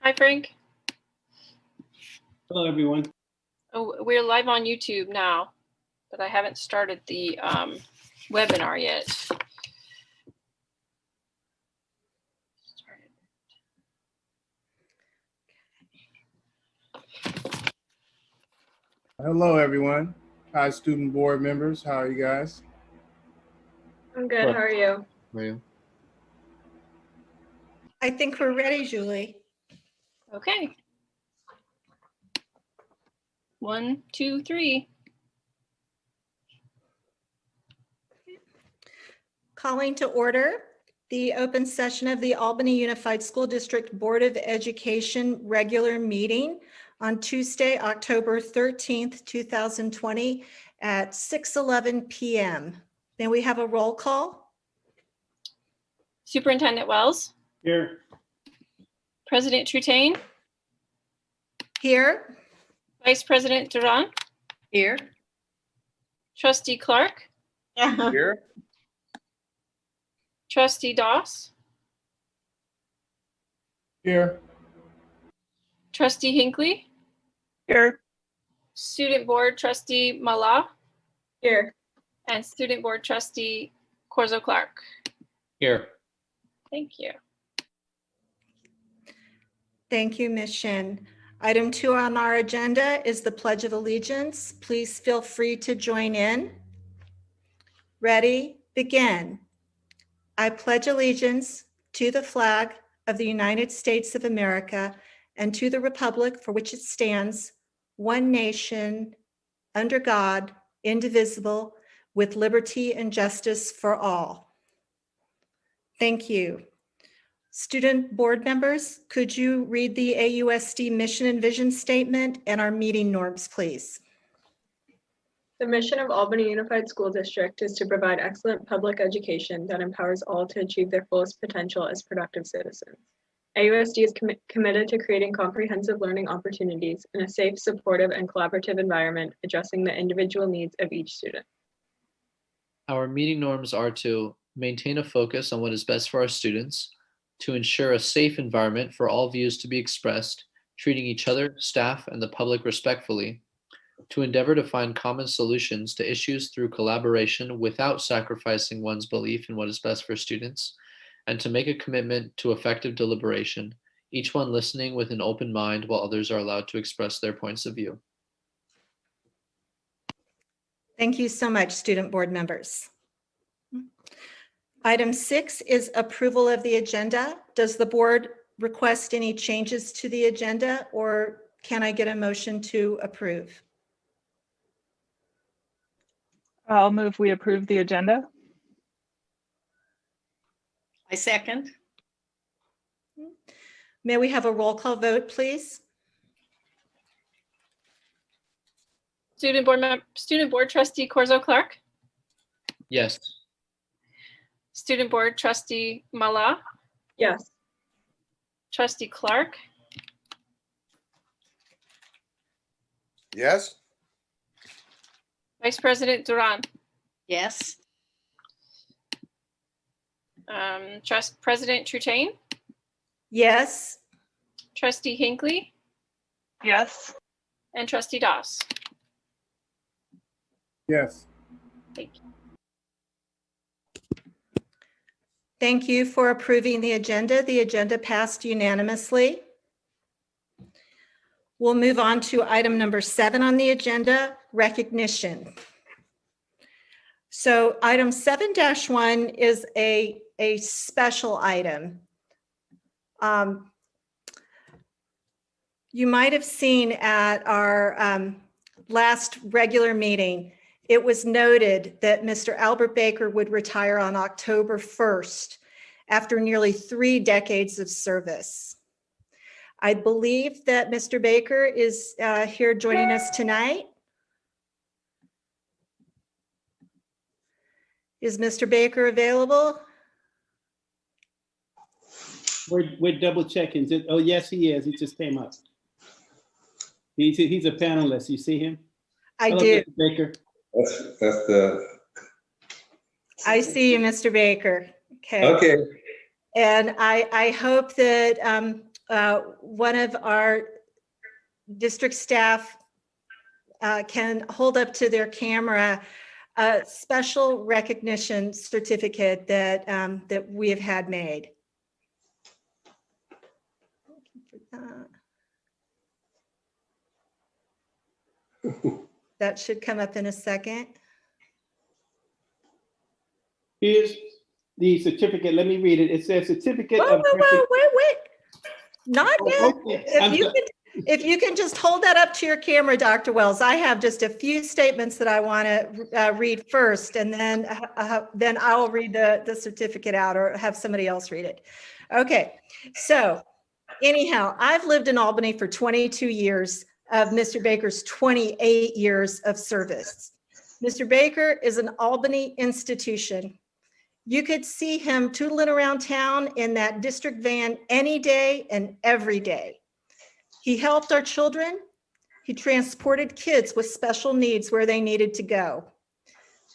Hi, Frank. Hello, everyone. Oh, we're live on YouTube now, but I haven't started the webinar yet. Hello, everyone. Hi, student board members. How are you guys? I'm good. How are you? How are you? I think we're ready, Julie. Okay. 1, 2, 3. Calling to order the open session of the Albany Unified School District Board of Education regular meeting on Tuesday, October 13th, 2020 at 6:11 p.m. May we have a roll call? Superintendent Wells. Here. President Trutain. Here. Vice President Duran. Here. Trustee Clark. Here. Trustee Doss. Here. Trustee Hinckley. Here. Student Board Trustee Mala. Here. And Student Board Trustee Corzo Clark. Here. Thank you. Thank you, Ms. Shin. Item 2 on our agenda is the Pledge of Allegiance. Please feel free to join in. Ready, begin. I pledge allegiance to the flag of the United States of America and to the republic for which it stands, one nation, under God, indivisible, with liberty and justice for all. Thank you. Student board members, could you read the AUSD mission and vision statement and our meeting norms, please? The mission of Albany Unified School District is to provide excellent public education that empowers all to achieve their fullest potential as productive citizens. AUSD is committed to creating comprehensive learning opportunities in a safe, supportive, and collaborative environment, addressing the individual needs of each student. Our meeting norms are to maintain a focus on what is best for our students, to ensure a safe environment for all views to be expressed, treating each other, staff, and the public respectfully, to endeavor to find common solutions to issues through collaboration without sacrificing one's belief in what is best for students, and to make a commitment to effective deliberation, each one listening with an open mind while others are allowed to express their points of view. Thank you so much, student board members. Item 6 is approval of the agenda. Does the board request any changes to the agenda, or can I get a motion to approve? I'll move we approve the agenda. I second. May we have a roll call vote, please? Student Board Trustee Corzo Clark. Yes. Student Board Trustee Mala. Yes. Trustee Clark. Yes. Vice President Duran. Yes. President Trutain. Yes. Trustee Hinckley. Yes. And Trustee Doss. Yes. Thank you. Thank you for approving the agenda. The agenda passed unanimously. We'll move on to item number 7 on the agenda, recognition. So item 7-1 is a special item. You might have seen at our last regular meeting, it was noted that Mr. Albert Baker would retire on October 1st after nearly 3 decades of service. I believe that Mr. Baker is here joining us tonight. Is Mr. Baker available? We're double checking. Oh, yes, he is. He just came up. He's a panelist. You see him? I Hello, do. Mr. Baker. That's the. I see you, Mr. Baker. Okay. Okay. And I hope that one of our district staff can hold up to their camera a special recognition certificate that, that we have had made. That should come up in a second. Here's the certificate. Let me read it. It says certificate Whoa, of. whoa, whoa, wait. Not yet. Okay. I'm so- If you can just hold that up to your camera, Dr. Wells, I have just a few statements that I want to read first, and then I'll read the certificate out or have somebody else read it. Okay, so anyhow, I've lived in Albany for 22 years of Mr. Baker's 28 years of service. Mr. Baker is an Albany institution. You could see him tootling around town in that district van any day and every day. He helped our children. He transported kids with special needs where they needed to go.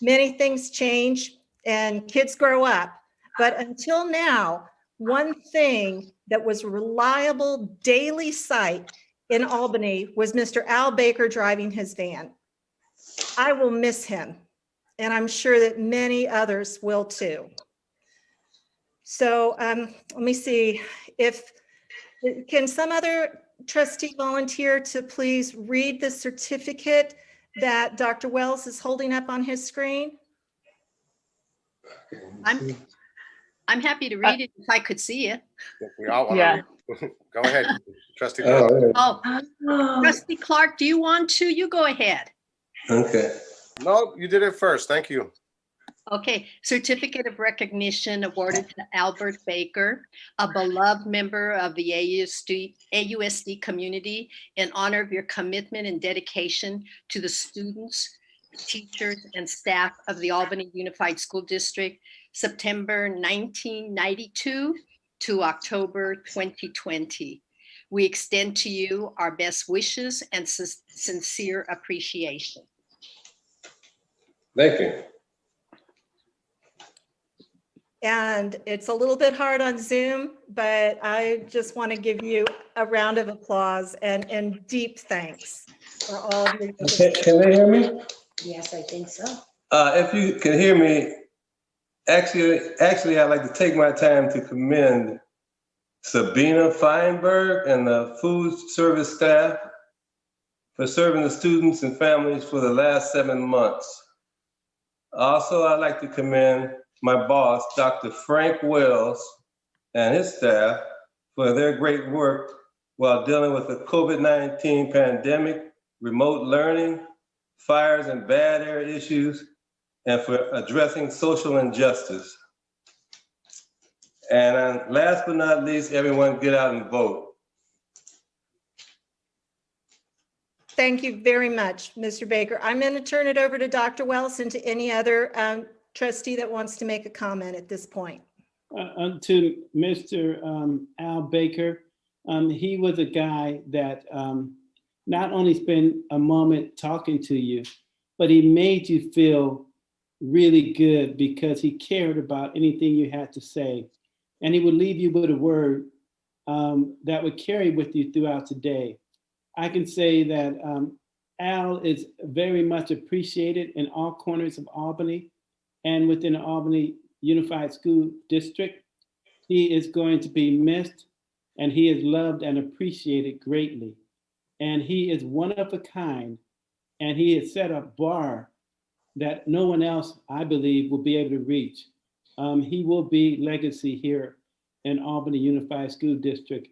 Many things change and kids grow up, but until now, one thing that was a reliable daily sight in Albany was Mr. Al Baker driving his van. I will miss him, and I'm sure that many others will too. So let me see if, can some other trustee volunteer to please read the certificate that Dr. Wells is holding up on his screen? I'm happy to read it if I could see it. We all want Yeah. to read. Go ahead, Trustee Clark. Oh, Oh, Trustee Clark, do you want to? You go ahead. okay. No, you did it first. Thank you. Okay, certificate of recognition awarded to Albert Baker, a beloved member of the AUSD community, in honor of your commitment and dedication to the students, teachers, and staff of the Albany Unified School District, September 1992 to October 2020. We extend to you our best wishes and sincere appreciation. Thank you. And it's a little bit hard on Zoom, but I just want to give you a round of applause and deep thanks for all of your. Can they hear me? Yes, I think so. If you can hear me, actually, I'd like to take my time to commend Sabina Feinberg and the food service staff for serving the students and families for the last 7 months. Also, I'd like to commend my boss, Dr. Frank Wells, and his staff for their great work while dealing with the COVID-19 pandemic, remote learning, fires and bad air issues, and for addressing social injustice. And last but not least, everyone get out and vote. Thank you very much, Mr. Baker. I'm going to turn it over to Dr. Wells and to any other trustee that wants to make a comment at this point. To Mr. Al Baker, he was a guy that not only spent a moment talking to you, but he made you feel really good because he cared about anything you had to say. And he would leave you with a word that would carry with you throughout the day. I can say that Al is very much appreciated in all corners of Albany and within the Albany Unified School District. He is going to be missed, and he is loved and appreciated greatly. And he is one of a kind, and he has set a bar that no one else, I believe, will be able to reach. He will be legacy here in Albany Unified School District.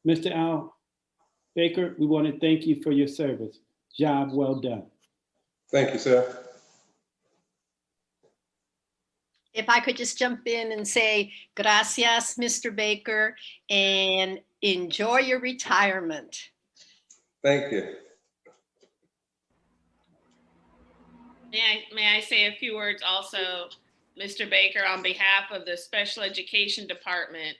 Mr. Al Baker, we want to thank you for your service. Job well done. Thank you, sir. If I could just jump in and say, gracias, Mr. Baker, and enjoy your retirement. Thank you. May I say a few words also, Mr. Baker, on behalf of the Special Education Department,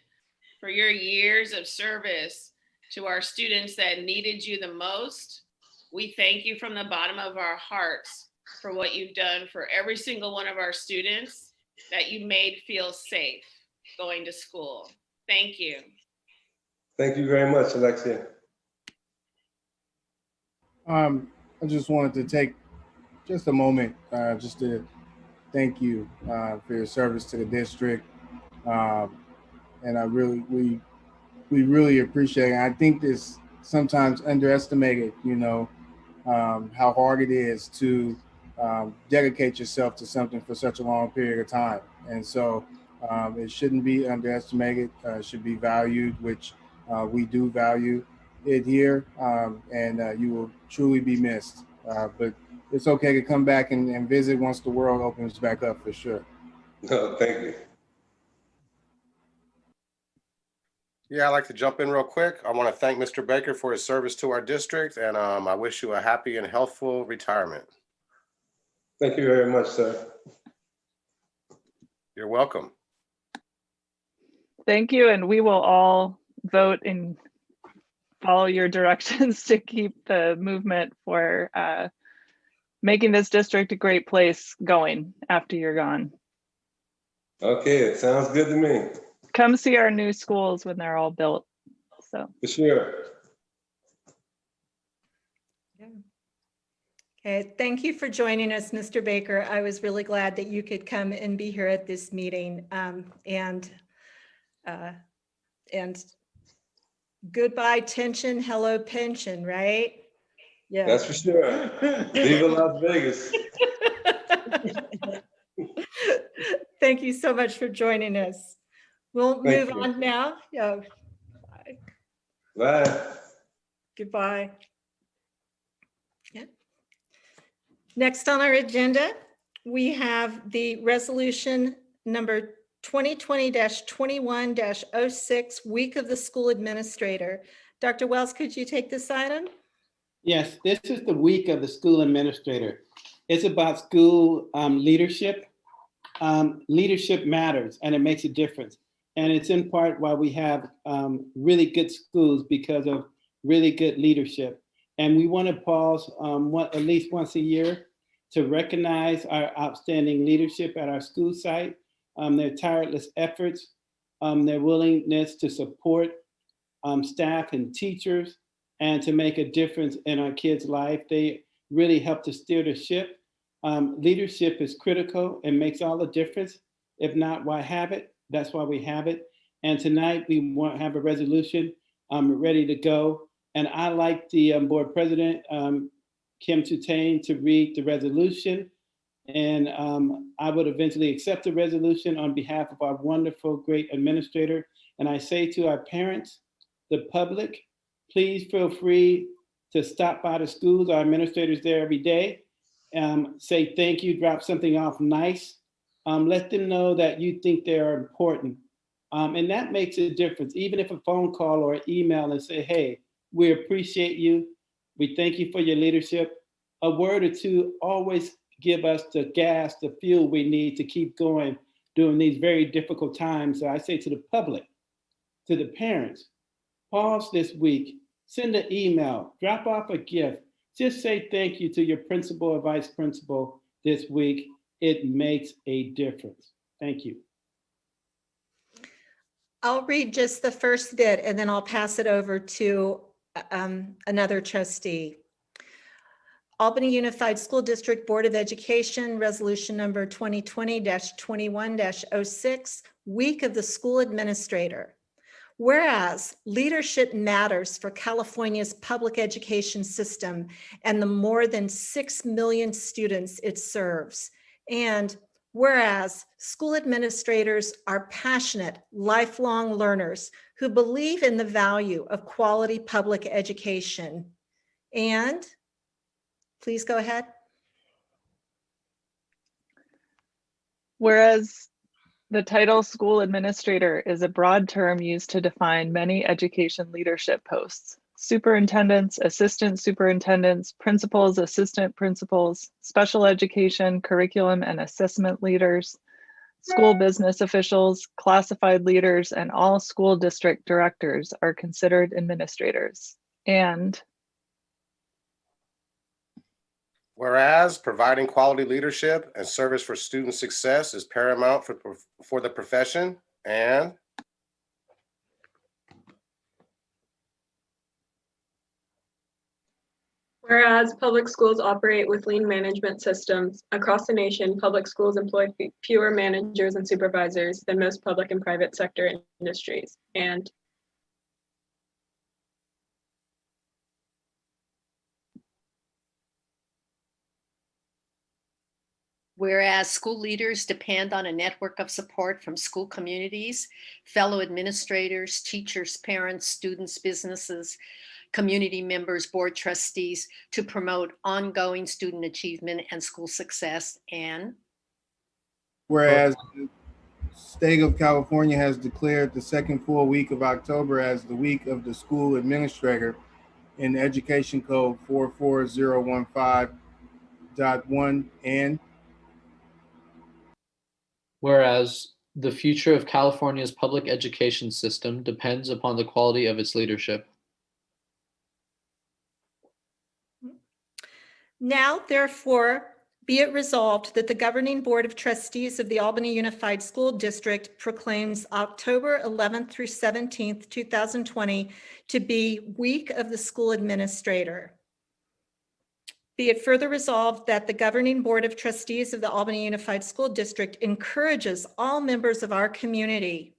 for your years of service to our students that needed you the most. We thank you from the bottom of our hearts for what you've done for every single one of our students that you made feel safe going to school. Thank you. Thank you very much, Alexia. I just wanted to take just a moment just to thank you for your service to the district. And we really appreciate it. I think this sometimes underestimated, how hard it is to dedicate yourself to something for such a long period of time. And so it shouldn't be underestimated, should be valued, which we do value it here. And you will truly be missed. But it's okay to come back and visit once the world opens back up, for sure. No, thank you. Yeah, I'd like to jump in real quick. I want to thank Mr. Baker for his service to our district, and I wish you a happy and healthful retirement. Thank you very much, sir. You're welcome. Thank you, and we will all vote and follow your directions to keep the movement for making this district a great place going after you're gone. Okay, it sounds good to me. Come see our new schools when they're all built. So For sure. Okay, thank you for joining us, Mr. Baker. I was really glad that you could come and be here at this meeting. And goodbye tension, hello pension, right? Yeah. That's for sure. Viva Las Vegas. Thank you so much for joining us. We'll move on now. Yeah. Bye. Bye. Goodbye. Yeah. Next on our agenda, we have the resolution number 2020-21-06, Week of the School Administrator. Dr. Wells, could you take this item? Yes, this is the week of the school administrator. It's about school leadership. Leadership matters and it makes a difference. And it's in part why we have really good schools, because of really good leadership. And we want to pause at least once a year to recognize our outstanding leadership at our school site, their tireless efforts, their willingness to support staff and teachers, and to make a difference in our kids' life. They really help to steer the ship. Leadership is critical and makes all the difference. If not, why have it? That's why we have it. And tonight we want to have a resolution ready to go. And I like the board president, Kim Tutane, to read the resolution. And I would eventually accept the resolution on behalf of our wonderful, great administrator. And I say to our parents, the public, please feel free to stop by the schools. Our administrators there every day. Say thank you, drop something off nice. Let them know that you think they are important. And that makes a difference, even if a phone call or an email and say, hey, we appreciate you. We thank you for your leadership. A word or two always give us the gas, the fuel we need to keep going during these very difficult times. So I say to the public, to the parents, pause this week, send an email, drop off a gift. Just say thank you to your principal or vice principal this week. It makes a difference. Thank you. I'll read just the first bit and then I'll pass it over to another trustee. Albany Unified School District Board of Education, resolution number 2020-21-06, Week of the School Administrator. Whereas leadership matters for California's public education system and the more than 6 million students it serves. And whereas school administrators are passionate, lifelong learners who believe in the value of quality public education. And please go ahead. whereas the title school administrator is a broad term used to define many education leadership posts. Superintendents, assistant superintendents, principals, assistant principals, special education, curriculum and assessment leaders, school business officials, classified leaders, and all school district directors are considered administrators. And whereas providing quality leadership and service for student success is paramount for the profession. And Whereas public schools operate with lean management systems, across the nation, public schools employ fewer managers and supervisors than most public and private sector industries. And whereas school leaders depend on a network of support from school communities, fellow administrators, teachers, parents, students, businesses, community members, board trustees to promote ongoing student achievement and school success. And Whereas the state of California has declared the second full week of October as the week of the school administrator in Education Code 44015.1, and Whereas the future of California's public education system depends upon the quality of its leadership. Now, therefore, be it resolved that the Governing Board of Trustees of the Albany Unified School District proclaims October 11th through 17th, 2020 to be Week of the School Administrator. Be it further resolved that the Governing Board of Trustees of the Albany Unified School District encourages all members of our community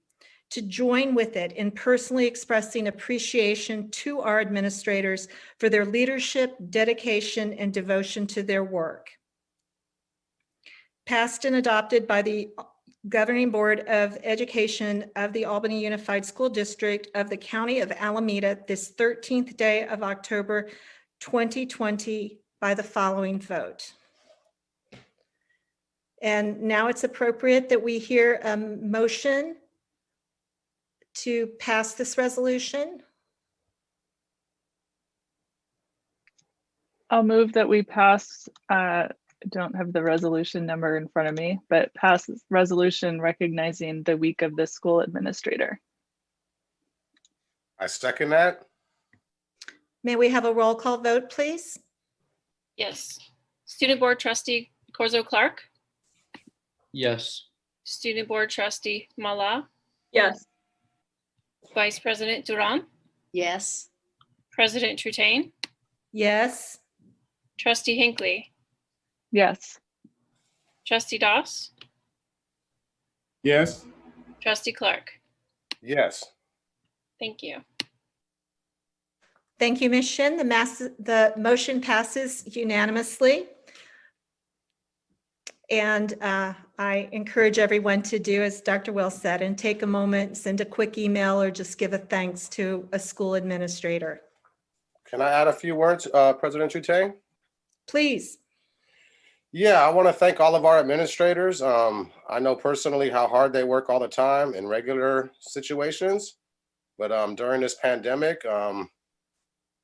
to join with it in personally expressing appreciation to our administrators for their leadership, dedication, and devotion to their work. Passed and adopted by the Governing Board of Education of the Albany Unified School District of the County of Alameda this 13th day of October 2020 by the following vote. And now it's appropriate that we hear a motion to pass this resolution. I'll move that we pass, I don't have the resolution number in front of me, but pass this resolution recognizing the week of the school administrator. I second that. May we have a roll call vote, please? Yes. Student Board Trustee Corzo Clark, Yes. Student Board Trustee Mala, yes, Vice President Duran, yes, President Trutain, Yes. Trustee Hinckley, Yes. Trustee Doss, yes, Trustee Clark. Yes. Thank you. Thank you, Ms. Shin. The motion passes unanimously. And I encourage everyone to do as Dr. Will said and take a moment, send a quick email or just give a thanks to a school administrator. Can I add a few words, President Chutang? Please. Yeah, I want to thank all of our administrators. I know personally how hard they work all the time in regular situations, but during this pandemic,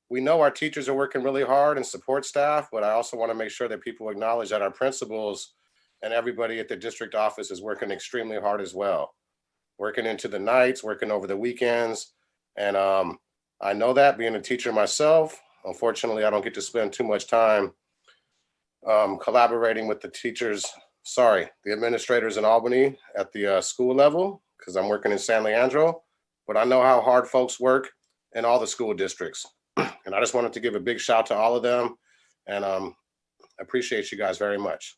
we know our teachers are working really hard and support staff, but I also want to make sure that people acknowledge that our principals and everybody at the district office is working extremely hard as well, working into the nights, working over the weekends. And I know that being a teacher myself, unfortunately, I don't get to spend too much time collaborating with the the administrators in Albany at the school level, because I'm working in San Leandro, but I know how hard folks work in all the school districts. And I just wanted to give a big shout to all of them, and appreciate you guys very much.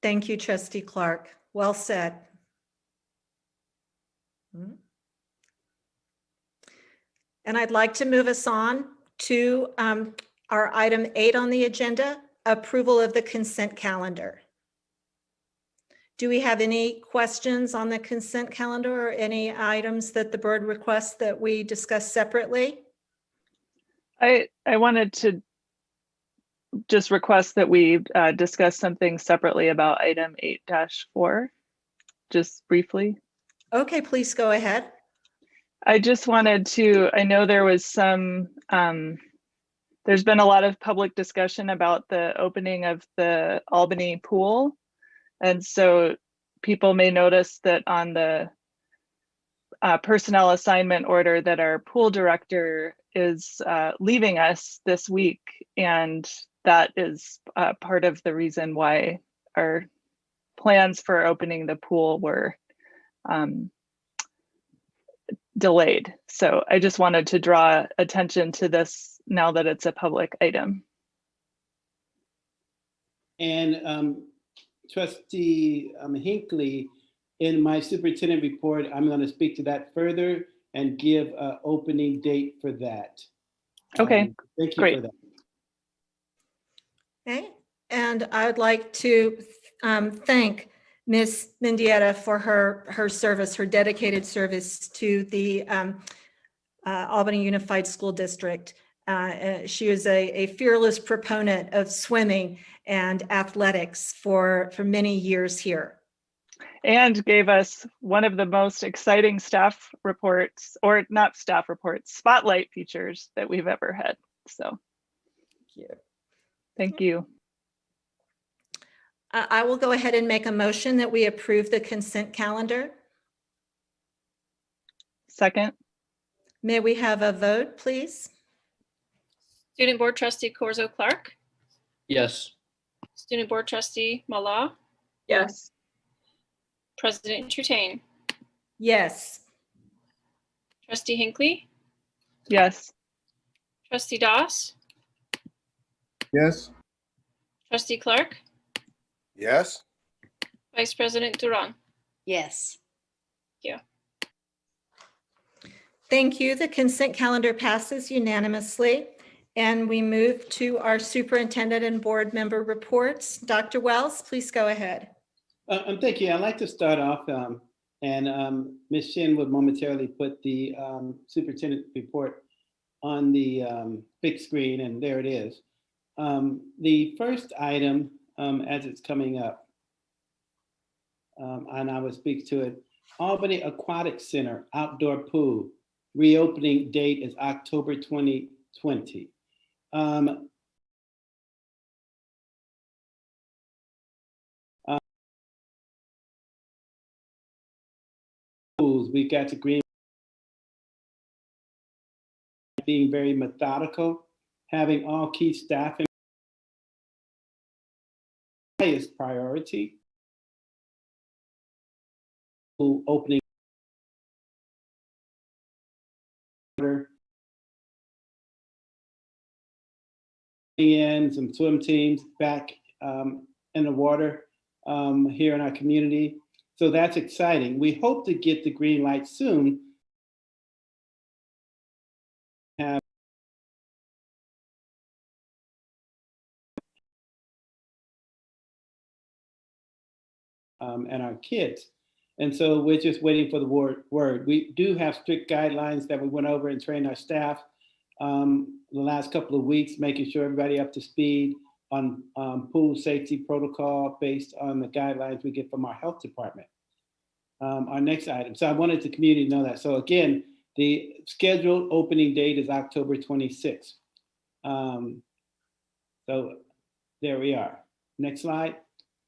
Thank you, Trustee Clark. Well said. And I'd like to move us on to our item 8 on the agenda, approval of the consent calendar. Do we have any questions on the consent calendar or any items that the board requests that we discuss separately? I wanted to just request that we discuss something separately about item 8-4, just briefly. Okay, please go ahead. I just wanted to, I know there was some, there's been a lot of public discussion about the opening of the Albany pool. And so people may notice that on the personnel assignment order that our pool director is leaving us this week. And that is part of the reason why our plans for opening the pool were delayed. So I just wanted to draw attention to this now that it's a public item. And Trustee Hinckley, in my superintendent report, I'm going to speak to that further and give an opening date for that. Okay, thank you great. for that. Okay, and I'd like to thank Ms. Mendieta for her service, her dedicated service to the Albany Unified School District. She is a fearless proponent of swimming and athletics for many years here. And gave us one of the most exciting staff reports, or not staff reports, spotlight features that we've ever had. So thank you. I will go ahead and make a motion that we approve the consent calendar. Second. May we have a vote, please? Student Board Trustee Corzo Clark, Yes. Student Board Trustee Mala, Yes. President Trutain, Yes. Trustee Hinckley, Yes. Trustee Doss, Yes. Trustee Clark, Yes. Vice President Duran. Yes. Thank you. The consent calendar passes unanimously. And we move to our superintendent and board member reports. Dr. Wells, please go ahead. Thank you. I'd like to start off, and Ms. Shin would momentarily put the superintendent report on the big screen, and there it is. The first item, as it's coming up, and I will speak to it, Albany Aquatic Center outdoor pool reopening date is October 2020. We got agreement being very methodical, having all key staff in highest priority, opening in some swim teams back in the water here in our community. So that's exciting. We hope to get the green light soon. Have and our kids. And so we're just waiting for the word. We do have strict guidelines that we went over and trained our staff the last couple of weeks, making sure everybody up to speed on pool safety protocol based on the guidelines we get from our health department. Our next item. So I wanted the community to know that. So again, the scheduled opening date is October 26th. So there we are. Next slide.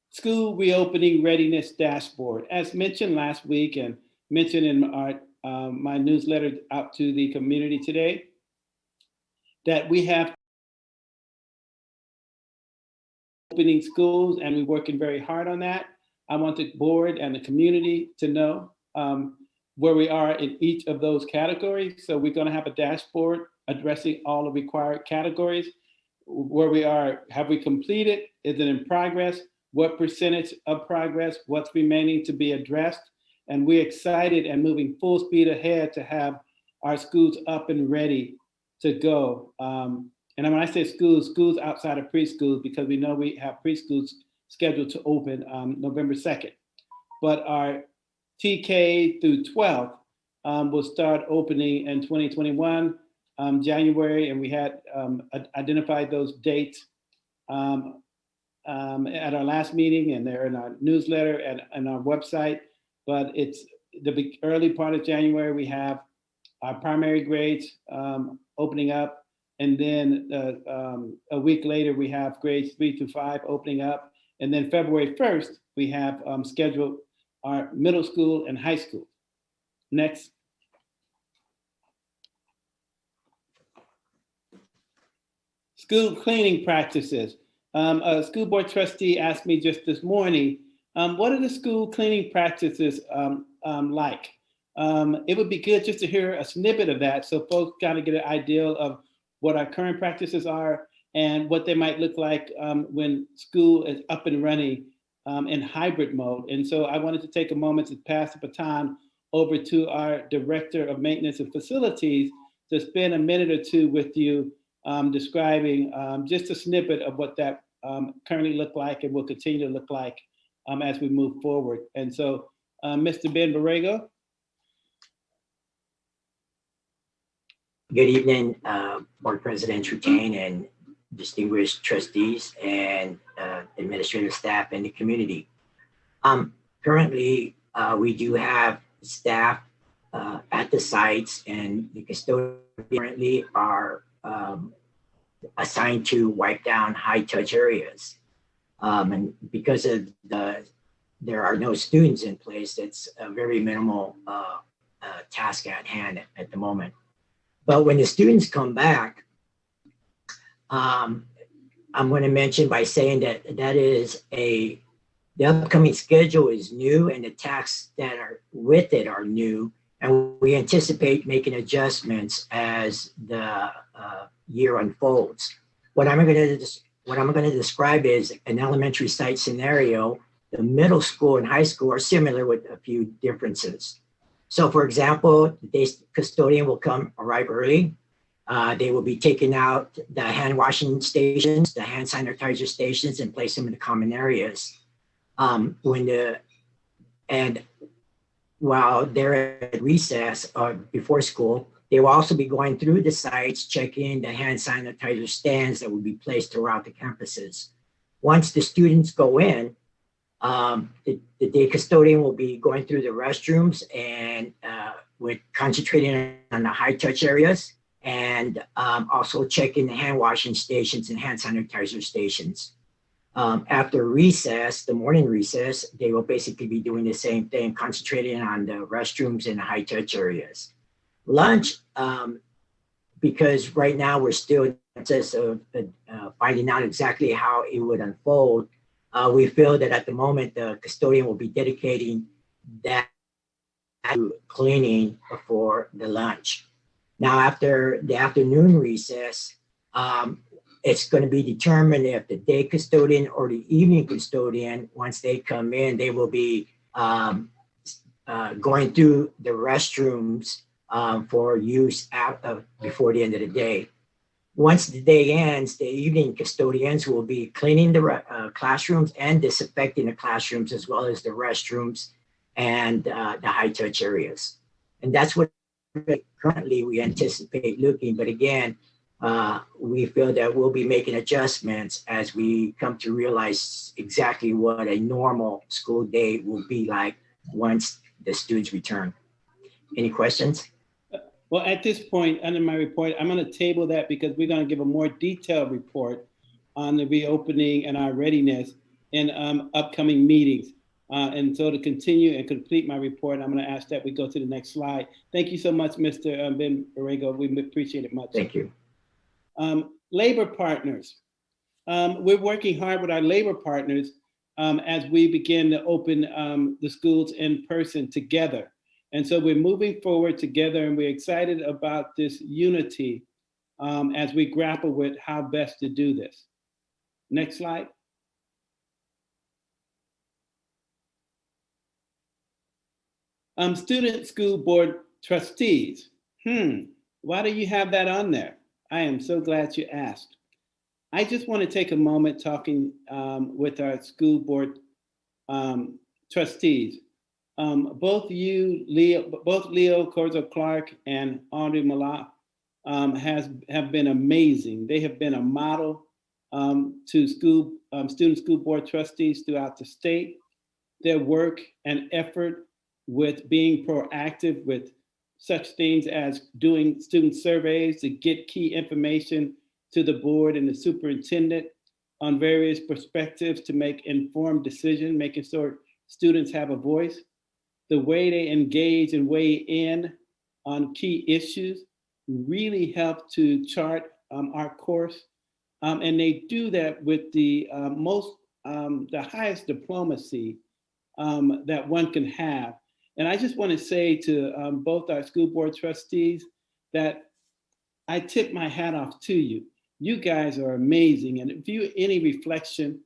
School reopening readiness dashboard. As mentioned last week and mentioned in our my newsletter out to the community today, that we have opening schools and we're working very hard on that. I want the board and the community to know where we are in each of those categories. So we're going to have a dashboard addressing all the required categories. Where we are, have we completed? Is it in progress? What percentage of progress? What's remaining to be addressed? And we're excited and moving full speed ahead to have our schools up and ready to go. And when I say schools, schools outside of preschools, because we know we have preschools scheduled to open November 2nd. But our TK through 12 will start opening in 2021, January, and we had identified those dates at our last meeting, and they're in our newsletter and our website. But it's the early part of January, we have our primary grades opening up, and then a week later, we have grades 3 to 5 opening up. And then February 1st, we have scheduled our middle school and high school. Next. School cleaning practices. A school board trustee asked me just this morning, what are the school cleaning practices like? it would be good just to hear a snippet of that so folks kind of get an idea of what our current practices are and what they might look like when school is up and running in hybrid mode. And so I wanted to take a moment to pass the baton over to our Director of Maintenance and Facilities to spend a minute or two with you describing just a snippet of what that currently look like and will continue to look like as we move forward. And so, Mr. Ben Borrego. Good evening, Board President Rutain and distinguished trustees and administrative staff and the community. Currently, we do have staff at the sites, and the custodians currently are assigned to wipe down high touch areas. And because of there are no students in place, it's a very minimal task at hand at the moment. But when the students come back, I'm going to mention by saying that the upcoming schedule is new and the tasks that are with it are new. And we anticipate making adjustments as the year unfolds. What I'm going to describe is an elementary site scenario. The middle school and high school are similar with a few differences. So for example, the day custodian will arrive early. They will be taking out the hand washing stations, the hand sanitizer stations, and place them in the common areas. And while they're at recess or before school, they will also be going through the sites, checking the hand sanitizer stands that will be placed throughout the campuses. Once the students go in, the day custodian will be going through the restrooms and with concentrating on the high touch areas and also checking the hand washing stations and hand sanitizer stations. After recess, the morning recess, they will basically be doing the same thing, concentrating on the restrooms and the high touch areas. Lunch, because right now we're still in the process of finding out exactly how it would unfold. We feel that at the moment, the custodian will be dedicating that to cleaning before the lunch. Now, after the afternoon recess, it's going to be determined if the day custodian or the evening custodian, once they come in, they will be going through the restrooms for use before the end of the day. Once the day ends, the evening custodians will be cleaning the classrooms and disinfecting the classrooms as well as the restrooms and the high touch areas. And that's what currently we anticipate looking. But again, we feel that we'll be making adjustments as we come to realize exactly what a normal school day will be like once the students return. Any questions? Well, at this point, under my report, I'm going to table that because we're going to give a more detailed report on the reopening and our readiness in upcoming meetings. And so to continue and complete my report, I'm going to ask that we go to the next slide. Thank you so much, Mr. Ben Borrego. We appreciate it much. Thank you. Labor partners. We're working hard with our labor partners as we begin to open the schools in person together. And so we're moving forward together and we're excited about this unity as we grapple with how best to do this. Next slide. Student school board trustees. Why do you have that on there? I am so glad you asked. I just want to take a moment talking with our school board trustees. Both Leo Corzo-Clark and Audrey Malak have been amazing. They have been a model to student school board trustees throughout the state. Their work and effort with being proactive with such things as doing student surveys to get key information to the board and the superintendent on various perspectives to make informed decisions, making sure students have a voice. The way they engage and weigh in on key issues really help to chart our course. And they do that with the highest diplomacy that one can have. And I just want to say to both our school board trustees that I tip my hat off to you. You guys are amazing. And if you any reflection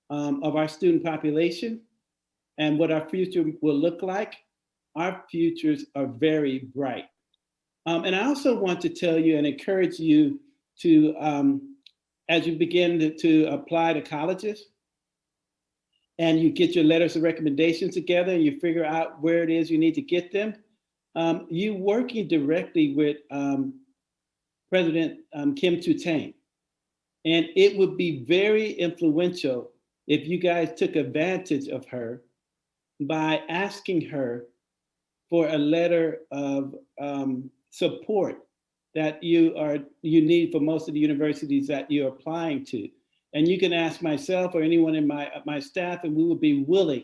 of our student population and what our future will look like, our futures are very bright. And I also want to tell you and encourage you to, as you begin to apply to colleges, and you get your letters of recommendation together and you figure out where it is you need to get them, you working directly with President Kim Tutang. And it would be very influential if you guys took advantage of her by asking her for a letter of support that you need for most of the universities that you're applying to. And you can ask myself or anyone in my staff, and we would be willing,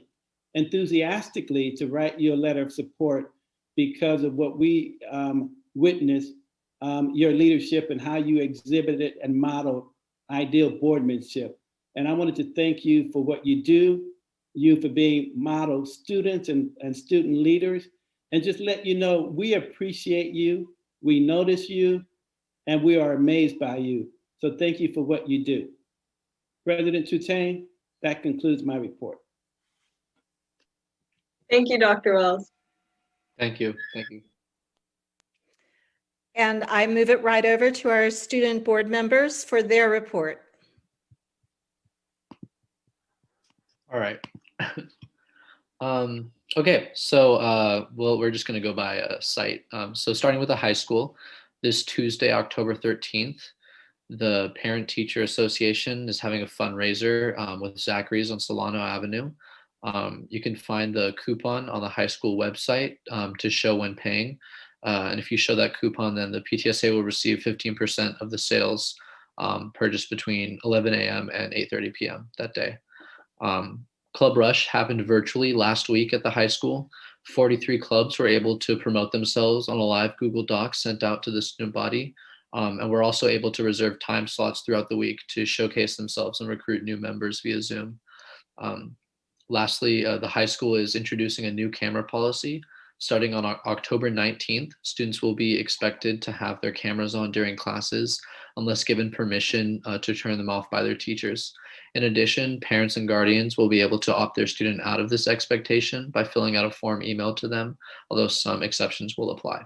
enthusiastically, to write you a letter of support because of what we witnessed, your leadership and how you exhibited and modeled ideal boardmanship. And I wanted to thank you for what you do, you for being model students and student leaders, and just let you know we appreciate you, we notice you, and we are amazed by you. So thank you for what you do. President Tutang, that concludes my report. Thank you, Dr. Wells. Thank you. Thank you. And I move it right over to our student board members for their report. All right. Okay, so we're just going to go by a site. So starting with the high school, this Tuesday, October 13th, the Parent Teacher Association is having a fundraiser with Zachary's on Solano Avenue. You can find the coupon on the high school website to show when paying. And if you show that coupon, then the PTSA will receive 15% of the sales purchased between 11 a.m. and 8:30 p.m. that day. Club Rush happened virtually last week at the high school. 43 clubs were able to promote themselves on a live Google Doc sent out to the student body. And we're also able to reserve time slots throughout the week to showcase themselves and recruit new members via Zoom. Lastly, the high school is introducing a new camera policy. Starting on October 19th, students will be expected to have their cameras on during classes unless given permission to turn them off by their teachers. In addition, parents and guardians will be able to opt their student out of this expectation by filling out a form emailed to them, although some exceptions will apply.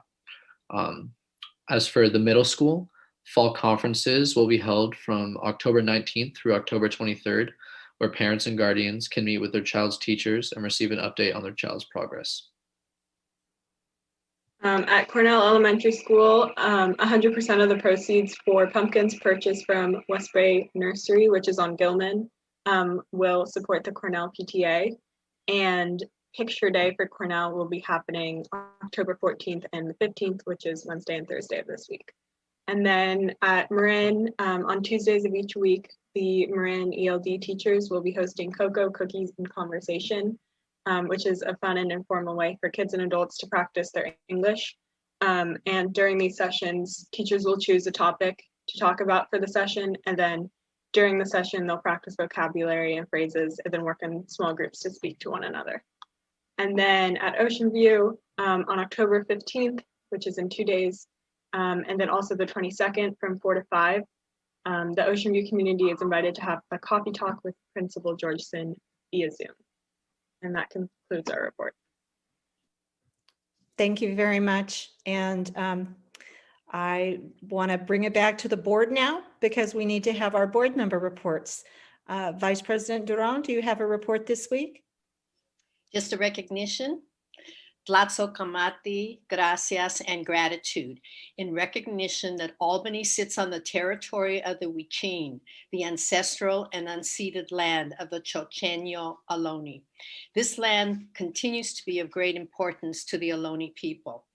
As for the middle school, fall conferences will be held from October 19th through October 23rd, where parents and guardians can meet with their child's teachers and receive an update on their child's progress. At Cornell Elementary School, 100% of the proceeds for pumpkins purchased from Westbury Nursery, which is on Gilman, will support the Cornell PTA. And Picture Day for Cornell will be happening October 14th and the 15th, which is Wednesday and Thursday of this week. And then at Marin, on Tuesdays of each week, the Marin ELD teachers will be hosting Cocoa, Cookies, and Conversation, which is a fun and informal way for kids and adults to practice their English. And during these sessions, teachers will choose a topic to talk about for the session, and then during the session, they'll practice vocabulary and phrases, and then work in small groups to speak to one another. And then at Ocean View, on October 15th, which is in 2 days, and then also the 22nd from 4 to 5, the Ocean View community is invited to have a coffee talk with Principal Georgeson via Zoom. And that concludes our report. Thank you very much. And I want to bring it back to the board now because we need to have our board member reports. Vice President Durand, do you have a report this week? Just a recognition. Tlatzocamati, gracias, and gratitude in recognition that Albany sits on the territory of the Huichin, the ancestral and unceded land of the Chochenyo Ohlone. This land continues to be of great importance to the Ohlone people.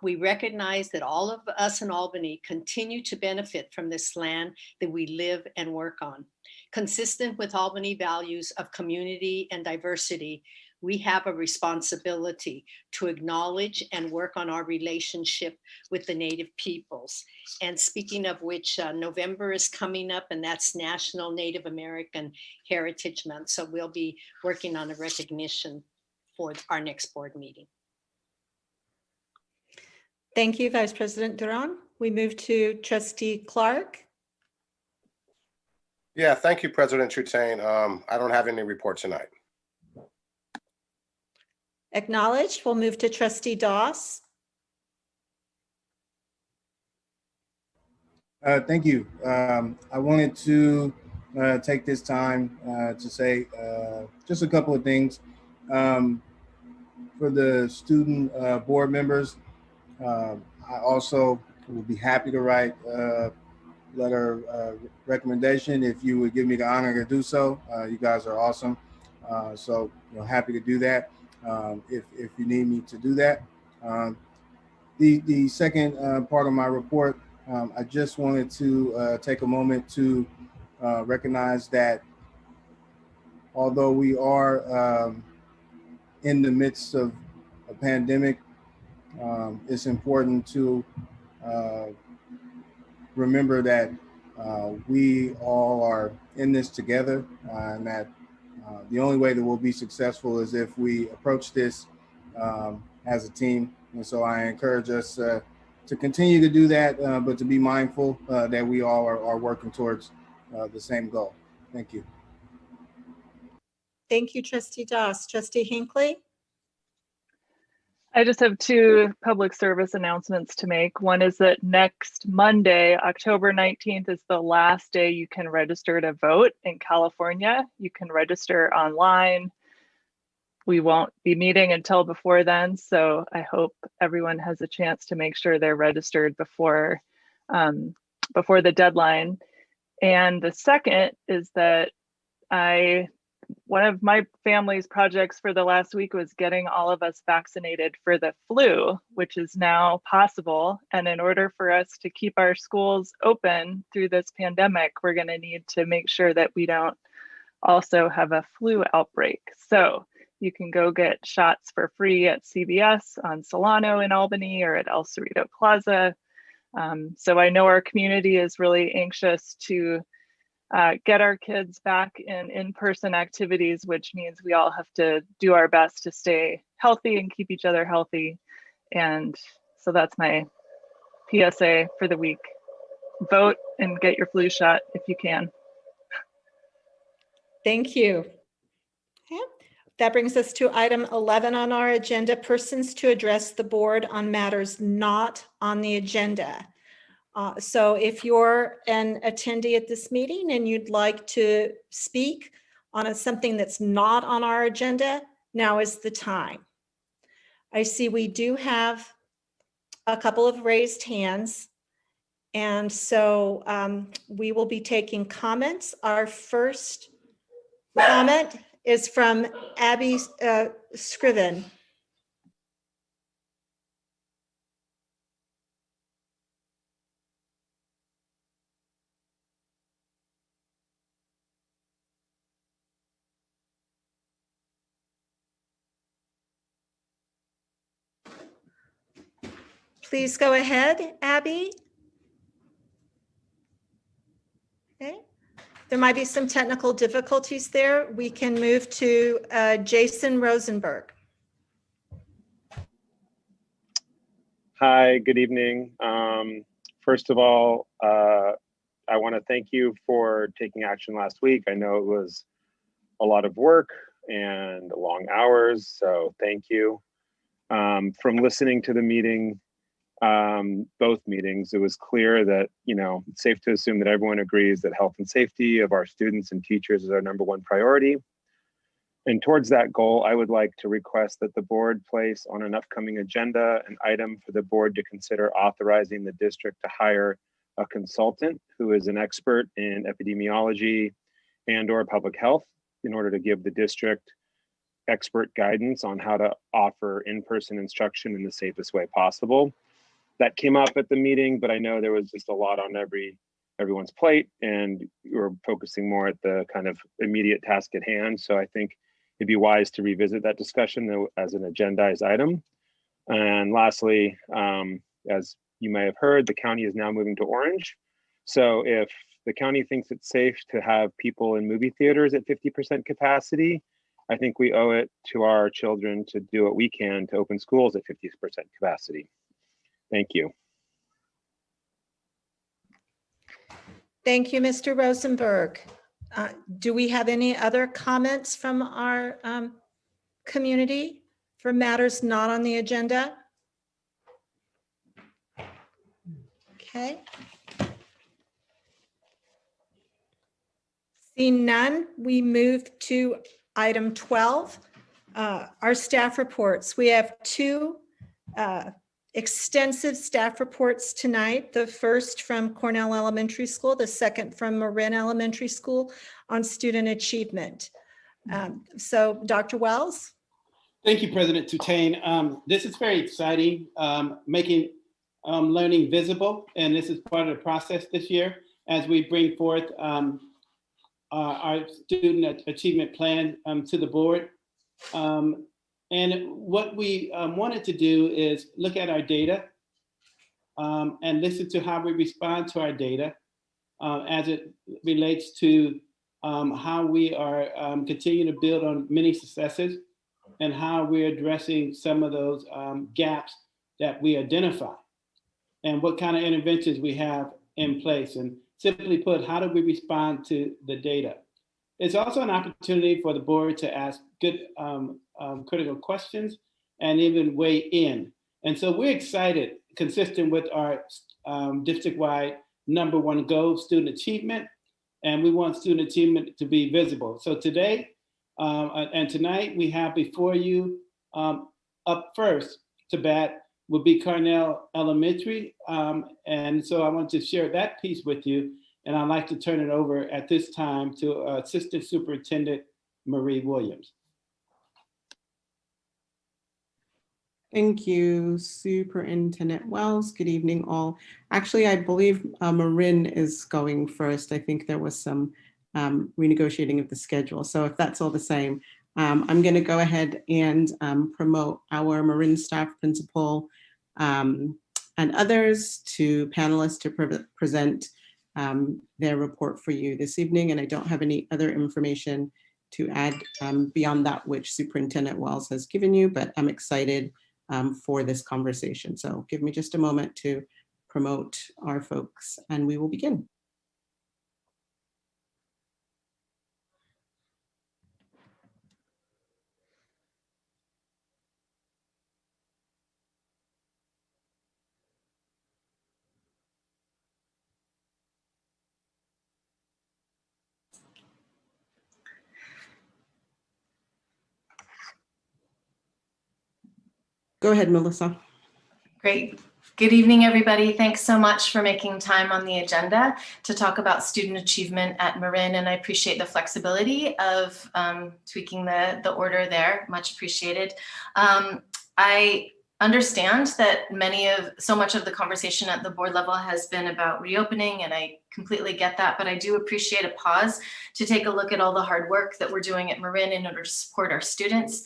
We recognize that all of us in Albany continue to benefit from this land that we live and work on. Consistent with Albany values of community and diversity, we have a responsibility to acknowledge and work on our relationship with the Native peoples. And speaking of which, November is coming up, and that's National Native American Heritage Month. So we'll be working on a recognition for our next board meeting. Thank you, Vice President Duran. We move to Trustee Clark. Yeah, thank you, President Trutain. I don't have any report tonight. Acknowledged. We'll move to Trustee Doss. Thank you. I wanted to take this time to say just a couple of things. For the student board members, I also will be happy to write a letter recommendation if you would give me the honor to do so. You guys are awesome. So happy to do that if you need me to do that. The second part of my report, I just wanted to take a moment to recognize that although we are in the midst of a pandemic, it's important to remember that we all are in this together, and that the only way that we'll be successful is if we approach this as a team. And so I encourage us to continue to do that, but to be mindful that we all are working towards the same goal. Thank you. Thank you, Trustee Doss. Trustee Hinckley. I just have two public service announcements to make. One is that next Monday, October 19th, is the last day you can register to vote in California. You can register online. We won't be meeting until before then, so I hope everyone has a chance to make sure they're registered before the deadline. And the second is that one of my family's projects for the last week was getting all of us vaccinated for the flu, which is now possible. And in order for us to keep our schools open through this pandemic, we're going to need to make sure that we don't also have a flu outbreak. So you can go get shots for free at CVS on Solano in Albany or at El Cerrito Plaza. So I know our community is really anxious to get our kids back in-person activities, which means we all have to do our best to stay healthy and keep each other healthy. And so that's my PSA for the week. Vote and get your flu shot if you can. Thank you. Okay. That brings us to item 11 on our agenda, persons to address the board on matters not on the agenda. So if you're an attendee at this meeting and you'd like to speak on something that's not on our agenda, now is the time. I see we do have a couple of raised hands. And so we will be taking comments. Our first comment is from Abby Scriven. Please go ahead, Abby. Okay. There might be some technical difficulties there. We can move to Jason Rosenberg. Hi, good evening. First of all, I want to thank you for taking action last week. I know it was a lot of work and long hours, so thank you. From listening to the meeting, both meetings, it was clear that, it's safe to assume that everyone agrees that health and safety of our students and teachers is our #1 priority. And towards that goal, I would like to request that the board place on an upcoming agenda an item for the board to consider authorizing the district to hire a consultant who is an expert in epidemiology and/or public health in order to give the district expert guidance on how to offer in-person instruction in the safest way possible. That came up at the meeting, but I know there was just a lot on everyone's plate, and we're focusing more at the kind of immediate task at hand. So I think it'd be wise to revisit that discussion as an agendized item. And lastly, as you may have heard, the county is now moving to orange. So if the county thinks it's safe to have people in movie theaters at 50% capacity, I think we owe it to our children to do what we can to open schools at 50% capacity. Thank you. Thank you, Mr. Rosenberg. Do we have any other comments from our community for matters not on the agenda? Okay. Seeing none, we move to item 12, our staff reports. We have two extensive staff reports tonight. The first from Cornell Elementary School, the second from Marin Elementary School on student achievement. So Dr. Wells. Thank you, President Tutain. This is very exciting, making learning visible, and this is part of the process this year as we bring forth our student achievement plan to the board. And what we wanted to do is look at our data and listen to how we respond to our data as it relates to how we are continuing to build on many successes and how we're addressing some of those gaps that we identify and what kind of interventions we have in place. And simply put, how do we respond to the data? It's also an opportunity for the board to ask good critical questions and even weigh in. And so we're excited, consistent with our district-wide #1 goal, student achievement, and we want student achievement to be visible. So today and tonight we have before you up first to bat will be Cornell Elementary. And so I want to share that piece with you. And I'd like to turn it over at this time to Assistant Superintendent Marie Williams. Thank you, Superintendent Wells. Good evening, all. Actually, I believe Marin is going first. I think there was some renegotiating of the schedule. So if that's all the same, I'm going to go ahead and promote our Marin staff principal and others to panelists to present their report for you this evening. And I don't have any other information to add beyond that which Superintendent Wells has given you, but I'm excited for this conversation. So give me just a moment to promote our folks and we will begin. Go ahead, Melissa. Great. Good evening, everybody. Thanks so much for making time on the agenda to talk about student achievement at Marin, and I appreciate the flexibility of tweaking the order there. Much appreciated. I understand that so much of the conversation at the board level has been about reopening, and I completely get that, but I do appreciate a pause to take a look at all the hard work that we're doing at Marin in order to support our students.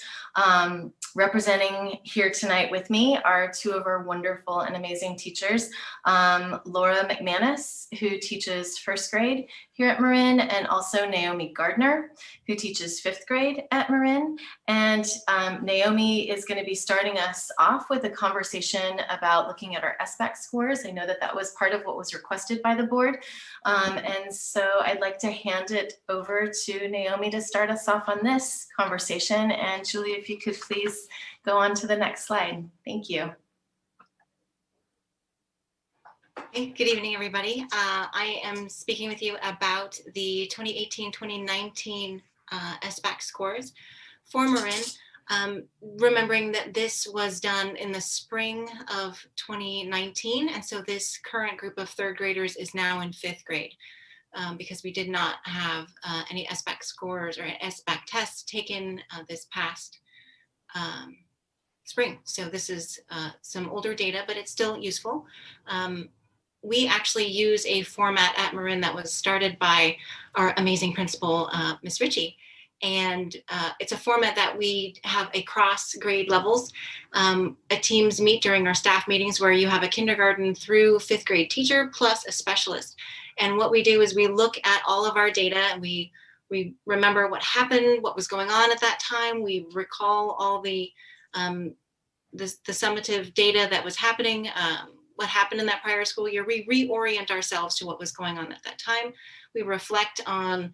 Representing here tonight with me are two of our wonderful and amazing teachers, Laura McManus, who teaches 1st grade here at Marin, and also Naomi Gardner, who teaches 5th grade at Marin. And Naomi is going to be starting us off with a conversation about looking at our SBAC scores. I know that that was part of what was requested by the board. And so I'd like to hand it over to Naomi to start us off on this conversation. And Julie, if you could please go on to the next slide. Thank you. Hey, good evening, everybody. I am speaking with you about the 2018-2019 SBAC scores for Marin. Remembering that this was done in the spring of 2019, and so this current group of 3rd graders is now in 5th grade because we did not have any SBAC scores or SBAC tests taken this past spring. So this is some older data, but it's still useful. We actually use a format at Marin that was started by our amazing principal, Ms. Ritchie. And it's a format that we have across grade levels. Teams meet during our staff meetings where you have a kindergarten through 5th grade teacher plus a specialist. And what we do is we look at all of our data and we we remember what happened, what was going on at that time. We recall all the summative data that was happening, what happened in that prior school year. We reorient ourselves to what was going on at that time. We reflect on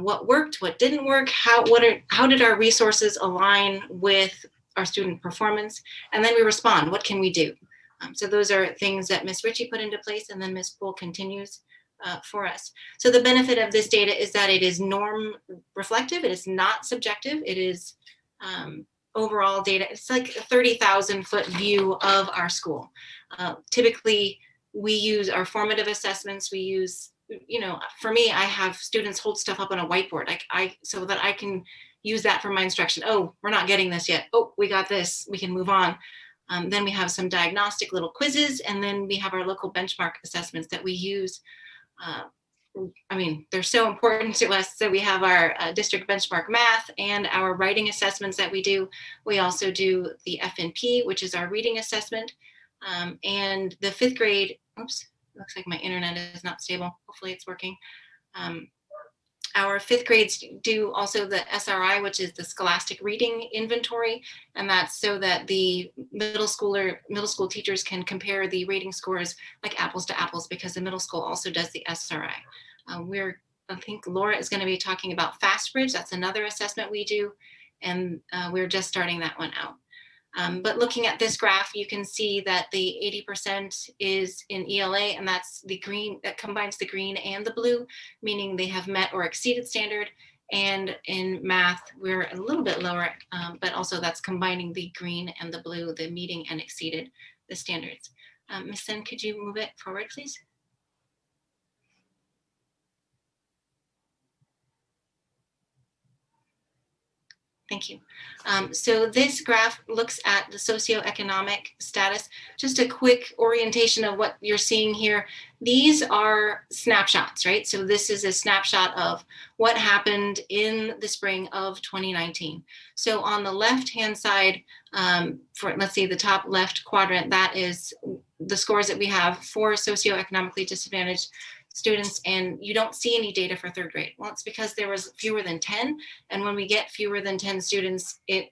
what worked, what didn't work, how did our resources align with our student performance, and then we respond. What can we do? So those are things that Ms. Ritchie put into place, and then Ms. Poole continues for us. So the benefit of this data is that it is norm reflective. It is not subjective. It is overall data. It's like a 30,000 foot view of our school. Typically, we use our formative assessments. We use, you know, for me, I have students hold stuff up on a whiteboard, so that I can use that for my instruction. Oh, we're not getting this yet. Oh, we got this. We can move on. Then we have some diagnostic little quizzes, and then we have our local benchmark assessments that we use. I mean, they're so important to us. So we have our district benchmark math and our writing assessments that we do. We also do the FNP, which is our reading assessment. And the 5th grade, oops, looks like my internet is not stable. Hopefully it's working. Our 5th grades do also the SRI, which is the Scholastic Reading Inventory. And that's so that the middle school teachers can compare the rating scores like apples to apples, because the middle school also does the SRI. I think Laura is going to be talking about FastBridge. That's another assessment we do. And we're just starting that one out. But looking at this graph, you can see that the 80% is in ELA, and that's the green, that combines the green and the blue, meaning they have met or exceeded standard. And in math, we're a little bit lower, but also that's combining the green and the blue, the meeting and exceeded the standards. Ms. Sen, could you move it forward, please? Thank you. So this graph looks at the socioeconomic status. Just a quick orientation of what you're seeing here. These are snapshots, right? So this is a snapshot of what happened in the spring of 2019. So on the left-hand side, for let's see, the top left quadrant, that is the scores that we have for socioeconomically disadvantaged students, and you don't see any data for 3rd grade. Well, it's because there was fewer than 10, and when we get fewer than 10 students, it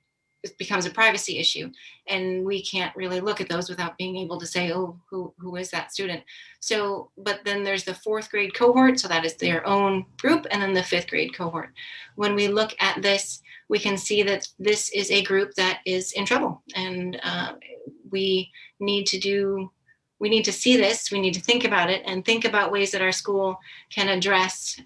becomes a privacy issue, and we can't really look at those without being able to say, oh, who is that student? So, but then there's the 4th grade cohort, so that is their own group, and then the 5th grade cohort. When we look at this, we can see that this is a group that is in trouble, and we need to see this, we need to think about it, and think about ways that our school can address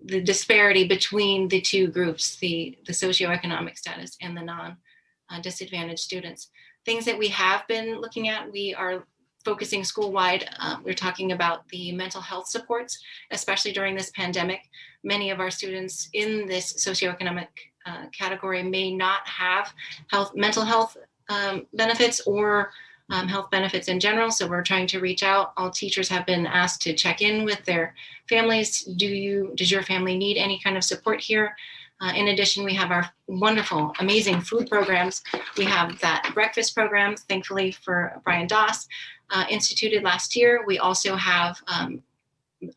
the disparity between the two groups, the socioeconomic status and the non-disadvantaged students. Things that we have been looking at, we are focusing school-wide. We're talking about the mental health supports, especially during this pandemic. Many of our students in this socioeconomic category may not have mental health benefits or health benefits in general. So we're trying to reach out. All teachers have been asked to check in with their families. Does your family need any kind of support here? In addition, we have our wonderful, amazing food programs. We have that breakfast program, thankfully for Brian Doss, instituted last year. We also have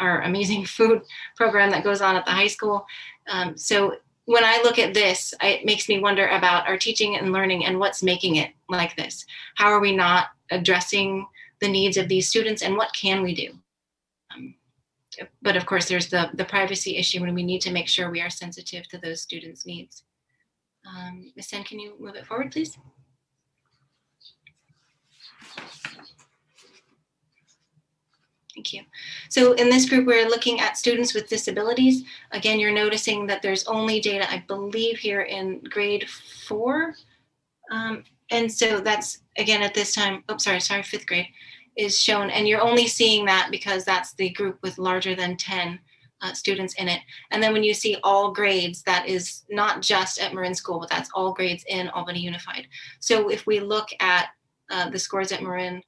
our amazing food program that goes on at the high school. So when I look at this, it makes me wonder about our teaching and learning and what's making it like this. How are we not addressing the needs of these students, and what can we do? But of course, there's the privacy issue, and we need to make sure we are sensitive to those students' needs. Ms. Sen, can you move it forward, please? Thank you. So in this group, we're looking at students with disabilities. Again, you're noticing that there's only data, I believe, here in grade 4. And so that's, again, at this time, oh, sorry, 5th grade is shown. And you're only seeing that because that's the group with larger than 10 students in it. And then when you see all grades, that is not just at Marin School, but that's all grades in Albany Unified. So if we look at the scores at Marin,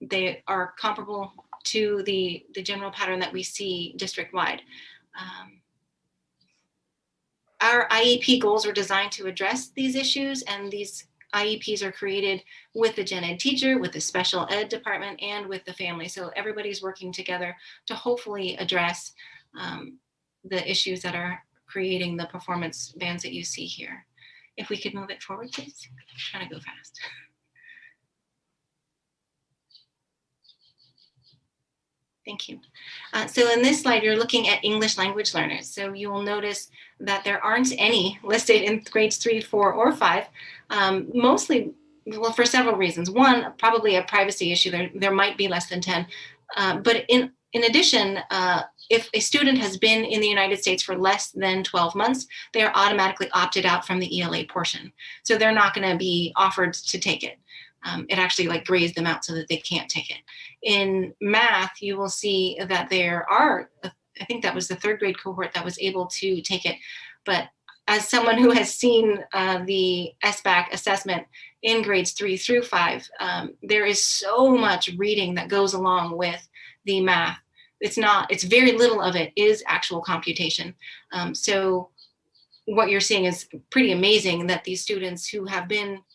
they are comparable to the general pattern that we see district-wide. Our IEP goals were designed to address these issues, and these IEPs are created with the gen ed teacher, with the special ed department, and with the family. So everybody's working together to hopefully address the issues that are creating the performance bands that you see here. If we could move it forward, please. I'm trying to go fast. Thank you. So in this slide, you're looking at English language learners. So you will notice that there aren't any listed in grades 3, 4, or 5, mostly, well, for several reasons. One, probably a privacy issue. There might be less than 10. But in addition, if a student has been in the United States for less than 12 months, they are automatically opted out from the ELA portion. So they're not going to be offered to take it. It actually like grays them out so that they can't take it. In math, you will see that there are, I think that was the 3rd grade cohort that was able to take it. But as someone who has seen the SBAC assessment in grades 3 through 5, there is so much reading that goes along with the math. It's very little of it is actual computation. So what you're seeing is pretty amazing that these students who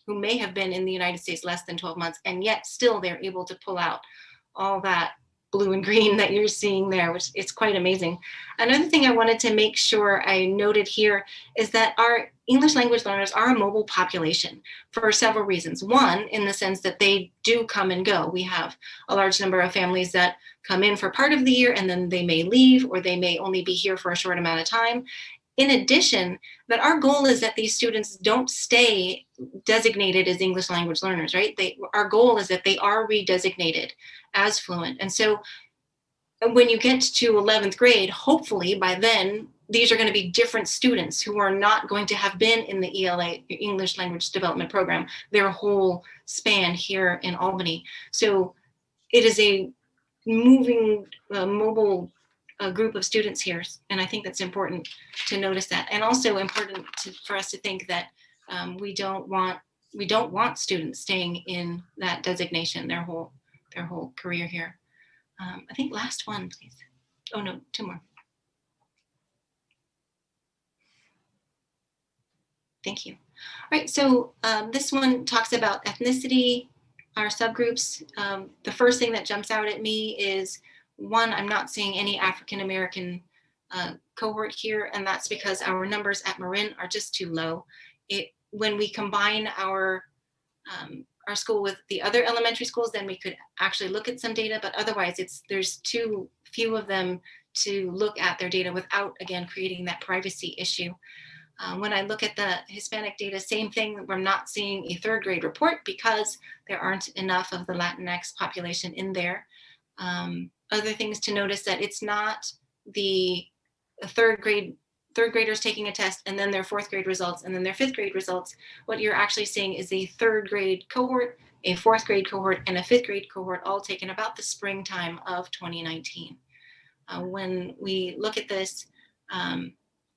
may have been in the United States less than 12 months, and yet still they're able to pull out all that blue and green that you're seeing there, which is quite amazing. Another thing I wanted to make sure I noted here is that our English language learners are a mobile population for several reasons. One, in the sense that they do come and go. We have a large number of families that come in for part of the year and then they may leave, or they may only be here for a short amount of time. In addition, that our goal is that these students don't stay designated as English language learners, right? Our goal is that they are redesignated as fluent. And so when you get to 11th grade, hopefully by then, these are going to be different students who are not going to have been in the ELA, English Language Development Program, their whole span here in Albany. So it is a moving, mobile group of students here. And I think that's important to notice that. And also important for us to think that we don't want students staying in that designation their whole career here. I think last one, please. Oh no, 2 more. Thank you. All right, so this one talks about ethnicity, our subgroups. The first thing that jumps out at me is, one, I'm not seeing any African-American cohort here, and that's because our numbers at Marin are just too low. When we combine our school with the other elementary schools, then we could actually look at some data, but otherwise there's too few of them to look at their data without, again, creating that privacy issue. When I look at the Hispanic data, same thing, we're not seeing a 3rd grade report because there aren't enough of the Latinx population in there. Other things to notice, that it's not the 3rd graders taking a test and then their 4th grade results and then their 5th grade results. What you're actually seeing is a 3rd grade cohort, a 4th grade cohort, and a 5th grade cohort, all taken about the springtime of 2019. When we look at this,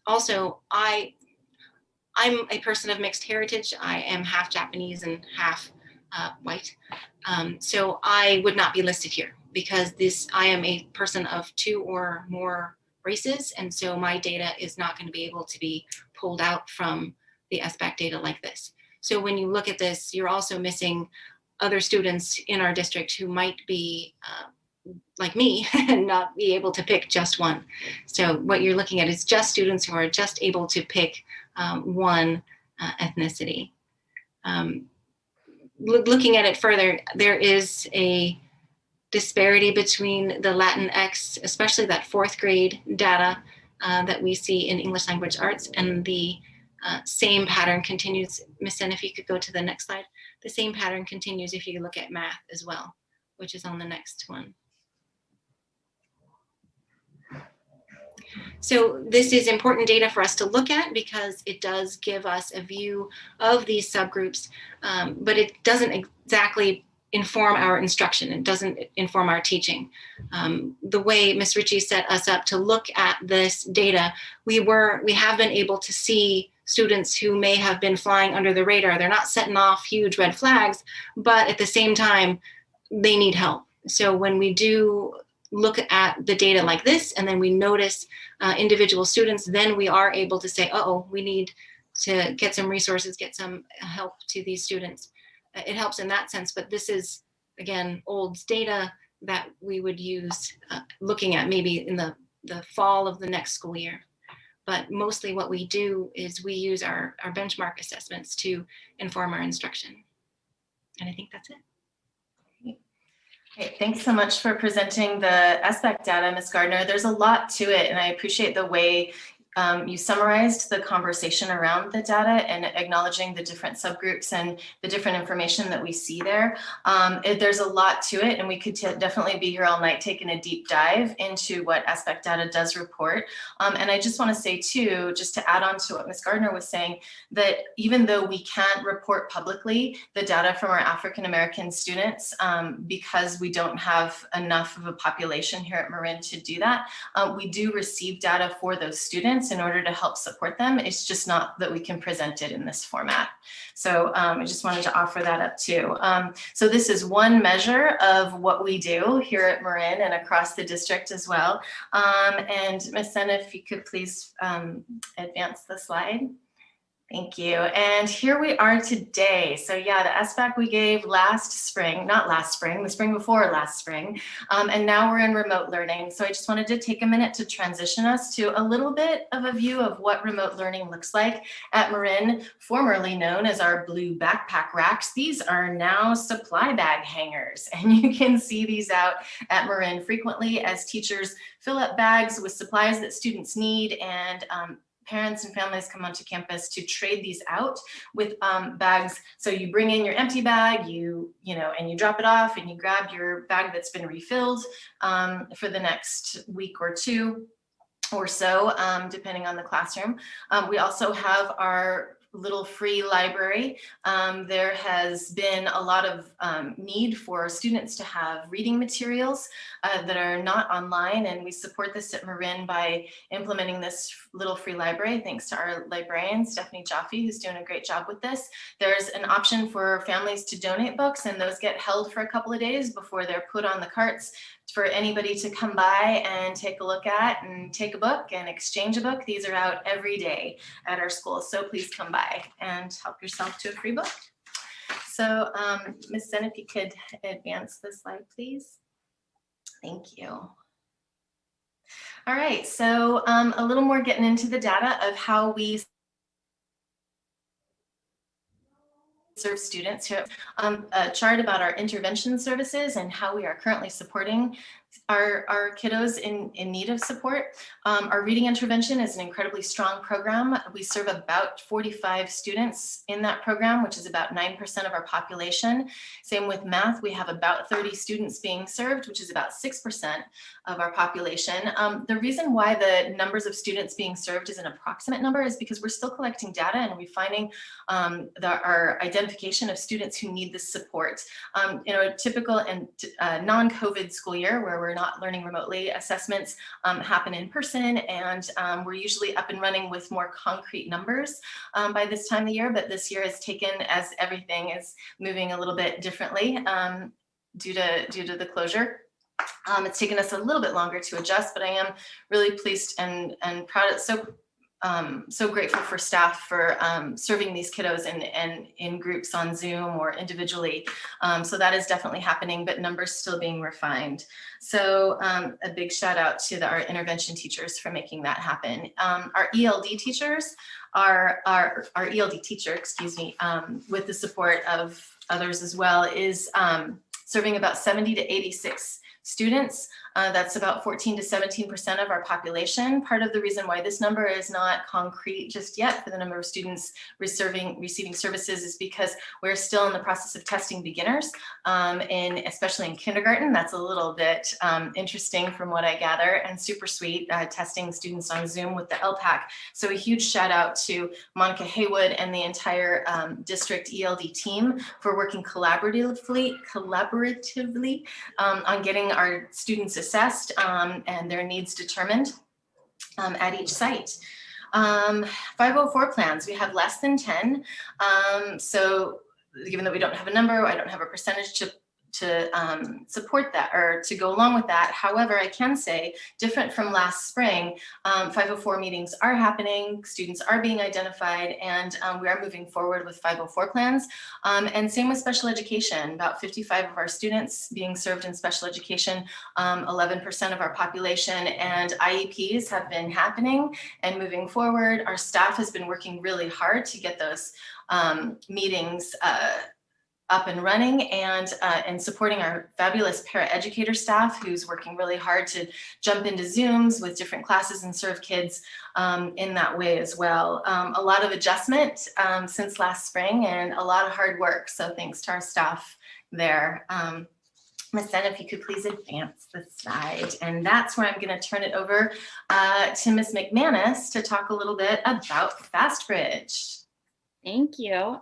also, I'm a person of mixed heritage. I am half Japanese and half white. So I would not be listed here because I am a person of 2 or more races. And so my data is not going to be able to be pulled out from the SBAC data like this. So when you look at this, you're also missing other students in our district who might be like me and not be able to pick just one. So what you're looking at is just students who are just able to pick one ethnicity. Looking at it further, there is a disparity between the Latinx, especially that 4th grade data that we see in English language arts, and the same pattern continues. Ms. Sen, if you could go to the next slide. The same pattern continues if you look at math as well, which is on the next one. So this is important data for us to look at because it does give us a view of these subgroups, but it doesn't exactly inform our instruction. It doesn't inform our teaching. The way Ms. Ritchie set us up to look at this data, we have been able to see students who may have been flying under the radar. They're not setting off huge red flags, but at the same time, they need help. So when we do look at the data like this, and then we notice individual students, then we are able to say, we need to get some resources, get some help to these students. It helps in that sense, but this is, again, old data that we would use looking at maybe in the fall of the next school year. But mostly what we do is we use our benchmark assessments to inform our instruction. And I think that's it. Great. Thanks so much for presenting the SBAC data, Ms. Gardner. There's a lot to it, and I appreciate the way you summarized the conversation around the data and acknowledging the different subgroups and the different information that we see there. There's a lot to it, and we could definitely be here all night taking a deep dive into what SBAC data does report. And I just want to say too, just to add on to what Ms. Gardner was saying, that even though we can't report publicly the data from our African-American students, because we don't have enough of a population here at Marin to do that, we do receive data for those students in order to help support them. It's just not that we can present it in this format. So I just wanted to offer that up too. So this is one measure of what we do here at Marin and across the district as well. And Ms. Senna, if you could please advance the slide. Thank you. And here we are today. So yeah, the SBAC we gave last spring, not last spring, the spring before last spring. And now we're in remote learning. So I just wanted to take a minute to transition us to a little bit of a view of what remote learning looks like at Marin, formerly known as our blue backpack racks. These are now supply bag hangers. And you can see these out at Marin frequently as teachers fill up bags with supplies that students need, and parents and families come onto campus to trade these out with bags. So you bring in your empty bag, and you drop it off, and you grab your bag that's been refilled for the next week or two or so, depending on the classroom. We also have our little free library. There has been a lot of need for students to have reading materials that are not online, and we support this at Marin by implementing this little free library thanks to our librarian, Stephanie Jaffe, who's doing a great job with this. There's an option for families to donate books, and those get held for a couple of days before they're put on the carts for anybody to come by and take a look at and take a book and exchange a book. These are out every day at our school, so please come by and help yourself to a free book. So Ms. Sen, if you could advance the slide, please. Thank you. All right, so a little more getting into the data of how we serve students here. A chart about our intervention services and how we are currently supporting our kiddos in need of support. Our reading intervention is an incredibly strong program. We serve about 45 students in that program, which is about 9% of our population. Same with math, we have about 30 students being served, which is about 6% of our population. The reason why the numbers of students being served is an approximate number is because we're still collecting data and refining our identification of students who need this support. A typical and non-COVID school year where we're not learning remotely, assessments happen in person, and we're usually up and running with more concrete numbers by this time of the year, but this year is taken as everything is moving a little bit differently due to the closure. It's taken us a little bit longer to adjust, but I am really pleased and proud. So grateful for staff for serving these kiddos in groups on Zoom or individually. So that is definitely happening, but numbers still being refined. So a big shout out to our intervention teachers for making that happen. Our ELD teachers, our ELD teacher, excuse me, with the support of others as well, is serving about 70 to 86 students. That's about 14 to 17% of our population. Part of the reason why this number is not concrete just yet for the number of students receiving services is because we're still in the process of testing beginners, especially in kindergarten. That's a little bit interesting from what I gather, and super sweet, testing students on Zoom with the LPAC. So a huge shout out to Monica Haywood and the entire district ELD team for working collaboratively on getting our students assessed and their needs determined at each site. 504 plans, we have less than 10. So given that we don't have a number, I don't have a percentage support that or to go along with that. However, I can say, different from last spring, 504 meetings are happening, students are being identified, and we are moving forward with 504 plans. And same with special education, about 55 of our students being served in special education, 11% of our population, and IEPs have been happening and moving forward. Our staff has been working really hard to get those meetings up and running, and supporting our fabulous paraeducator staff who's working really hard to jump into Zooms with different classes and serve kids in that way as well. A lot of adjustment since last spring and a lot of hard work. So thanks to our staff there. Ms. Sen, if you could please advance the slide. And that's where I'm going to turn it over to Ms. McManus to talk a little bit about FastBridge. Thank you.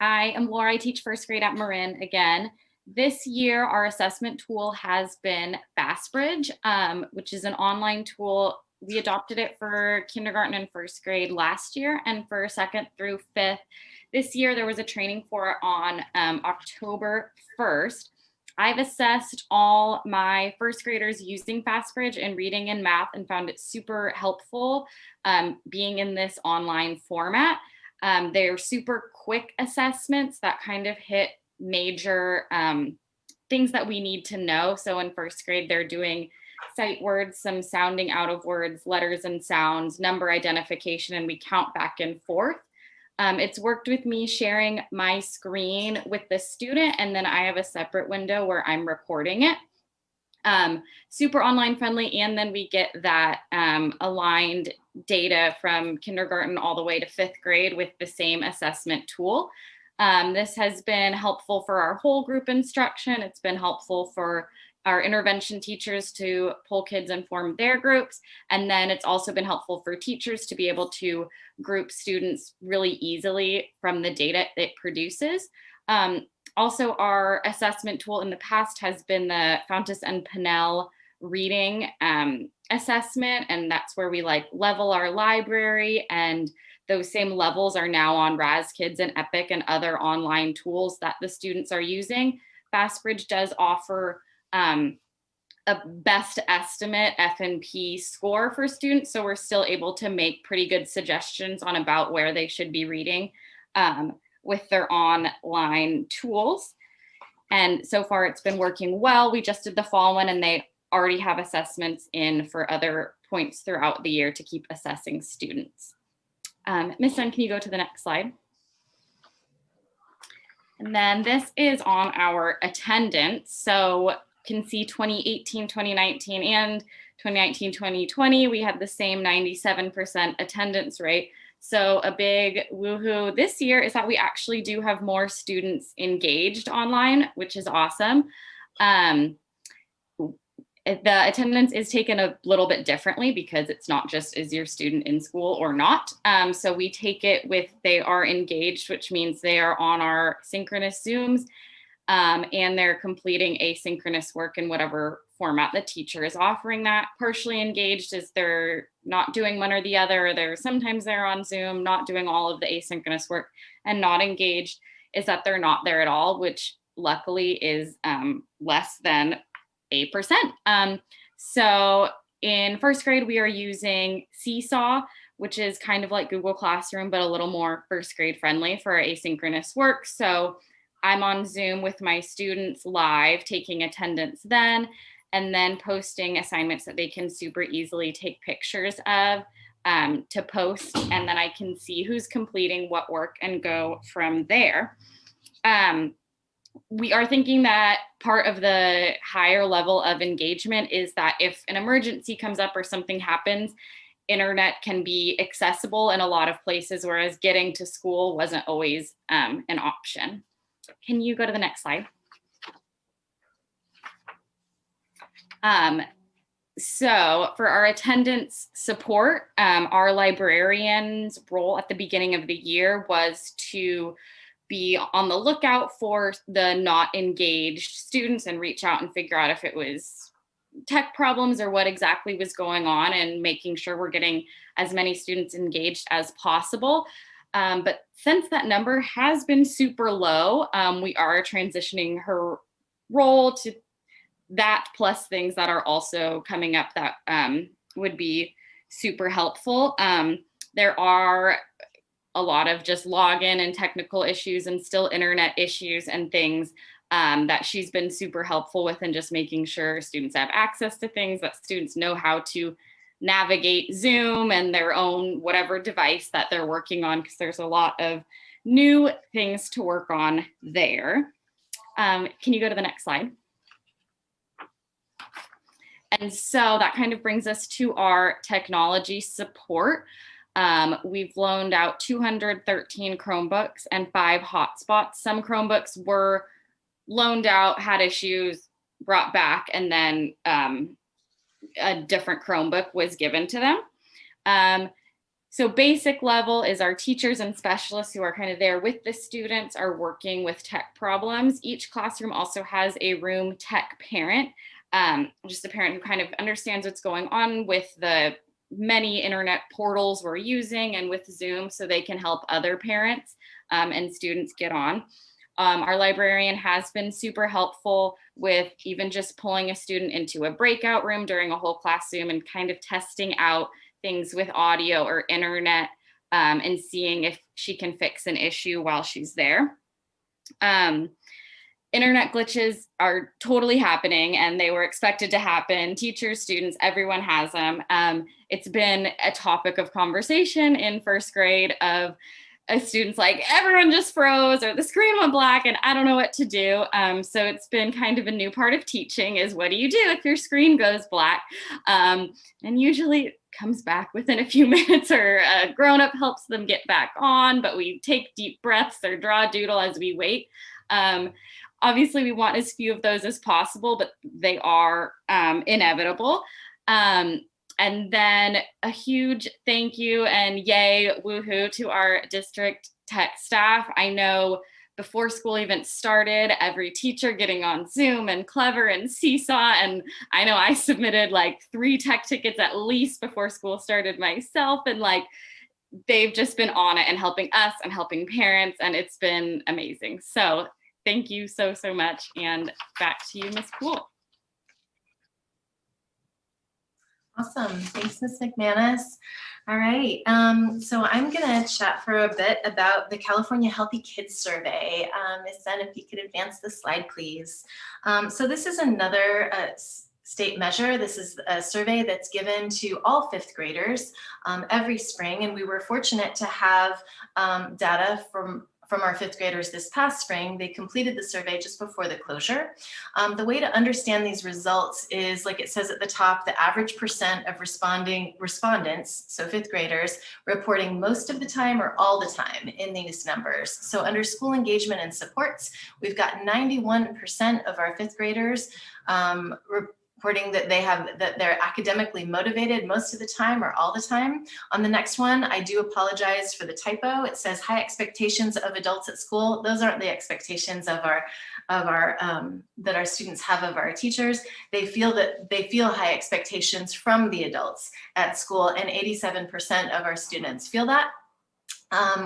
I am Laura. I teach first grade at Marin again. This year, our assessment tool has been FastBridge, which is an online tool. We adopted it for kindergarten and first grade last year, and for second through fifth. This year, there was a training for it on October 1st. I've assessed all my first graders using FastBridge in reading and math and found it super helpful being in this online format. They're super quick assessments that kind of hit major things that we need to know. So in first grade, they're doing sight words, some sounding out of words, letters and sounds, number identification, and we count back and forth. It's worked with me sharing my screen with the student, and then I have a separate window where I'm recording it. Super online friendly, and then we get that aligned data from kindergarten all the way to fifth grade with the same assessment tool. This has been helpful for our whole group instruction. It's been helpful for our intervention teachers to pull kids and form their groups. And then it's also been helpful for teachers to be able to group students really easily from the data it produces. Also, our assessment tool in the past has been the Fountas and Pinnell reading assessment, and that's where we level our library, and those same levels are now on RazKids and Epic and other online tools that the students are using. FastBridge does offer a best estimate F&P score for students, so we're still able to make pretty good suggestions on about where they should be reading with their online tools. And so far it's been working well. We just did the fall one, and they already have assessments in for other points throughout the year to keep assessing students. Ms. Sun, can you go to the next slide? And then this is on our attendance. So you can see 2018, 2019, and 2019, 2020, we had the same 97% attendance rate. So a big woohoo this year is that we actually do have more students engaged online, which is awesome. The attendance is taken a little bit differently because it's not just is your student in school or not. So we take it with they are engaged, which means they are on our synchronous Zooms and they're completing asynchronous work in whatever format the teacher is offering that. Partially engaged is they're not doing one or the other. Sometimes they're on Zoom, not doing all of the asynchronous work, and not engaged is that they're not there at all, which luckily is less than 8%. So in first grade, we are using Seesaw, which is kind of like Google Classroom, but a little more first grade friendly for asynchronous work. So I'm on Zoom with my students live, taking attendance then, and then posting assignments that they can super easily take pictures of to post. And then I can see who's completing what work and go from there. We are thinking that part of the higher level of engagement is that if an emergency comes up or something happens, internet can be accessible in a lot of places, whereas getting to school wasn't always an option. Can you go to the next slide? So for our attendance support, our librarian's role at the beginning of the year was to be on the lookout for the not engaged students and reach out and figure out if it was tech problems or what exactly was going on, and making sure we're getting as many students engaged as possible. But since that number has been super low, we are transitioning her role to that, plus things that are also coming up that would be super helpful. There are a lot of just login and technical issues and still internet issues and things that she's been super helpful with, and just making sure students have access to things, that students know how to navigate Zoom and their own whatever device that they're working on, because there's a lot of new things to work on there. Can you go to the next slide? And so that kind of brings us to our technology support. We've loaned out 213 Chromebooks and 5 hotspots. Some Chromebooks were loaned out, had issues, brought back, and then a different Chromebook was given to them. So basic level is our teachers and specialists who are kind of there with the students are working with tech problems. Each classroom also has a room tech parent, just a parent who kind of understands what's going on with the many internet portals we're using and with Zoom, so they can help other parents and students get on. Our librarian has been super helpful with even just pulling a student into a breakout room during a whole classroom and kind of testing out things with audio or internet and seeing if she can fix an issue while she's there. Internet glitches are totally happening, and they were expected to happen. Teachers, students, everyone has them. It's been a topic of conversation in first grade of students like, everyone just froze, or the screen went black and I don't know what to do. So it's been kind of a new part of teaching is, what do you do if your screen goes black? And usually it comes back within a few minutes, or a grown-up helps them get back on, but we take deep breaths or draw a doodle as we wait. Obviously we want as few of those as possible, but they are inevitable. And then a huge thank you and yay, woohoo to our district tech staff. I know before school even started, every teacher getting on Zoom and Clever and Seesaw. And I know I submitted like 3 tech tickets at least before school started myself. And like, they've just been on it and helping us and helping parents. And it's been amazing. So thank you so, so much. And back to you, Ms. Poole. Awesome. Thanks, Ms. McManus. All right. So I'm going to chat for a bit about the California Healthy Kids Survey. Ms. Zen, if you could advance the slide, please. So this is another state measure. This is a survey that's given to all 5th graders every spring. And we were fortunate to have data from our 5th graders this past spring. They completed the survey just before the closure. The way to understand these results is, like it says at the top, the average percent of respondents, so 5th graders, reporting most of the time or all the time in these numbers. So under school engagement and supports, we've got 91% of our 5th graders reporting that they're academically motivated most of the time or all the time. On the next one, I do apologize for the typo. It says high expectations of adults at school. Those aren't the expectations of our that our students have of our teachers. They feel high expectations from the adults at school, and 87% of our students feel that,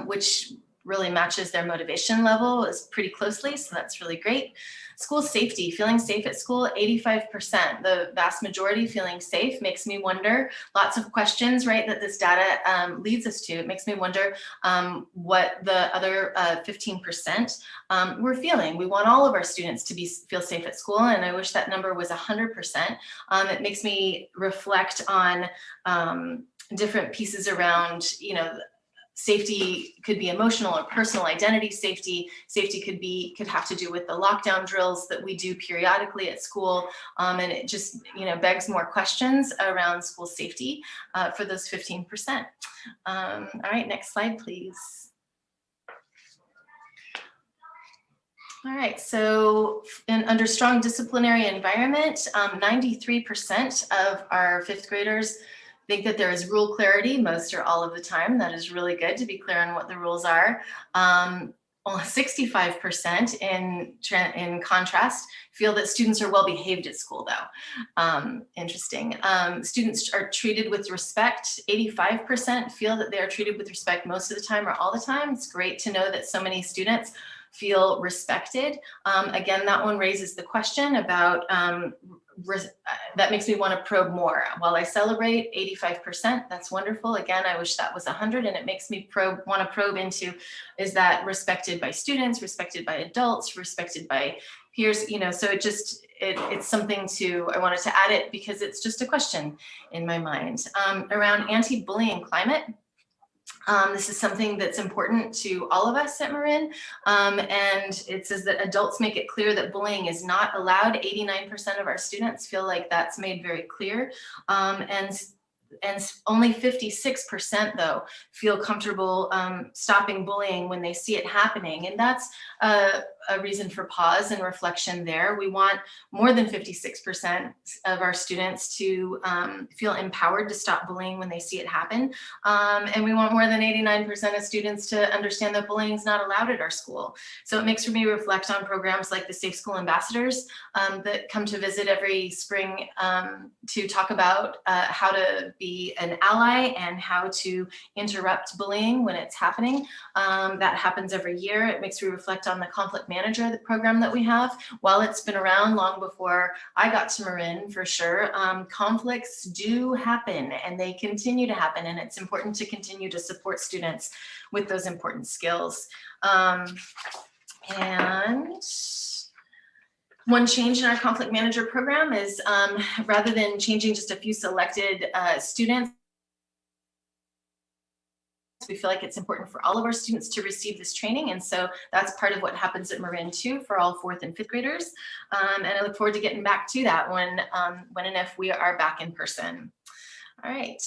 which really matches their motivation level is pretty closely, so that's really great. School safety, feeling safe at school, 85%. The vast majority feeling safe. Makes me wonder, lots of questions, right, that this data leads us to. It makes me wonder what the other 15% we're feeling. We want all of our students to feel safe at school, and I wish that number was 100%. It makes me reflect on different pieces around, you know, safety could be emotional or personal identity safety. Safety could have to do with the lockdown drills that we do periodically at school. And it just, you know, begs more questions around school safety for those 15%. All right, next slide, please. All right, so under strong disciplinary environment, 93% of our 5th graders think that there is rule clarity most or all of the time. That is really good to be clear on what the rules are. 65% in contrast feel that students are well behaved at school though. Interesting. Students are treated with respect. 85% feel that they are treated with respect most of the time or all the time. It's great to know that so many students feel respected. Again, that one raises the question about that makes me want to probe more. While I celebrate 85%, that's wonderful. Again, I wish that was 100, and it makes me want to probe into, is that respected by students, respected by adults, respected by peers, you know, so it's something I wanted to add it because it's just a question in my mind. Around anti-bullying climate. This is something that's important to all of us at Marin, and it says that adults make it clear that bullying is not allowed. 89% of our students feel like that's made very clear, and only 56% though feel comfortable stopping bullying when they see it happening, and that's a reason for pause and reflection there. We want more than 56% of our students to feel empowered to stop bullying when they see it happen. And we want more than 89% of students to understand that bullying is not allowed at our school. So it makes me reflect on programs like the Safe School Ambassadors that come to visit every spring to talk about how to be an ally and how to interrupt bullying when it's happening. That happens every year. It makes me reflect on the conflict manager, the program that we have. While it's been around long before I got to Marin, for sure, conflicts do happen and they continue to happen, and it's important to continue to support students with those important skills. And one change in our conflict manager program is rather than changing just a few selected students, we feel like it's important for all of our students to receive this training. And so that's part of what happens at Marin too for all 4th and 5th graders. And I look forward to getting back to that when and if we are back in person. All right,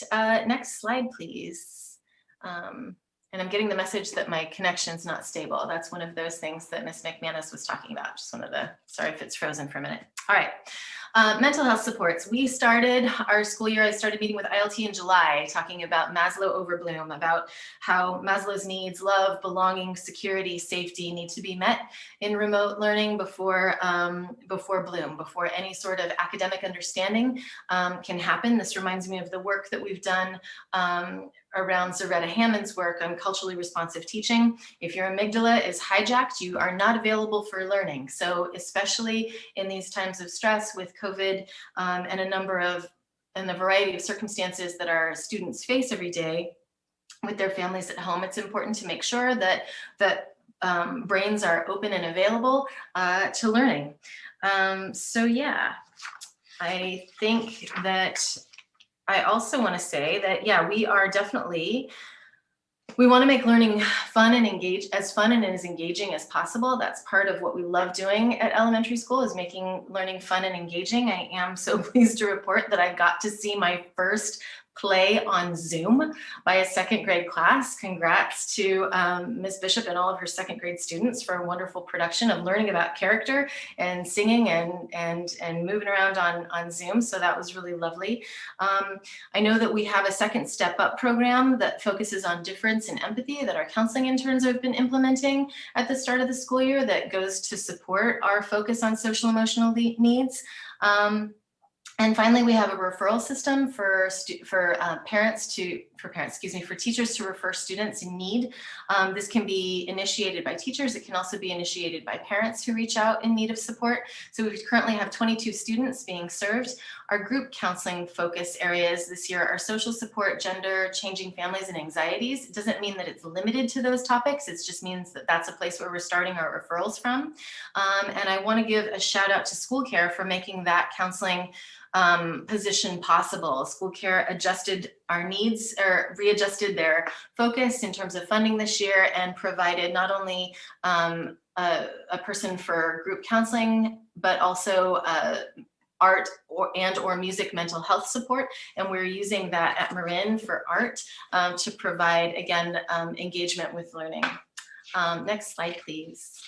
next slide, please. And I'm getting the message that my connection's not stable. That's one of those things that Ms. McManus was talking about. Just one of the, sorry if it's frozen for a minute. All right. Mental health supports. We started our school year, I started meeting with ILT in July, talking about Maslow over Bloom, about how Maslow's needs, love, belonging, security, safety need to be met in remote learning before Bloom, before any sort of academic understanding can happen. This reminds me of the work that we've done around Zaretta Hammond's work on culturally responsive teaching. If your amygdala is hijacked, you are not available for learning. So especially in these times of stress with COVID and a variety of circumstances that our students face every day with their families at home, it's important to make sure that brains are open and available to learning. So yeah, I think that I also want to say that, yeah, we want to make learning fun and as engaging as possible. That's part of what we love doing at elementary school, is making learning fun and engaging. I am so pleased to report that I got to see my first play on Zoom by a 2nd grade class. Congrats to Ms. Bishop and all of her 2nd grade students for a wonderful production of learning about character and singing and moving around on Zoom. So that was really lovely. I know that we have a Second Step Up program that focuses on difference and empathy that our counseling interns have been implementing at the start of the school year that goes to support our focus on social emotional needs. And finally, we have a referral system for teachers to refer students in need. This can be initiated by teachers. It can also be initiated by parents who reach out in need of support. So we currently have 22 students being served. Our group counseling focus areas this year are social support, gender, changing families, and anxieties. It doesn't mean that it's limited to those topics. It just means that that's a place where we're starting our referrals from. And I want to give a shout out to School Care for making that counseling position possible. School Care adjusted our needs, or readjusted their focus in terms of funding this year, and provided not only a person for group counseling, but also art or music mental health support. And we're using that at Marin for art to provide, again, engagement with learning. Next slide, please.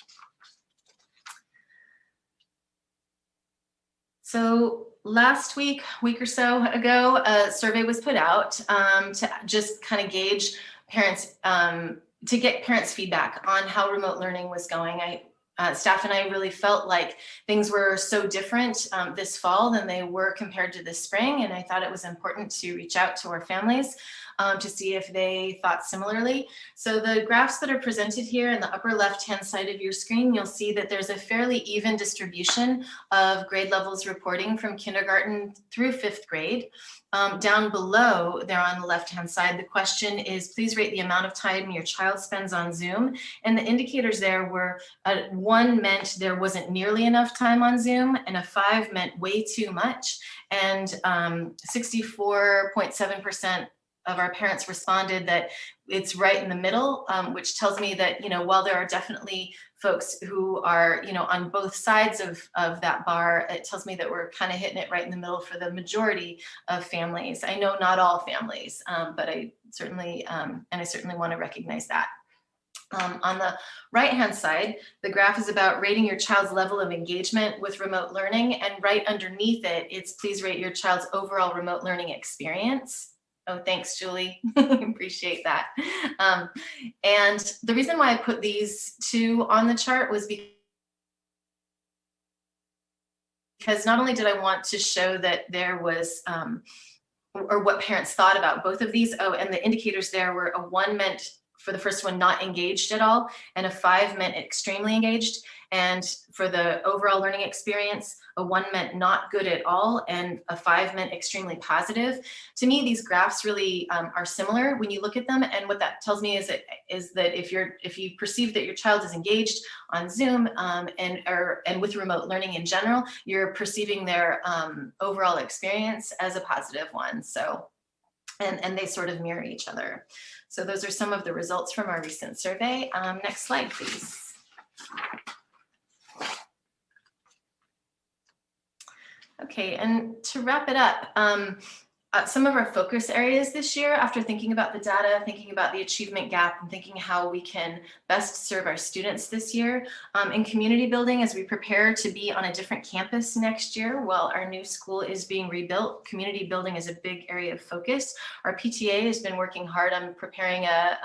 So last week or so ago, a survey was put out to just kind of gauge parents, to get parents' feedback on how remote learning was going. Staff and I really felt like things were so different this fall than they were compared to this spring, and I thought it was important to reach out to our families to see if they thought similarly. So the graphs that are presented here in the upper left-hand side of your screen, you'll see that there's a fairly even distribution of grade levels reporting from kindergarten through 5th grade. Down below there on the left-hand side, the question is, please rate the amount of time your child spends on Zoom. And the indicators there were, 1 meant there wasn't nearly enough time on Zoom, and a 5 meant way too much. And 64.7% of our parents responded that it's right in the middle, which tells me that, you know, while there are definitely folks who are, you know, on both sides of that bar, it tells me that we're kind of hitting it right in the middle for the majority of families. I know not all families, but I certainly want to recognize that. On the right-hand side, the graph is about rating your child's level of engagement with remote learning, and right underneath it, it's please rate your child's overall remote learning experience. Oh, thanks, Julie. Appreciate that. And the reason why I put these two on the chart was because not only did I want to show that there was, or what parents thought about both of these. Oh, and the indicators there were, a 1 meant for the first one not engaged at all, and a 5 meant extremely engaged. And for the overall learning experience, a 1 meant not good at all, and a 5 meant extremely positive. To me, these graphs really are similar when you look at them. And what that tells me is that if you perceive that your child is engaged on Zoom and with remote learning in general, you're perceiving their overall experience as a positive one. So, and they sort of mirror each other. So those are some of the results from our recent survey. Next slide, please. Okay, and to wrap it up, some of our focus areas this year, after thinking about the data, thinking about the achievement gap, and thinking how we can best serve our students this year, in community building, as we prepare to be on a different campus next year while our new school is being rebuilt, community building is a big area of focus. Our PTA has been working hard on preparing a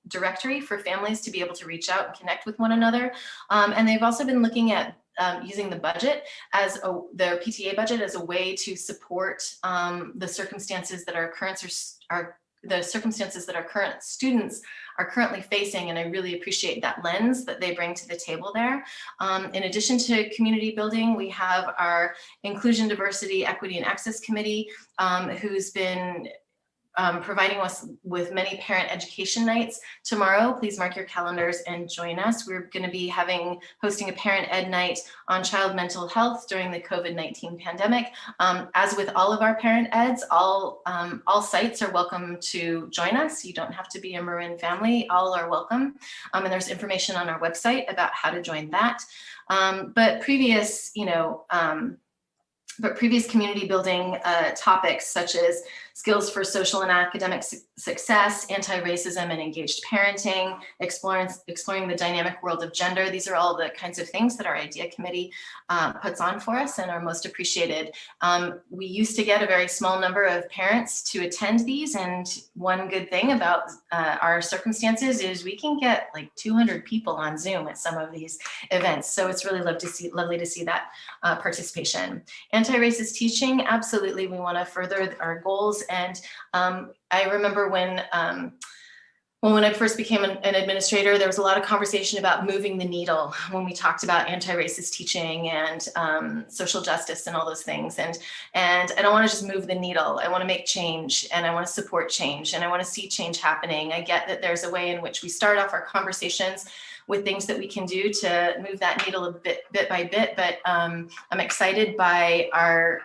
directory for families to be able to reach out and connect with one another. And they've also been looking at using the budget as the PTA budget as a way to support the circumstances that our current students are currently facing, and I really appreciate that lens that they bring to the table there. In addition to community building, we have our Inclusion, Diversity, Equity, and Access Committee, who's been providing us with many parent education nights. Tomorrow, please mark your calendars and join us. We're going to be hosting a parent ed night on child mental health during the COVID-19 pandemic. As with all of our parent eds, all sites are welcome to join us. You don't have to be a Marin family, all are welcome. And there's information on our website about how to join that. But previous community building topics such as skills for social and academic success, anti-racism and engaged parenting, exploring the dynamic world of gender. These are all the kinds of things that our IDEA committee puts on for us and are most appreciated. We used to get a very small number of parents to attend these, and one good thing about our circumstances is we can get like 200 people on Zoom at some of these events. So it's really lovely to see that participation. Anti-racist teaching, absolutely, we want to further our goals. And I remember when I first became an administrator, there was a lot of conversation about moving the needle when we talked about anti-racist teaching and social justice and all those things. And I don't want to just move the needle. I want to make change, and I want to support change, and I want to see change happening. I get that there's a way in which we start off our conversations with things that we can do to move that needle a bit by bit, but I'm excited by our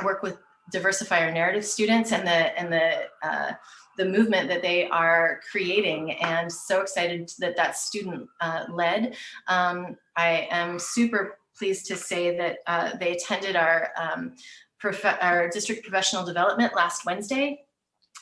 work with Diversify Our Narrative students and the movement that they are creating, and so excited that that's student led. I am super pleased to say that they attended our district professional development last Wednesday.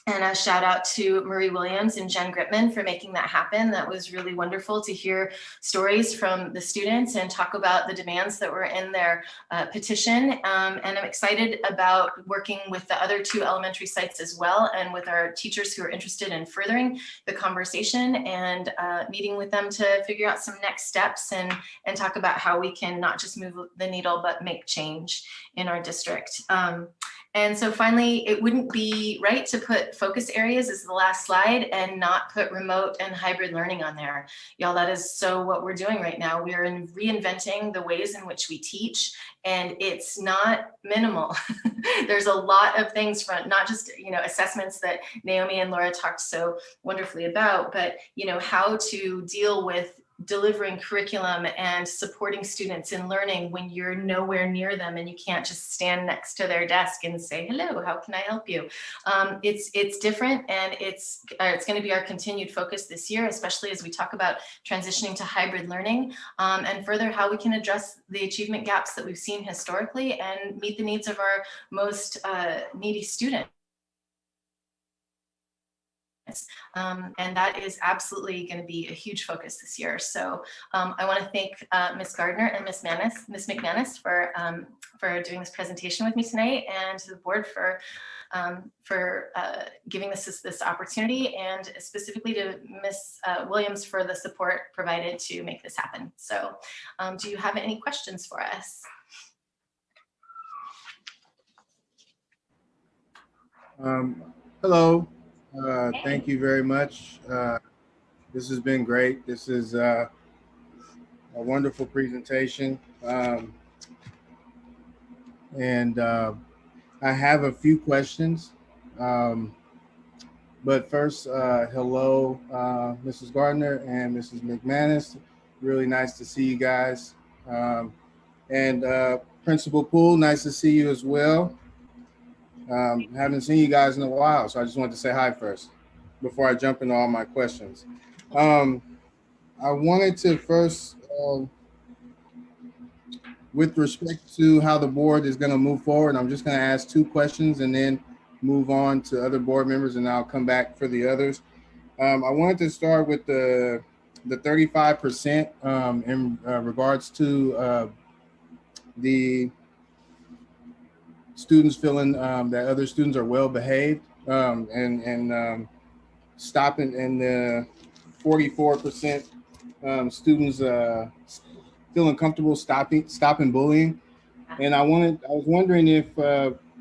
And a shout out to Marie Williams and Jen Gripman for making that happen. That was really wonderful to hear stories from the students and talk about the demands that were in their petition. And I'm excited about working with the other 2 elementary sites as well, and with our teachers who are interested in furthering the conversation and meeting with them to figure out some next steps and talk about how we can not just move the needle, but make change in our district. And so finally, it wouldn't be right to put focus areas as the last slide and not put remote and hybrid learning on there. Y'all, that is so what we're doing right now. We are reinventing the ways in which we teach, and it's not minimal. There's a lot of things from not just, assessments that Naomi and Laura talked so wonderfully about, but, how to deal with delivering curriculum and supporting students in learning when you're nowhere near them and you can't just stand next to their desk and say, hello, how can I help you? It's different, and it's going to be our continued focus this year, especially as we talk about transitioning to hybrid learning, and further how we can address the achievement gaps that we've seen historically and meet the needs of our most needy students. And that is absolutely going to be a huge focus this year. So I want to thank Ms. Gardner and Ms. McManus for doing this presentation with me tonight, and to the board for giving us this opportunity, and specifically to Ms. Williams for the support provided to make this happen. So do you have any questions for us? Hello. Thank you very much. This has been great. This is a wonderful presentation. And I have a few questions. But first, hello, Mrs. Gardner and Mrs. McManus. Really nice to see you guys. And Principal Poole, nice to see you as well. Haven't seen you guys in a while, so I just wanted to say hi first before I jump into all my questions. I wanted to first, with respect to how the board is going to move forward, I'm just going to ask 2 questions and then move on to other board members, and I'll come back for the others. I wanted to start with the 35% in regards to the students feeling that other students are well behaved, and stopping, and the 44% students feeling comfortable stopping bullying. And I was wondering if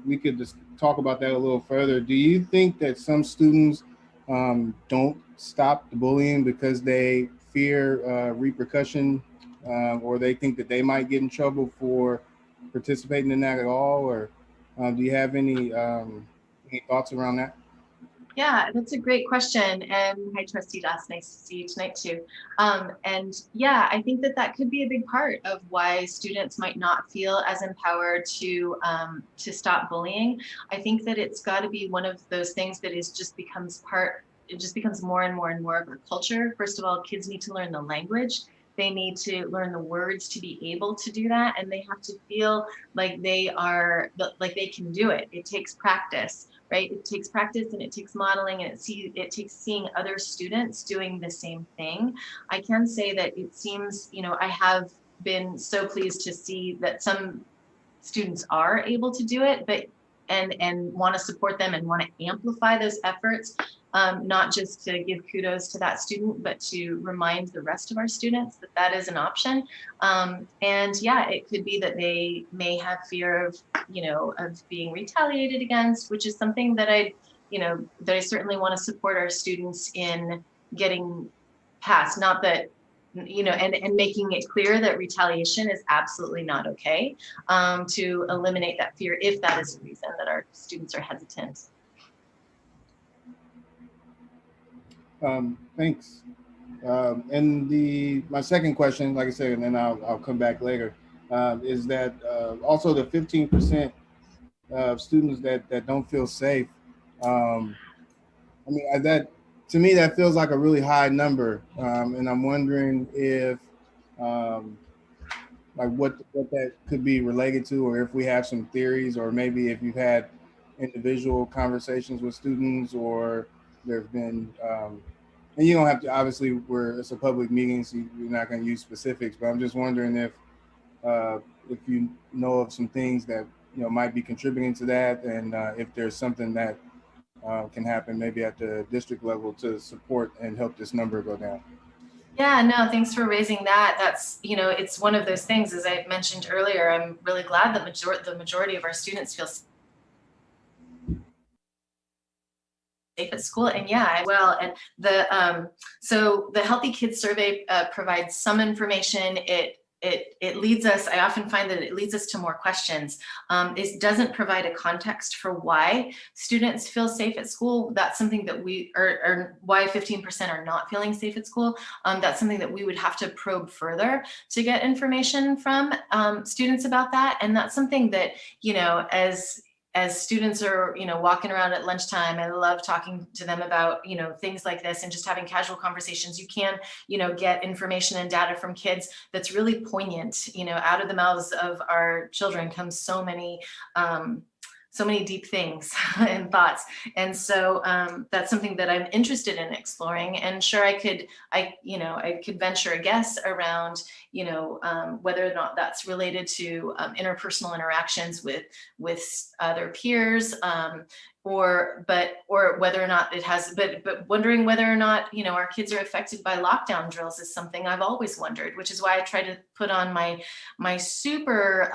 we could just talk about that a little further. Do you think that some students don't stop the bullying because they fear repercussion, or they think that they might get in trouble for participating in that at all? Or do you have any thoughts around that? Yeah, that's a great question. And hi, Trustee Das, nice to see you tonight too. And yeah, I think that could be a big part of why students might not feel as empowered to stop bullying. I think that it's got to be one of those things that just becomes more and more and more of our culture. First of all, kids need to learn the language. They need to learn the words to be able to do that, and they have to feel like they can do it. It takes practice, right? It takes practice, and it takes modeling, and it takes seeing other students doing the same thing. I can say that it seems, I have been so pleased to see that some students are able to do it, but and want to support them and want to amplify those efforts. Not just to give kudos to that student, but to remind the rest of our students that is an option. And yeah, it could be that they may have fear of, of being retaliated against, which is something that I certainly want to support our students in getting past. Not that, and making it clear that retaliation is absolutely not okay, to eliminate that fear if that is the reason that our students are hesitant. Thanks. And my second question, like I said, and then I'll come back later, is that also the 15% of students that don't feel safe. That to me, that feels like a really high number, and I'm wondering if what that could be related to, or if we have some theories, or maybe if you've had individual conversations with students, or there've been and you don't have to, obviously, it's a public meeting, so you're not going to use specifics, but I'm just wondering if you know of some things that might be contributing to that, and if there's something that can happen maybe at the district level to support and help this number go down. Yeah, no, thanks for raising that. That's, it's one of those things, as I mentioned earlier, I'm really glad that the majority of our students feel safe at school? And yeah, I will. And so the Healthy Kids Survey provides some information. It leads us, I often find that it leads us to more questions. It doesn't provide a context for why students feel safe at school. That's something that or why 15% are not feeling safe at school. That's something that we would have to probe further to get information from students about that. And that's something that, you know, as students are, you know, walking around at lunchtime, I love talking to them about, you know, things like this and just having casual conversations. You can, you know, get information and data from kids that's really poignant. You know, out of the mouths of our children comes so many deep things and thoughts. And so that's something that I'm interested in exploring. And sure, I could venture a guess around, you know, whether or not that's related to interpersonal interactions with other peers, or whether or not it has, but wondering whether or not, you know, our kids are affected by lockdown drills is something I've always wondered, which is why I try to put on my super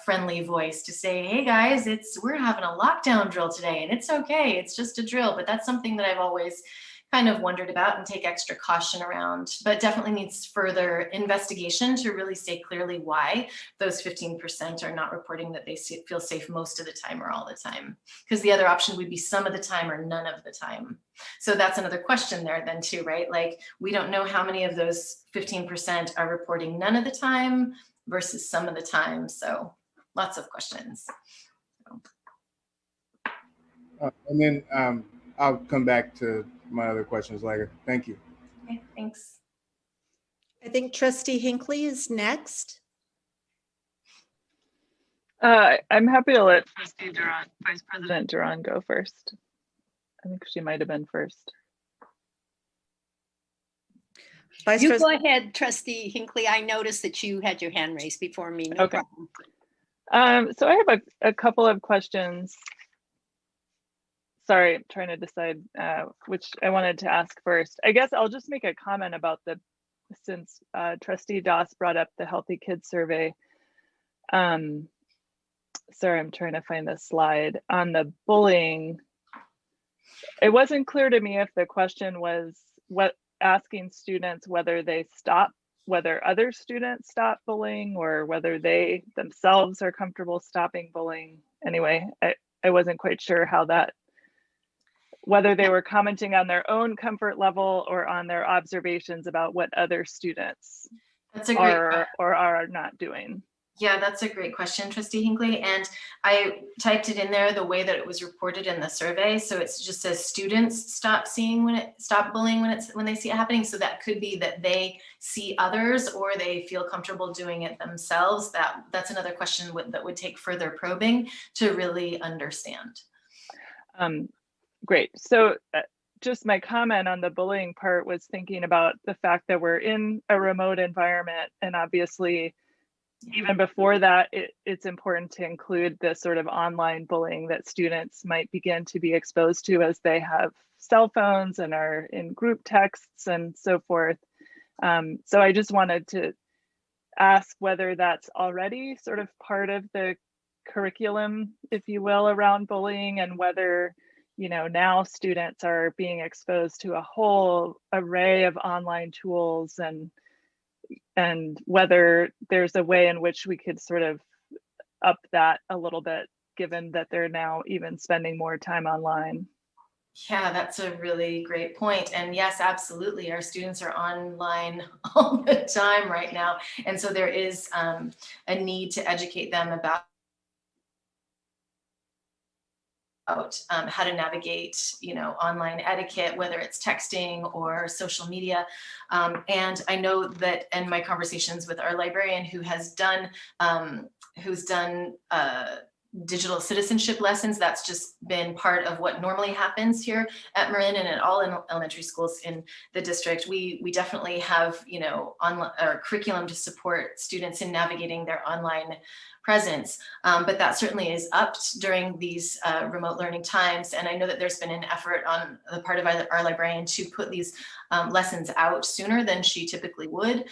friendly voice to say, hey guys, we're having a lockdown drill today and it's okay, it's just a drill. But that's something that I've always kind of wondered about and take extra caution around, but definitely needs further investigation to really say clearly why those 15% are not reporting that they feel safe most of the time or all the time. Because the other option would be some of the time or none of the time. So that's another question there then too, right? Like, we don't know how many of those 15% are reporting none of the time versus some of the time. So lots of questions. And then I'll come back to my other questions later. Thank you. Okay, thanks. I think Trustee Hinckley is next. I'm happy to let Trustee Duran, Vice President Duran, go first. I think she might have been first. You go ahead, Trustee Hinckley. I noticed that you had your hand raised before me. No Okay. problem. So I have a couple of questions. Sorry, I'm trying to decide which I wanted to ask first. I guess I'll just make a comment about since Trustee Doss brought up the Healthy Kids Survey. Sorry, I'm trying to find the slide on the bullying. It wasn't clear to me if the question was asking students whether other students stop bullying or whether they themselves are comfortable stopping bullying. Anyway, I wasn't quite sure whether they were commenting on their own comfort level or on their observations about what other students are or are not doing. Yeah, that's a great question, Trustee Hinckley. And I typed it in there the way that it was reported in the survey. So it just says students stop bullying when they see it happening. So that could be that they see others or they feel comfortable doing it themselves. That's another question that would take further probing to really understand. Great. So just my comment on the bullying part was thinking about the fact that we're in a remote environment, and obviously even before that, it's important to include the sort of online bullying that students might begin to be exposed to as they have cell phones and are in group texts and so forth. So I just wanted to ask whether that's already sort of part of the curriculum, if you will, around bullying, and whether, you know, now students are being exposed to a whole array of online tools, and whether there's a way in which we could sort of up that a little bit, given that they're now even spending more time online. Yeah, that's a really great point. And yes, absolutely. Our students are online all the time right now. And so there is a need to educate them about how to navigate, you know, online etiquette, whether it's texting or social media. And I know that in my conversations with our librarian who's done digital citizenship lessons, that's just been part of what normally happens here at Marin and at all in elementary schools in the district. We definitely have, you know, our curriculum to support students in navigating their online presence, but that certainly is upped during these remote learning times. And I know that there's been an effort on the part of our librarian to put these lessons out sooner than she typically would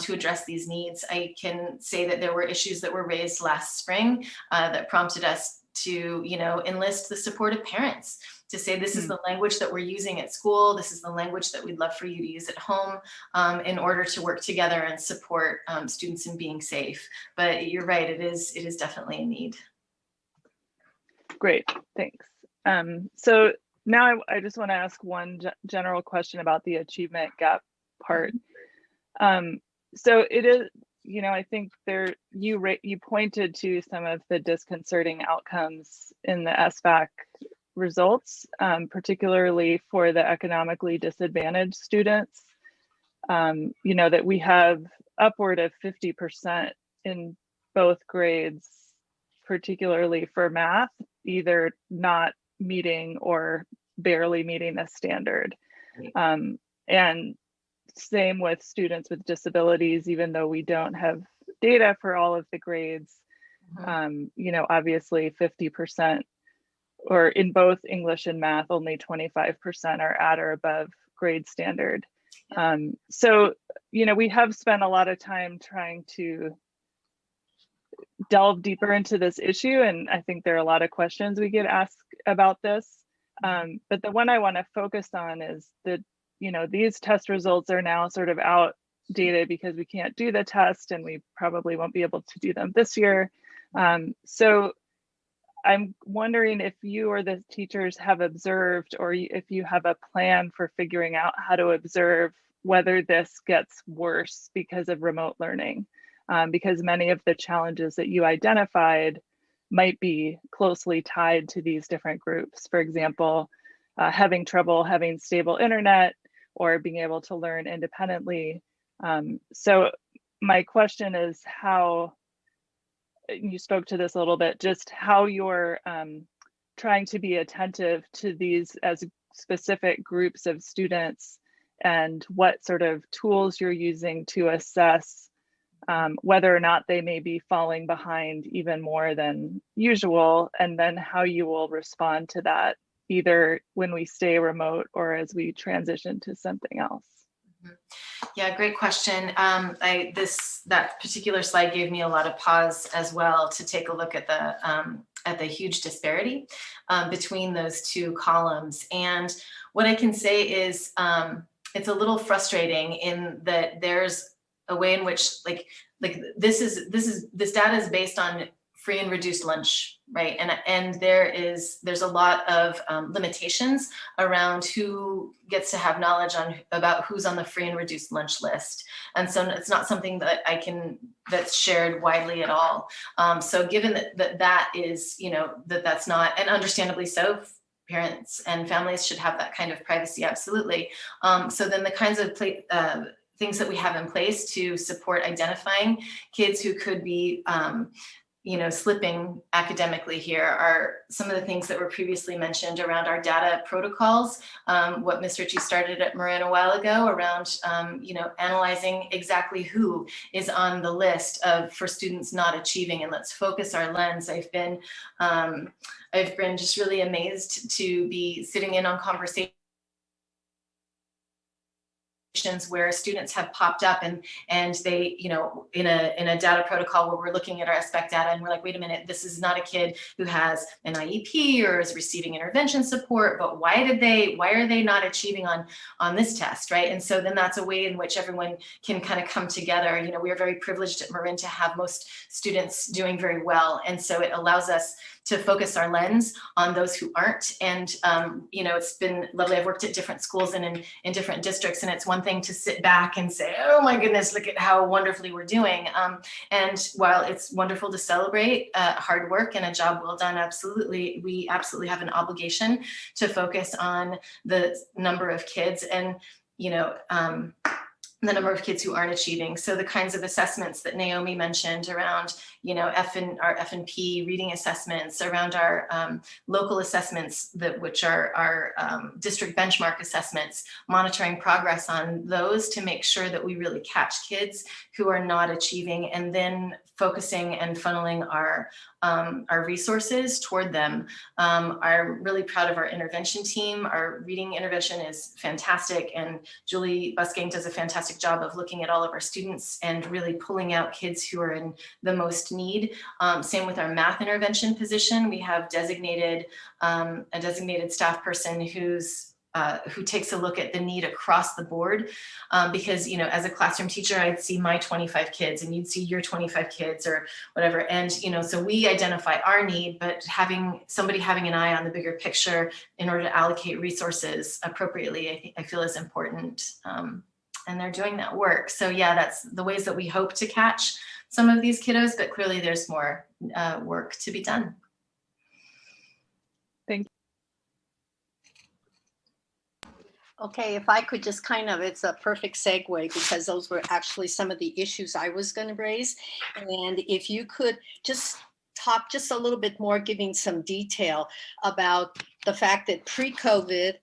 to address these needs. I can say that there were issues that were raised last spring that prompted us to, you know, enlist the support of parents to say, this is the language that we're using at school. This is the language that we'd love for you to use at home, in order to work together and support students in being safe. But you're right, it is definitely a need. Great, thanks. So now I just want to ask one general question about the achievement gap part. So it is, you know, I think there you pointed to some of the disconcerting outcomes in the SBAC results, particularly for the economically disadvantaged students. You know, that we have upward of 50% in both grades, particularly for math, either not meeting or barely meeting the standard. And same with students with disabilities, even though we don't have data for all of the grades. You know, obviously 50%, or in both English and math, only 25% are at or above grade standard. So, you know, we have spent a lot of time trying to delve deeper into this issue, and I think there are a lot of questions we get asked about this. But the one I want to focus on is that, you know, these test results are now sort of outdated because we can't do the test and we probably won't be able to do them this year. So I'm wondering if you or the teachers have observed, or if you have a plan for figuring out how to observe whether this gets worse because of remote learning, because many of the challenges that you identified might be closely tied to these different groups. For example, having trouble having stable internet or being able to learn independently. So my question is how, you spoke to this a little bit, just how you're trying to be attentive to these as specific groups of students, and what sort of tools you're using to assess whether or not they may be falling behind even more than usual, and then how you will respond to that, either when we stay remote or as we transition to something else. Yeah, great question. That particular slide gave me a lot of pause as well to take a look at the huge disparity between those two columns. And what I can say is it's a little frustrating in that there's a way in which this data is based on free and reduced lunch, right? And there's a lot of limitations around who gets to have knowledge about who's on the free and reduced lunch list. And so it's not something that that's shared widely at all. So given that is, you know, that's not, and understandably so, parents and families should have that kind of privacy, absolutely. So then the kinds of things that we have in place to support identifying kids who could be you know, slipping academically here are some of the things that were previously mentioned around our data protocols, what Ms. Ritchie started at Marin a while ago around, you know, analyzing exactly who is on the list for students not achieving, and let's focus our lens. I've been just really amazed to be sitting in on conversations where students have popped up and they, you know, in a data protocol where we're looking at our SBAC data and we're like, wait a minute, this is not a kid who has an IEP or is receiving intervention support, but why are they not achieving on this test, right? And so then that's a way in which everyone can kind of come together. You know, we are very privileged at Marin to have most students doing very well. And so it allows us to focus our lens on those who aren't. And, you know, it's been lovely. I've worked at different schools and in different districts, and it's one thing to sit back and say, oh my goodness, look at how wonderfully we're doing. And while it's wonderful to celebrate hard work and a job well done, absolutely, we absolutely have an obligation to focus on the number of kids and, you know, the number of kids who aren't achieving. So the kinds of assessments that Naomi mentioned around, you know, our F&P reading assessments, around our local assessments, which are our district benchmark assessments, monitoring progress on those to make sure that we really catch kids who are not achieving, and then focusing and funneling our resources toward them. I'm really proud of our intervention team. Our reading intervention is fantastic, and Julie Busking does a fantastic fantastic job of looking at all of our students and really pulling out kids who are in the most need. Same with our math intervention position. We have a designated staff person who takes a look at the need across the board, because, you know, as a classroom teacher, I'd see my 25 kids and you'd see your 25 kids or whatever. And, you know, so we identify our need, but having somebody having an eye on the bigger picture in order to allocate resources appropriately, I feel is important. And they're doing that work. So yeah, that's the ways that we hope to catch some of these kiddos, but clearly there's more work to be done. Thank you. Okay, if I could just it's a perfect segue because those were actually some of the issues I was going to raise. And if you could just talk just a little bit more, giving some detail about the fact that pre-COVID,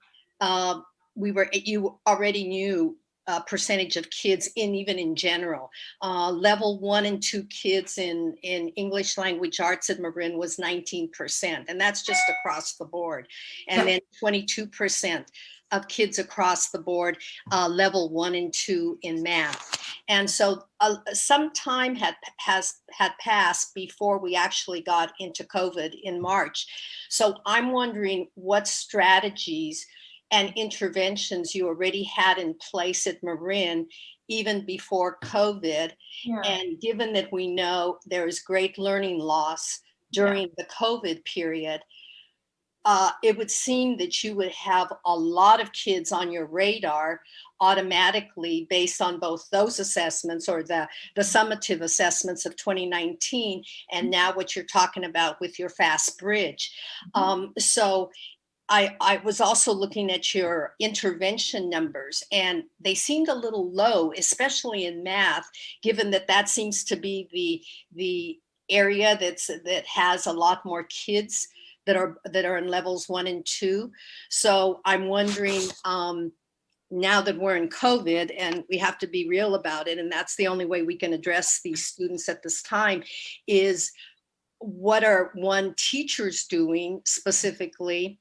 you already knew percentage of kids even in general. Level 1 and 2 kids in English language arts at Marin was 19%, and that's just across the board. And then 22% of kids across the board, level 1 and 2 in math. And so some time had passed before we actually got into COVID in March. So I'm wondering what strategies and interventions you already had in place at Marin even before COVID. Yeah. And given that we know there is great learning loss during the COVID period, it would seem that you would have a lot of kids on your radar automatically based on both those assessments or the summative assessments of 2019 and now what you're talking about with your fast bridge. So I was also looking at your intervention numbers and they seemed a little low, especially in math, given that that seems to be the area that has a lot more kids that are in levels 1 and 2. So I'm wondering, now that we're in COVID and we have to be real about it, and that's the only way we can address these students at this time, is what are teachers doing specifically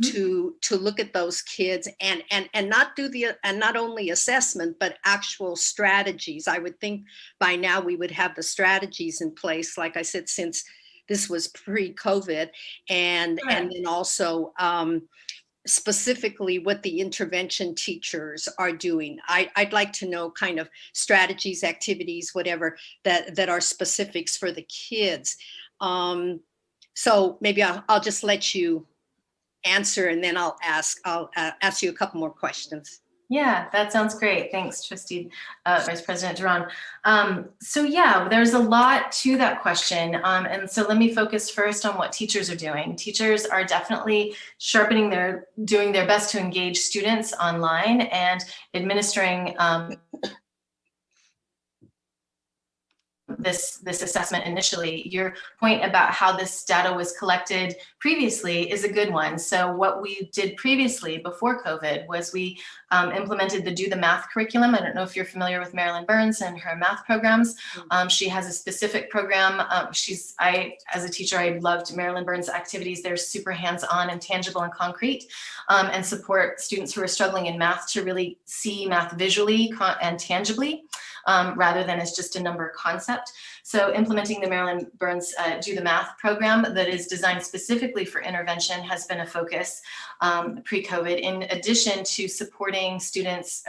to look at those kids and not do not only assessment, but actual strategies. I would think by now we would have the strategies in place, like I said, since this was pre-COVID, and then also specifically what the intervention teachers are doing. I'd like to know kind of strategies, activities, whatever that are specifics for the kids. So maybe I'll just let you answer, and then I'll ask you a couple more questions. Yeah, that sounds great. Thanks, Trustee Vice President Duran. So yeah, there's a lot to that question. And so let me focus first on what teachers are doing. Teachers are definitely doing their best to engage students online and administering this assessment initially. Your point about how this data was collected previously is a good one. So what we did previously before COVID was we implemented the Do the Math curriculum. I don't know if you're familiar with Marilyn Burns and her math programs. She has a specific program. As a teacher, I loved Marilyn Burns' activities. They're super hands-on and tangible and concrete, and support students who are struggling in math to really see math visually and tangibly, rather than as just a number concept. So implementing the Marilyn Burns Do the Math program that is designed specifically for intervention has been a focus pre-COVID, in addition to supporting students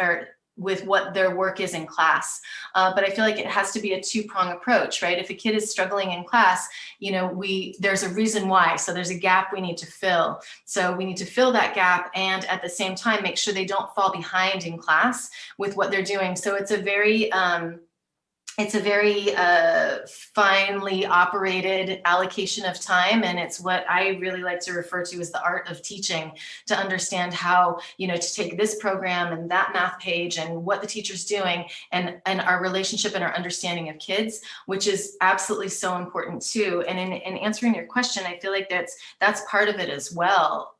with what their work is in class. But I feel like it has to be a two-prong approach, right? If a kid is struggling in class, there's a reason why. So there's a gap we need to fill. So we need to fill that gap and at the same time, make sure they don't fall behind in class with what they're doing. So it's a very finely operated allocation of time. And it's what I really like to refer to as the art of teaching, to understand how, to take this program and that math page and what the teacher's doing and our relationship and our understanding of kids, which is absolutely so important too. And in answering your question, I feel like that's part of it as well.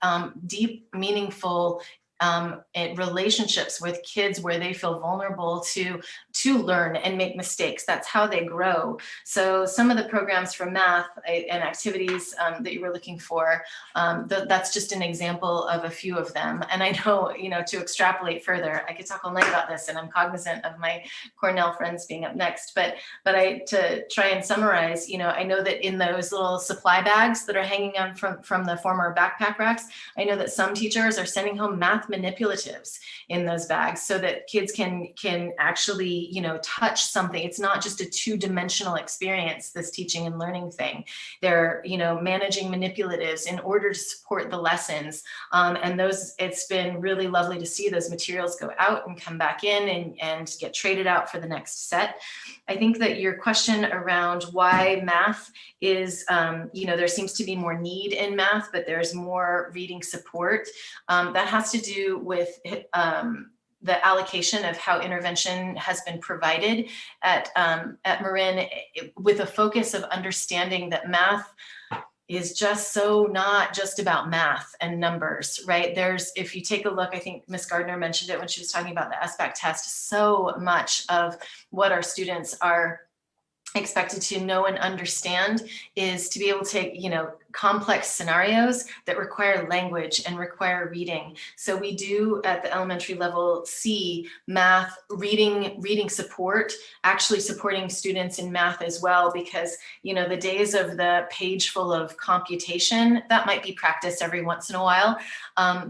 Deep, meaningful and relationships with kids where they feel vulnerable to learn and make mistakes. That's how they grow. So some of the programs for math and activities that you were looking for, that's just an example of a few of them. And I know, to extrapolate further, I could talk all night about this, and I'm cognizant of my Cornell friends being up next, but to try and summarize, I know that in those little supply bags that are hanging on from the former backpack racks, I know that some teachers are sending home math manipulatives in those bags so that kids can actually, touch something. It's not just a two-dimensional experience, this teaching and learning thing. They're, managing manipulatives in order to support the lessons. And it's been really lovely to see those materials go out and come back in and get traded out for the next set. I think that your question around why math is, there seems to be more need in math, but there's more reading support. That has to do with the allocation of how intervention has been provided at Marin, with a focus of understanding that math is just not just about math and numbers, right? If you take a look, I think Ms. Gardner mentioned it when she was talking about the SBAC test, so much of what our students are expected to know and understand is to be able to take, complex scenarios that require language and require reading. So we do at the elementary level see math, reading support, actually supporting students in math as well, because, the days of the page full of computation, that might be practiced every once in a while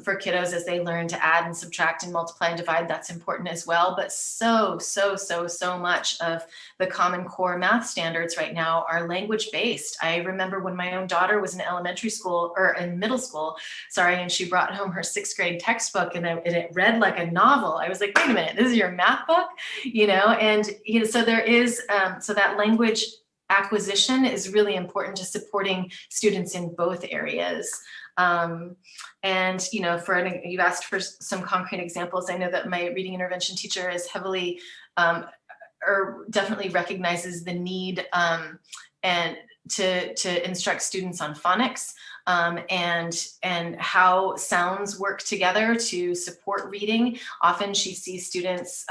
for kiddos as they learn to add and subtract and multiply and divide. That's important as well. But so much of the Common Core math standards right now are language based. I remember when my own daughter was in elementary school or in middle school, and she brought home her 6th grade textbook and it read like a novel. I was like, wait a minute, this is your math book, so there is, so that language acquisition is really important to supporting students in both areas. You've asked for some concrete examples. I know that my reading intervention teacher is heavily, or definitely recognizes the need and to instruct students on phonics and how sounds work together to support reading. Often she sees students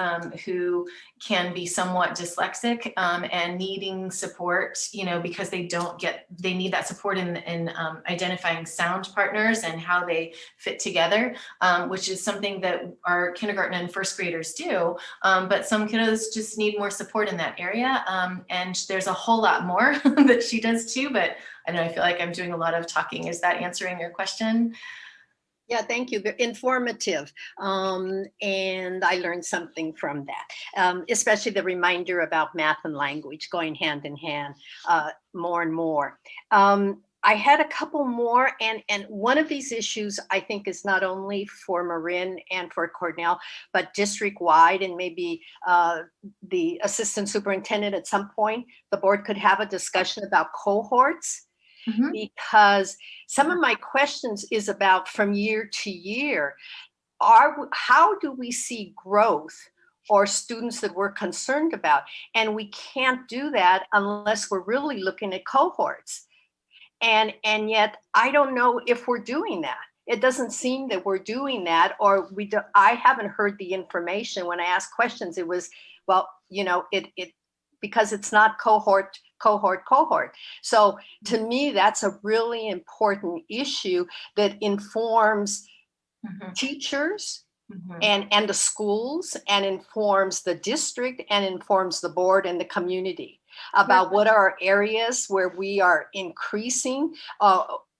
who can be somewhat dyslexic and needing support, because they need that support in identifying sound partners and how they fit together, which is something that our kindergarten and 1st graders do. But some kiddos just need more support in that area. And there's a whole lot more that she does too, but I feel like I'm doing a lot of talking. Is that answering your question? Yeah, thank you. Very informative. And I learned something from that, especially the reminder about math and language going hand in hand more and more. I had a couple more, and one of these issues I think is not only for Marin and for Cornell, but district-wide, and maybe the assistant superintendent at some point, the board could have a discussion about cohorts. Mm-hmm. Because some of my questions is about from year to year, how do we see growth or students that we're concerned about? And we can't do that unless we're really looking at cohorts. And yet I don't know if we're doing that. It doesn't seem that we're doing that, or I haven't heard the information. When I asked questions, it was, well, because it's not cohort. So to me, that's a really important issue that informs teachers and the schools, and informs the district, and informs the board and the community about what are our areas where we are increasing.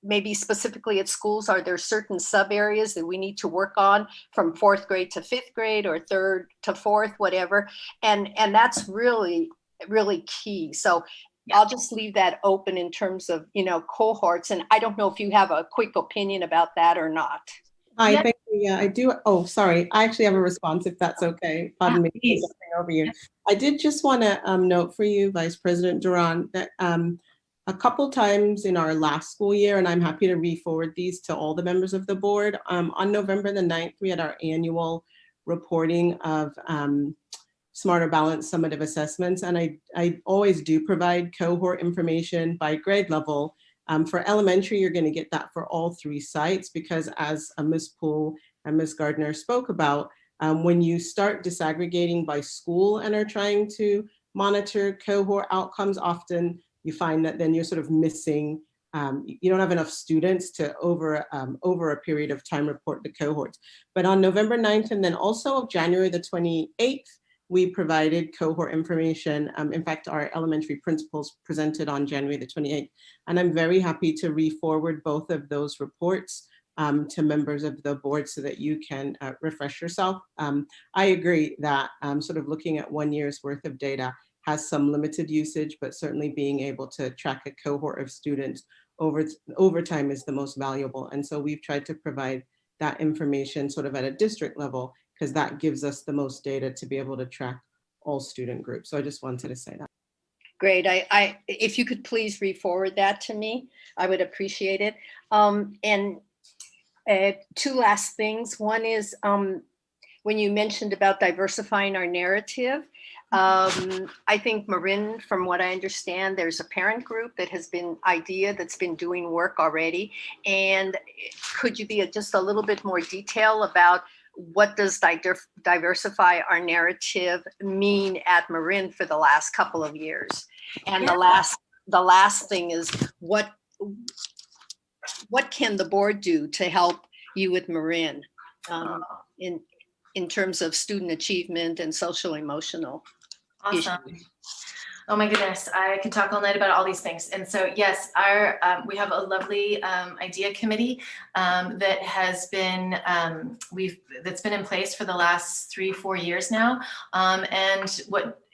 Maybe specifically at schools, are there certain sub areas that we need to work on from 4th grade to 5th grade, or 3rd to 4th, whatever. And that's really key. So I'll just leave that open in terms of, cohorts. And I don't know if you have a quick opinion about that or not. Hi, thank you. Yeah, I do. Oh, sorry. I actually have a response, if that's okay. Pardon me for jumping over you. I did just want to note for you, Vice President Duran, that a couple times in our last school year, and I'm happy to re-forward these to all the members of the board, on November the 9th, we had our annual reporting of Smarter Balanced summative assessments. And I always do provide cohort information by grade level. For elementary, you're going to get that for all 3 sites, because as Ms. Poole Ms. Gardner spoke about, when you start disaggregating by school and are trying to monitor cohort outcomes, often you find that then you're sort of missing, you don't have enough students to over a period of time report the cohorts. But on November 9th and then also of January the 28th, we provided cohort information. In fact, our elementary principals presented on January the 28th. And I'm very happy to re-forward both of those reports to members of the board so that you can refresh yourself. I agree that sort of looking at 1 year's worth of data has some limited usage, but certainly being able to track a cohort of students over time is the most valuable. And so we've tried to provide that information sort of at a district level, because that gives us the most data to be able to track all student groups. So I just wanted to say that. Great. If you could please re-forward that to me, I would appreciate it. And two last things. One is when you mentioned about diversifying our narrative, I think Marin, from what I understand, there's a parent group that has been that's been doing work already. And could you be just a little bit more detail about what does diversify our narrative mean at Marin for the last couple of years? And yeah. the last thing is what can the board do to help you with Marin in terms of student achievement and social emotional Awesome. issues? Oh my goodness, I could talk all night about all these things. And so yes, we have a lovely idea committee that has been that's been in place for the last 3-4 years now. And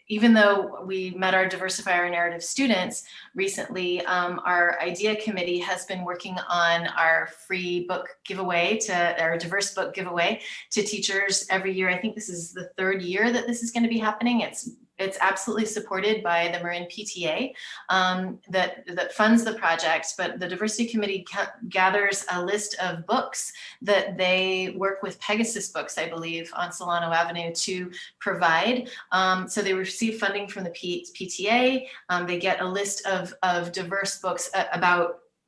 even though we met our Diversify Our Narrative students recently, our idea committee has been working on our free book giveaway our diverse book giveaway to teachers every year. I think this is the 3rd year that this is going to be happening. It's absolutely supported by the Marin PTA that funds the project, but the diversity committee gathers a list of books that they work with Pegasus Books, I believe, on Solano Avenue to provide. So they receive funding from the PTA. They get a list of diverse books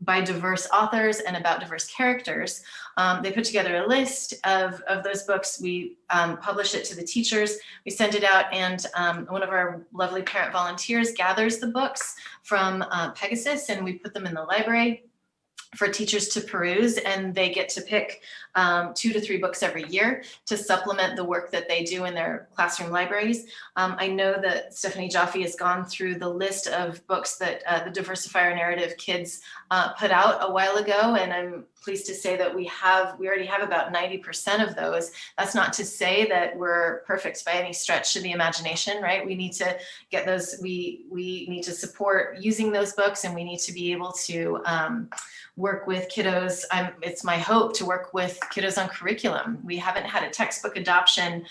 by diverse authors and about diverse characters. They put together a list of those books. We publish it to the teachers. We send it out, and one of our lovely parent volunteers gathers the books from Pegasus, and we put them in the library for teachers to peruse, and they get to pick 2 to 3 books every year to supplement the work that they do in their classroom libraries. I know that Stephanie Jaffe has gone through the list of books that the Diversify Our Narrative kids put out a while ago, and I'm pleased to say that we already have about 90% of those. That's not to say that we're perfect by any stretch of the imagination, right? We need to get those, we need to support using those books, and we need to be able to work with kiddos. It's my hope to work with kiddos on curriculum. We haven't had a textbook adoption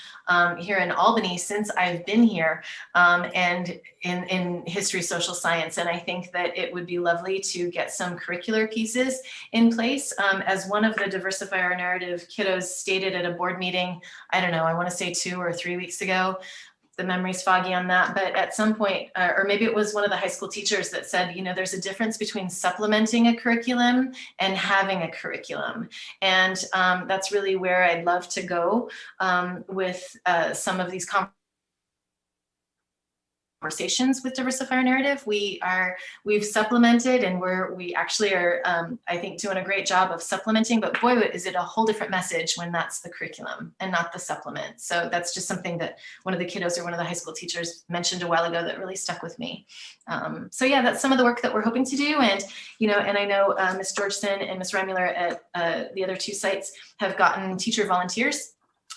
here in Albany since I've been here, and in history, social science. And I think that it would be lovely to get some curricular pieces in place. As one of the Diversify Our Narrative kiddos stated at a board meeting, I don't know, I want to say 2 or 3 weeks ago, the memory's foggy on that, but at some point, or maybe it was one of the high school teachers that said, there's a difference between supplementing a curriculum and having a curriculum. And that's really where I'd love to go with some of these conversations with Diversify Our Narrative. We've supplemented, and we actually are, I think, doing a great job of supplementing, but boy, is it a whole different message when that's the curriculum and not the supplement. So that's just something that one of the kiddos or one of the high school teachers mentioned a while ago that really stuck with me. So yeah, that's some of the work that we're hoping to do. And, and I know Ms. Georgeson and Ms. Remuller at the other 2 sites have gotten teacher volunteers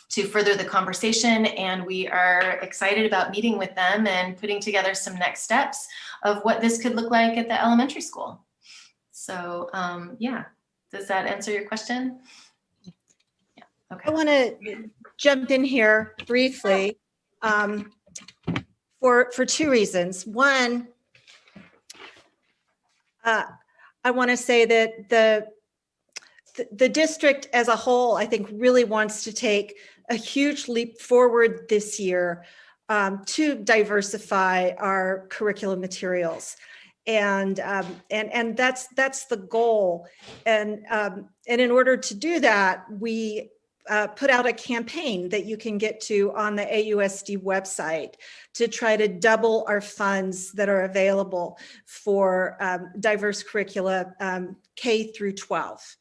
to further the conversation, and we are excited about meeting with them and putting together some next steps of what this could look like at the elementary school. So yeah, does that answer your question? Yeah, okay. I want to jump in here briefly for 2 reasons. One, I want to say that the district as a whole, I think, really wants to take a huge leap forward this year to diversify our curriculum materials, and that's the goal. And in order to do that, we put out a campaign that you can get to on the AUSD website to try to double our funds that are available for diverse curricula K through 12.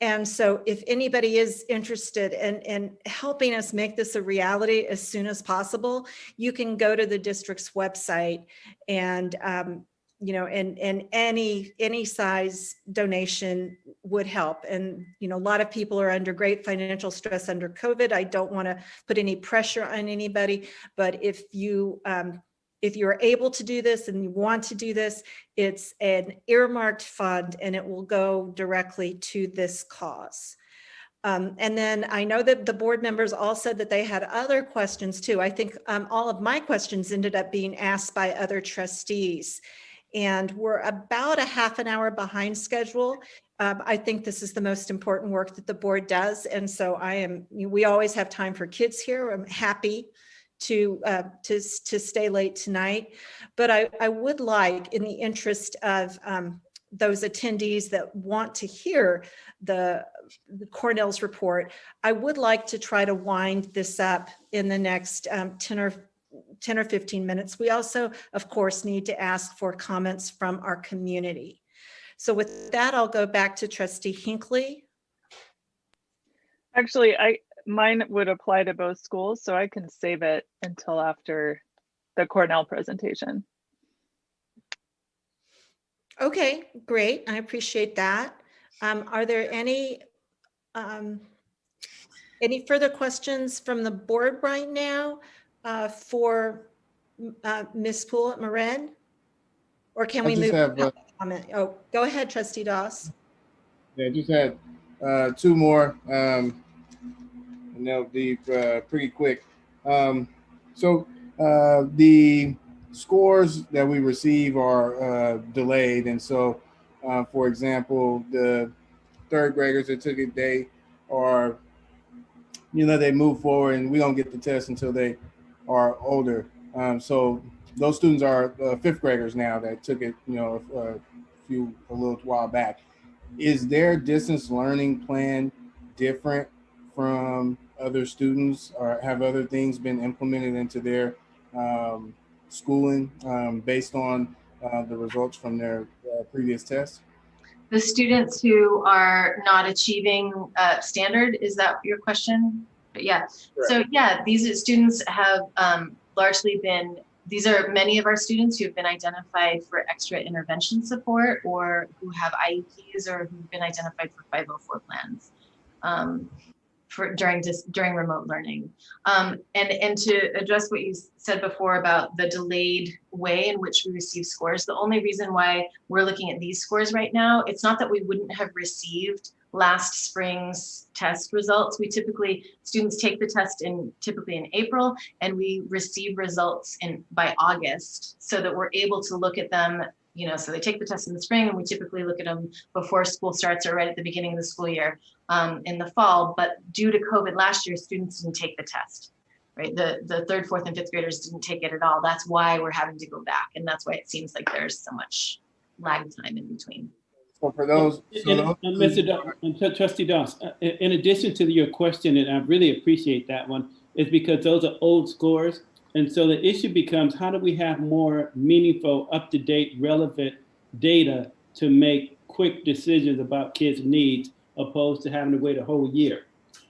And so if anybody is interested in helping us make this a reality as soon as possible, you can go to the district's website and you know, and any size donation would help. And, you know, a lot of people are under great financial stress under COVID. I don't want to put any pressure on anybody, but if you're able to do this and you want to do this, it's an earmarked fund and it will go directly to this cause. And then I know that the board members all said that they had other questions too. I think all of my questions ended up being asked by other trustees. And we're about a half an hour behind schedule. I think this is the most important work that the board does. And so we always have time for kids here. I'm happy to stay late tonight. But I would like, in the interest of those attendees that want to hear the Cornell's report, I would like to try to wind this up in the next 10 or 15 minutes. We also, of course, need to ask for comments from our community. So with that, I'll go back to Trustee Hinckley. Actually, mine would apply to both schools, so I can save it until after the Cornell presentation. Okay, great. I appreciate that. Are there any further questions from the board right now for Ms. Poole at Marin? Or can we move to comment? Oh, go ahead, Trustee Doss. Yeah, just had two more, and they'll be pretty quick. So the scores that we receive are delayed, and so, for example, the third graders that took it, they are, you know, they move forward, and we don't get the test until they are older. So those students are fifth graders now that took it, you know, a little while back. Is their distance learning plan different from other students, or have other things been implemented into their schooling based on the results from their previous tests? The students who are not achieving standard, is that your question? But yeah, correct. So yeah, these students have largely been, these are many of our students who have been identified for extra intervention support, or who have IEPs, or who've been identified for 504 plans during remote learning. And to address what you said before about the delayed way in which we receive scores, the only reason why we're looking at these scores right now, it's not that we wouldn't have received last spring's test results. Students take the test typically in April, and we receive results by August, so that we're able to look at them, you know, so they take the test in the spring, and we typically look at them before school starts or right at the beginning of the school year in the fall. But due to COVID last year, students didn't take the test, right? The third, fourth, and fifth graders didn't take it at all. That's why we're having to go back. And that's why it seems like there's so much lag time in between. So for those, Trustee Doss, in addition to your question, and I really appreciate that one, is because those are old scores. And so the issue becomes, how do we have more meaningful, up-to-date, relevant data to make quick decisions about kids' needs, opposed to having to wait a whole year?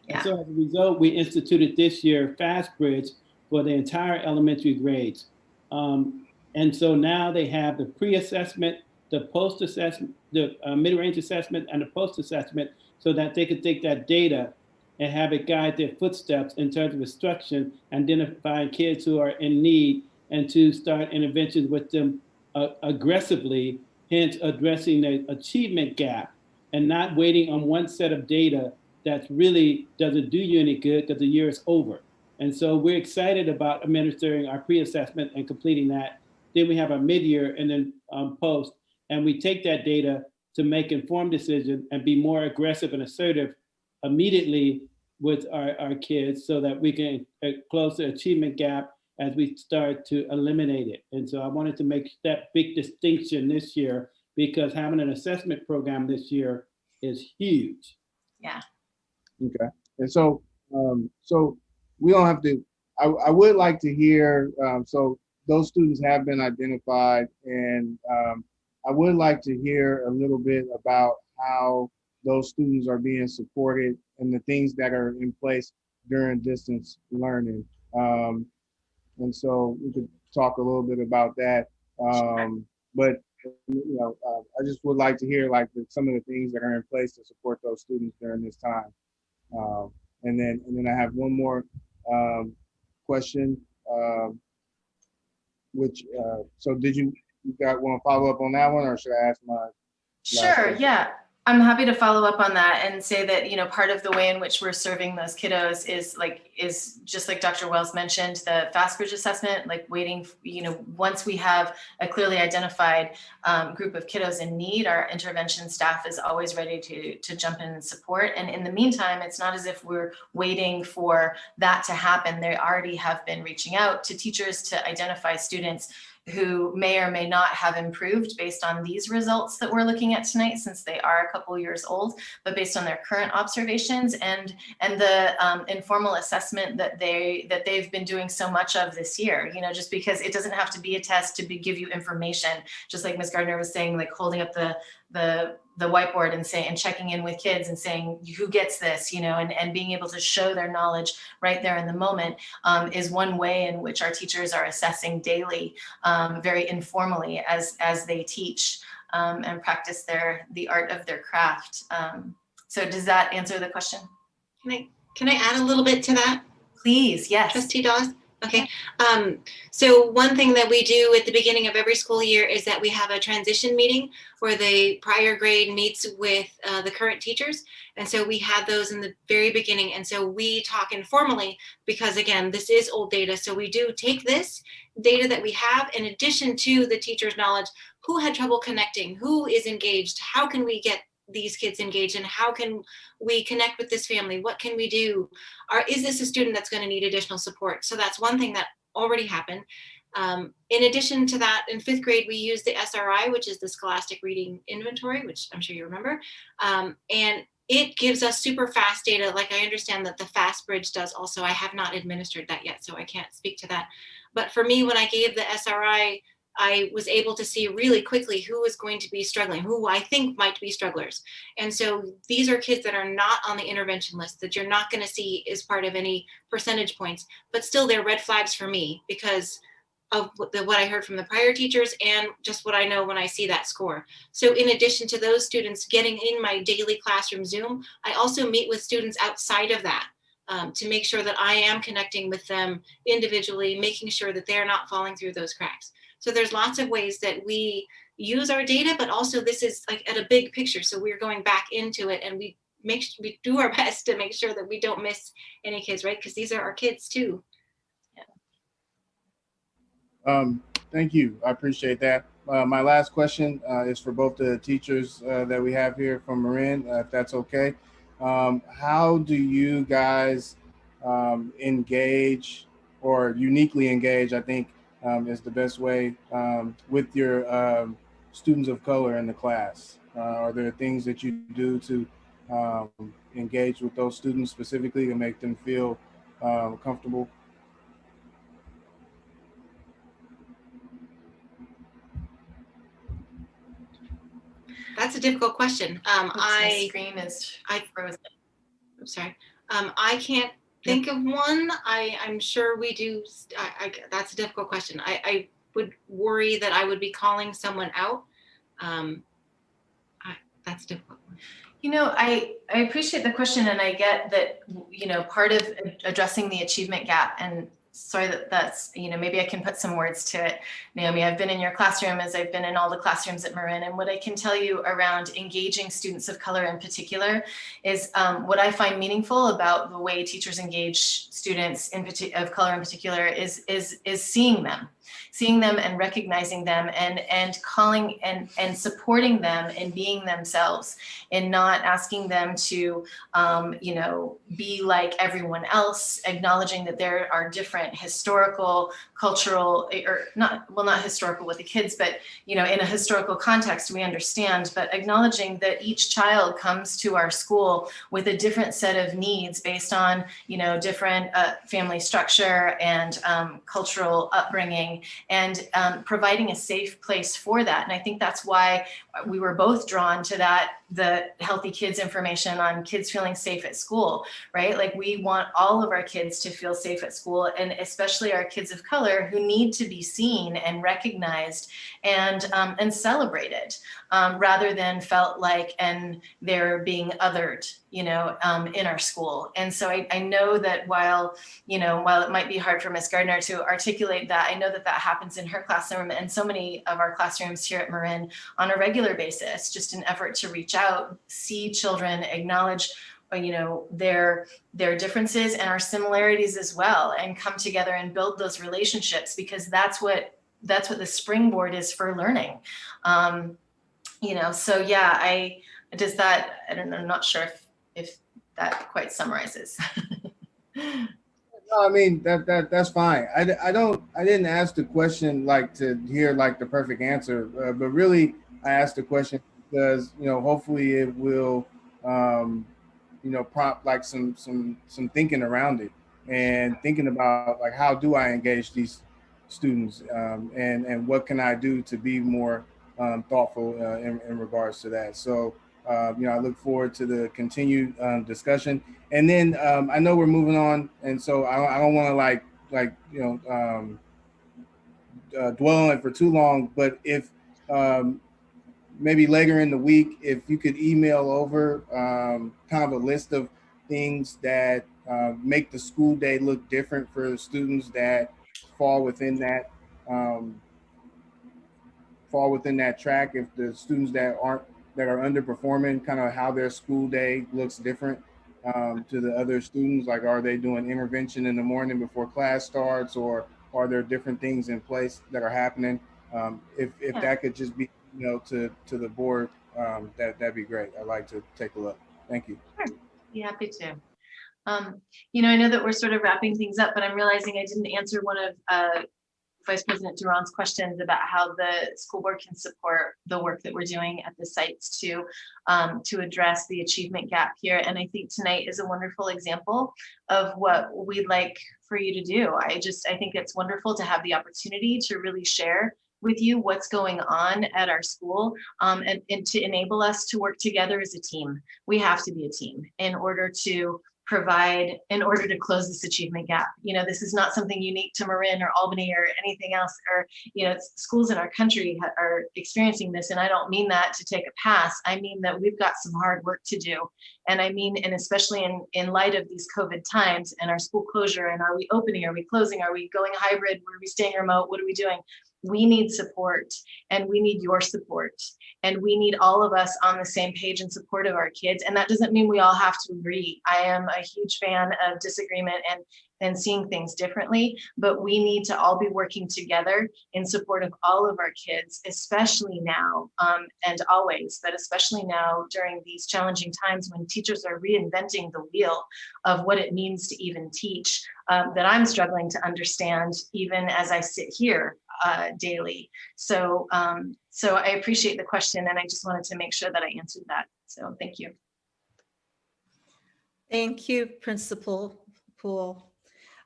Yeah. And so as a result, we instituted this year FastBridge for the entire elementary grades. And so now they have the pre-assessment, the post-assessment, the mid-range assessment, and the post-assessment, so that they could take that data and have it guide their footsteps in terms of instruction, identifying kids who are in need, and to start interventions with them aggressively, hence addressing the achievement gap and not waiting on one set of data that really doesn't do you any good because the year is over. And so we're excited about administering our pre-assessment and completing that. Then we have our mid-year and then post, and we take that data to make informed decisions and be more aggressive and assertive immediately with our kids, so that we can close the achievement gap as we start to eliminate it. And so I wanted to make that big distinction this year, because having an assessment program this year is huge. Yeah. Okay. And so So we don't have to, I would like to hear, so those students have been identified, and I would like to hear a little bit about how those students are being supported and the things that are in place during distance learning. And so we could talk a little bit about that. But I just would like to hear like some of the things that are in place to support those students during this time. And then I have one more question, so did you want to follow up on that one, or should I ask my last Sure, question? yeah. I'm happy to follow up on that and say that, you know, part of the way in which we're serving those kiddos is just like Dr. Wells mentioned, the fast bridge assessment, like waiting, you know, once we have a clearly identified group of kiddos in need, our intervention staff is always ready to jump in and support. And in the meantime, it's not as if we're waiting for that to happen. They already have been reaching out to teachers to identify students who may or may not have improved based on these results that we're looking at tonight, since they are a couple years old, but based on their current observations and the informal assessment that they've been doing so much of this year. You know, just because it doesn't have to be a test to give you information, just like Ms. Gardner was saying, like holding up the whiteboard and checking in with kids and saying who gets this, you know, and being able to show their knowledge right there in the moment is one way in which our teachers are assessing daily, very informally as they teach and practice the art of their craft. So does that answer the question? Can I add a little bit to that? Please, yes. Trustee Dawes? Okay. So one thing that we do at the beginning of every school year is that we have a transition meeting where the prior grade meets with the current teachers. And so we had those in the very beginning. And so we talk informally because, again, this is old data. So we do take this data that we have in addition to the teacher's knowledge, who had trouble connecting, who is engaged, how can we get these kids engaged, and how can we connect with this family? What can we do? Is this a student that's going to need additional support? So that's one thing that already happened. In addition to that, in 5th grade, we use the SRI, which is the Scholastic Reading Inventory, which I'm sure you remember. And it gives us super fast data. Like I understand that the Fast Bridge does also. I have not administered that yet, so I can't speak to that. But for me, when I gave the SRI, I was able to see really quickly who was going to be struggling, who I think might be strugglers. And so these are kids that are not on the intervention list, that you're not going to see as part of any percentage points, but still they're red flags for me because of what I heard from the prior teachers and just what I know when I see that score. So in addition to those students getting in my daily classroom Zoom, I also meet with students outside of that to make sure that I am connecting with them individually, making sure that they're not falling through those cracks. So there's lots of ways that we use our data, but also this is like at a big picture. So we're going back into it and we do our best to make sure that we don't miss any kids, right? Because these are our kids too. Yeah. Thank you. I appreciate that. My last question is for both the teachers that we have here from Marin, if that's okay. How do you guys engage or uniquely engage, I think, is the best way with your students of color in the class? Are there things that you do to engage with those students specifically to make them feel comfortable? That's a difficult question. My screen is frozen. I'm sorry. I can't think of one. I'm sure we do. That's a difficult question. I would worry that I would be calling someone out. That's a difficult one. You know, I appreciate the question, and I get that, you know, part of addressing the achievement gap, and sorry that's, you know, maybe I can put some words to it. Naomi, I've been in your classroom as I've been in all the classrooms at Marin, and what I can tell you around engaging students of color in particular is what I find meaningful about the way teachers engage students of color in particular is seeing them and recognizing them and calling and supporting them and being themselves, and not asking them to, you know, be like everyone else, acknowledging that there are different different historical, cultural, or not historical with the kids, but, in a historical context, we understand, but acknowledging that each child comes to our school with a different set of needs based on, different family structure and cultural upbringing, and providing a safe place for that. And I think that's why we were both drawn to the Healthy Kids information on kids feeling safe at school, right? Like, we want all of our kids to feel safe at school, and especially our kids of color who need to be seen and recognized and celebrated, rather than felt like and they're being othered, in our school. And so I know that while it might be hard for Ms. Gardner to articulate that, I know that that happens in her classroom and so many of our classrooms here at Marin on a regular basis, just an effort to reach out, see children, acknowledge their differences and our similarities as well, and come together and build those relationships, because that's what the springboard is for learning. So yeah, I don't know, I'm not sure if that quite summarizes. No, I mean, that's fine. I didn't ask the question like to hear like the perfect answer, but really I asked the question because, hopefully it will, prompt like some thinking around it, and thinking about like, how do I engage these students, and what can I do to be more thoughtful in regards to that. So, I look forward to the continued discussion. And then I know we're moving on, and so I don't want to dwell on it for too long. But if maybe later in the week, if you could email over kind of a list of things that make the school day look different for students that fall within that track. If the students that are underperforming, kind of how their school day looks different to the other students. Like, are they doing intervention in the morning before class starts, or are there different things in place that are happening? If that could just be, to the board, that'd be great. I'd like to take a look. Thank you. Sure. Be happy to. I know that we're sort of wrapping things up, but I'm realizing I didn't answer one of Vice President Duran's questions about how the school board can support the work that we're doing at the sites to address the achievement gap here. And I think tonight is a wonderful example of what we'd like for you to do. I think it's wonderful to have the opportunity to really share with you what's going on at our school, and to enable us to work together as a team. We have to be a team in order to close this achievement gap. This is not something unique to Marin or Albany or anything else, or, schools in our country are experiencing this. And I don't mean that to take a pass. I mean that we've got some hard work to do. And especially in light of these COVID times and our school closure, and are we opening, are we closing, are we going hybrid, are we staying remote, what are we doing? We need support, and we need your support, and we need all of us on the same page in support of our kids. And that doesn't mean we all have to agree. I am a huge fan of disagreement and seeing things differently, but we need to all be working together in support of all of our kids, especially now, and always, but especially now during these challenging times when teachers are reinventing the wheel of what it means to even teach, that I'm struggling to understand even as I sit here daily. So I appreciate the question, and I just wanted to make sure that I answered that. So thank you. Thank you, Principal Poole.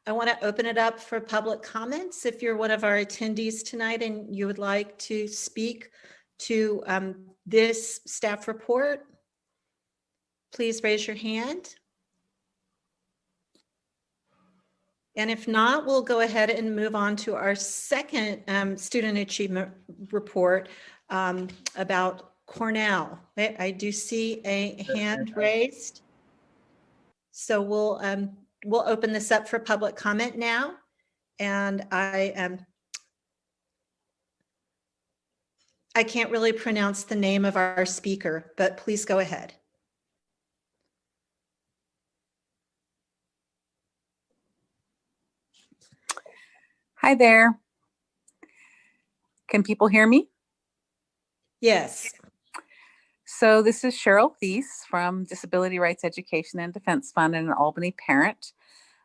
I want to open it up for public comments. If you're one of our attendees tonight and you would like to speak to this staff report, please raise your hand. And if not, we'll go ahead and move on to our second student achievement report about Cornell. I do see a hand raised. So we'll open this up for public comment now. And I can't really pronounce the name of our speaker, but please go ahead. Hi there. Can people hear me? Yes. So this is Cheryl Thies from Disability Rights Education and Defense Fund and an Albany parent.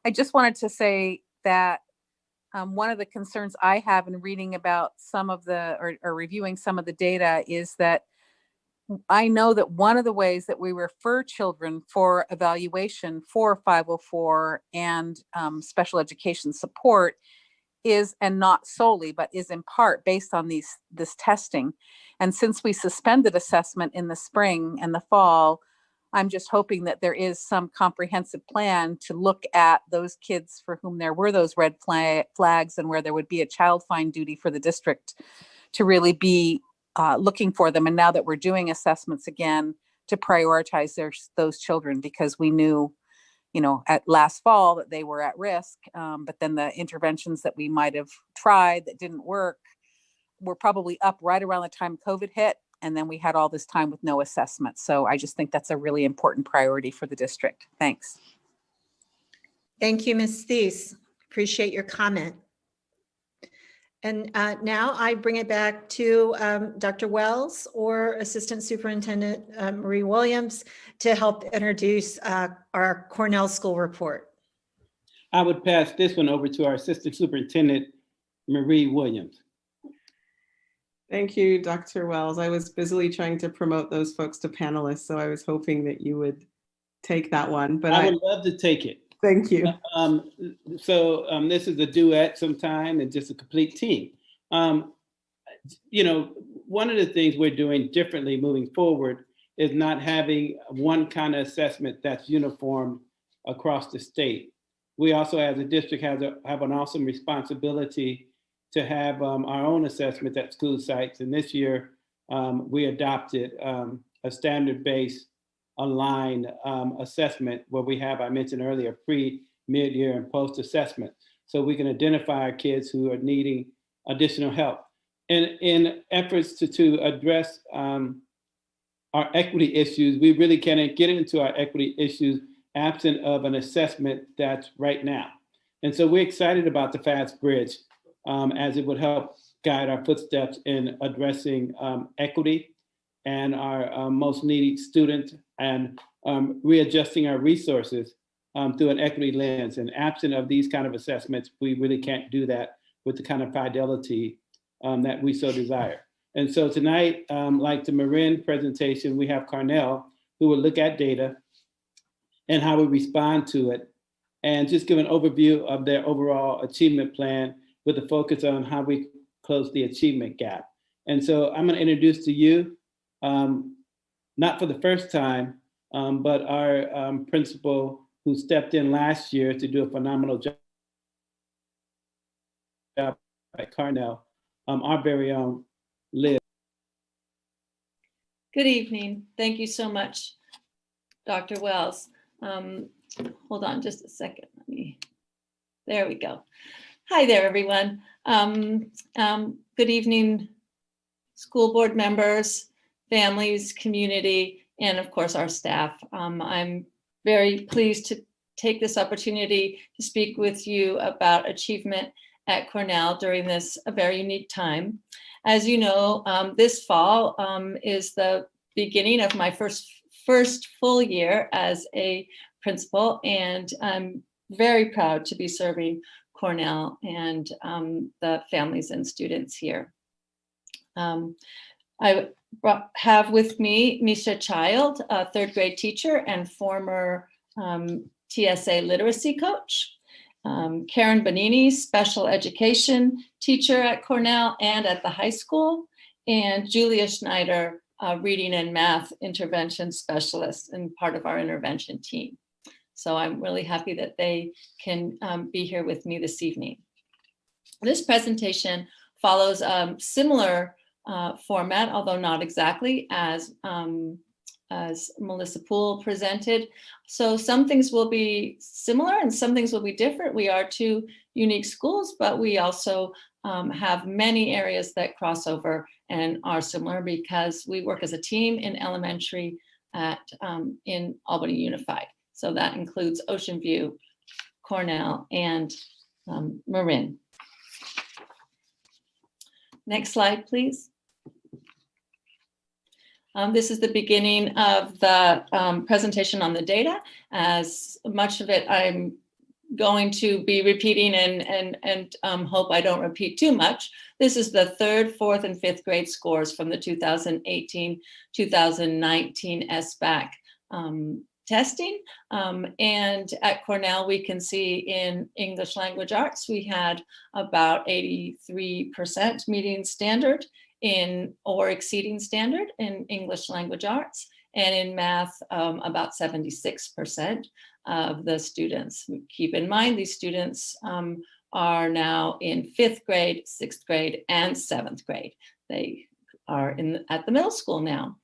I just wanted to say that one of the concerns I have in reading about some of the, or reviewing some of the data is that I know that one of the ways that we refer children for evaluation for 504 and special education support is, and not solely, but is in part based on this testing. And since we suspended assessment in the spring and the fall, I'm just hoping that there is some comprehensive plan to look at those kids for whom there were those red flags and where there would be a child find duty for the district to really be looking for them. And now that we're doing assessments again, to prioritize those children, because we knew, at last fall that they were at risk. But then the interventions that we might have tried that didn't work were probably up right around the time COVID hit. And then we had all this time with no assessment. So I just think that's a really important priority for the district. Thanks. Thank you, Ms. Thies. Appreciate your comment. And now I bring it back to Dr. Wells or Assistant Superintendent Marie Williams to help introduce our Cornell School Report. I would pass this one over to our Assistant Superintendent, Marie Williams. Thank you, Dr. Wells. I was busily trying to promote those folks to panelists, so I was hoping that you would take that one. But I would love to take it. Thank you. This is a duet sometime and just a complete team. One of the things we're doing differently moving forward is not having one kind of assessment that's uniform across the state. We also, as a district, have an awesome responsibility to have our own assessment at school sites. And this year, we adopted a standard-based aligned assessment where we have, I mentioned earlier, pre, mid-year, and post-assessment. So we can identify our kids who are needing additional help. And in efforts to address our equity issues, we really can't get into our equity issues absent of an assessment that's right now. And so we're excited about the FAST Bridge as it would help guide our footsteps in addressing equity and our most needy students and readjusting our resources through an equity lens. And absent of these kind of assessments, we really can't do that with the kind of fidelity that we so desire. And so tonight, like the Marin presentation, we have Cornell who will look at data and how we respond to it and just give an overview of their overall achievement plan with a focus on how we close the achievement gap. And so I'm going to introduce to you, not for the first time, but our principal who stepped in last year to do a phenomenal job at Cornell, our very own Liz. Good evening. Thank you so much, Dr. Wells. Hold on just a second. There we go. Hi there, everyone. Good evening, school board members, families, community, and of course our staff. I'm very pleased to take this opportunity to speak with you about achievement at Cornell during this very unique time. As you know, this fall is the beginning of my first full year as a principal, and I'm very proud to be serving Cornell and the families and students here. I have with me Misha Child, a third grade teacher and former TSA literacy coach. Karen Bonini, special education teacher at Cornell and at the high school, and Julia Schneider, reading and math intervention specialist and part of our intervention team. So I'm really happy that they can be here with me this evening. This presentation follows a similar format, although not exactly as Melissa Poole presented. So some things will be similar and some things will be different. We are two unique schools, but we also have many areas that cross over and are similar because we work as a team in elementary in Albany Unified. So that includes Ocean View, Cornell, and Marin. Next slide, please. This is the beginning of the presentation on the data. As much of it I'm going to be repeating and hope I don't repeat too much. This is the 3rd, 4th, and 5th grade scores from the 2018-2019 SBAC testing. And at Cornell, we can see in English language arts, we had about 83% meeting standard or exceeding standard in English language arts. And in math, about 76% of the students. Keep in mind, these students are now in 5th grade, 6th grade, and 7th grade. They are at the middle school now.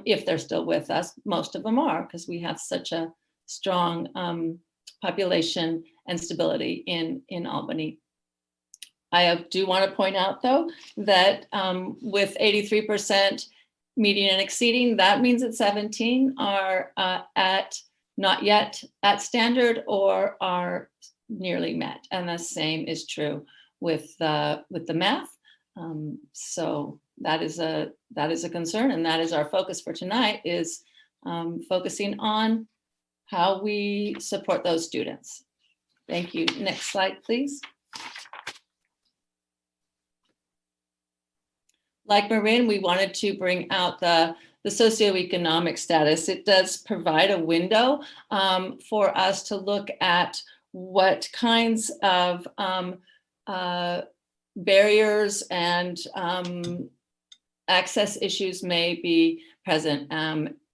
If they're still with us, most of them are, because we have such a strong population and stability in Albany. I do want to point out, though, that with 83% meeting and exceeding, that means that 17 are not yet at standard or are nearly met. And the same is true with the math. So that is a concern, and that is our focus for tonight, is focusing on how we support those students. Thank you. Next slide, please. Like Marin, we wanted to bring out the socioeconomic status. It does provide a window for us to look at what kinds of barriers and access issues may be present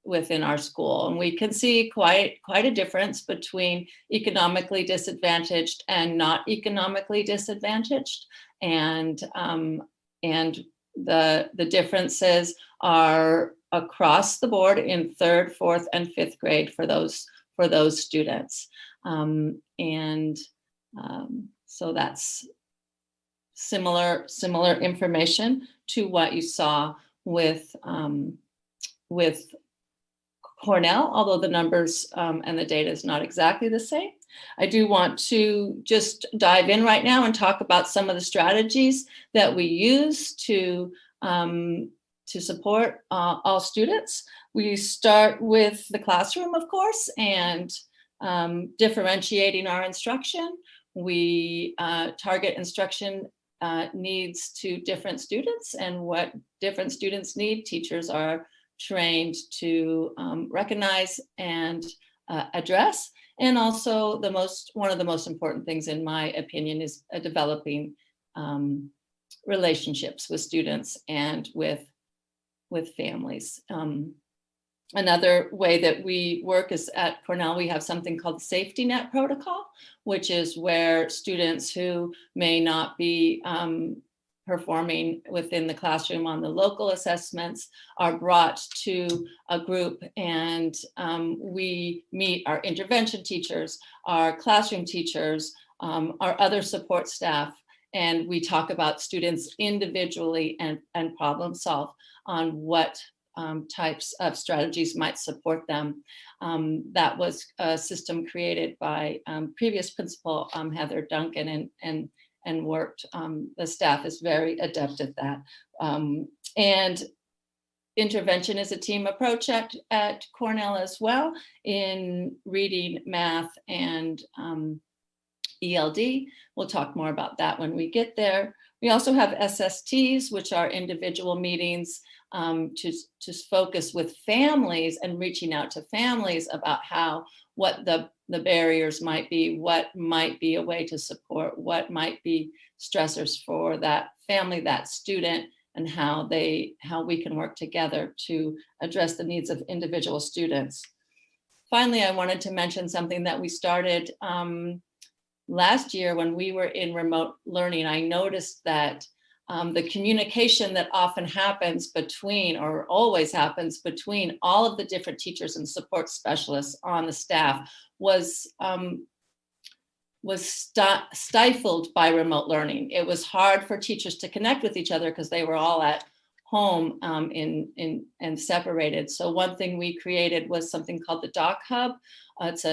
within our school. And we can see quite a difference between economically disadvantaged and not economically disadvantaged. And the differences are across the board in 3rd, 4th, and 5th grade for those students. So that's similar information to what you saw with Cornell, although the numbers and the data is not exactly the same. I do want to just dive in right now and talk about some of the strategies that we use to support all students. We start with the classroom, of course, and differentiating our instruction. We target instruction needs to different students, and what different students need, teachers are trained to recognize and address. And also one of the most important things, in my opinion, is developing relationships with students and with families. Another way that we work is at Cornell, we have something called the safety net protocol, which is where students who may not be performing within the classroom on the local assessments are brought to a group, and we meet our intervention teachers, our classroom teachers, our other support staff, and we talk about students individually and problem solve on what types of strategies might support them. That was a system created by previous principal Heather Duncan, and worked. The staff is very adept at that. And intervention is a team approach at Cornell as well, in reading, math, and ELD. We'll talk more about that when we get there. We also have SSTs, which are individual meetings to focus with families and reaching out to families about what the barriers might be, what might be a way to support, what might be stressors for that family, that student, and how we can work together to address the needs of individual students. Finally, I wanted to mention something that we started last year when we were in remote learning. I noticed that the communication that often happens between, or always happens between, all of the different teachers and support specialists on the staff was stifled by remote learning. It was hard for teachers to connect with each other because they were all at home and separated. So one thing we created was something called the Doc Hub. It's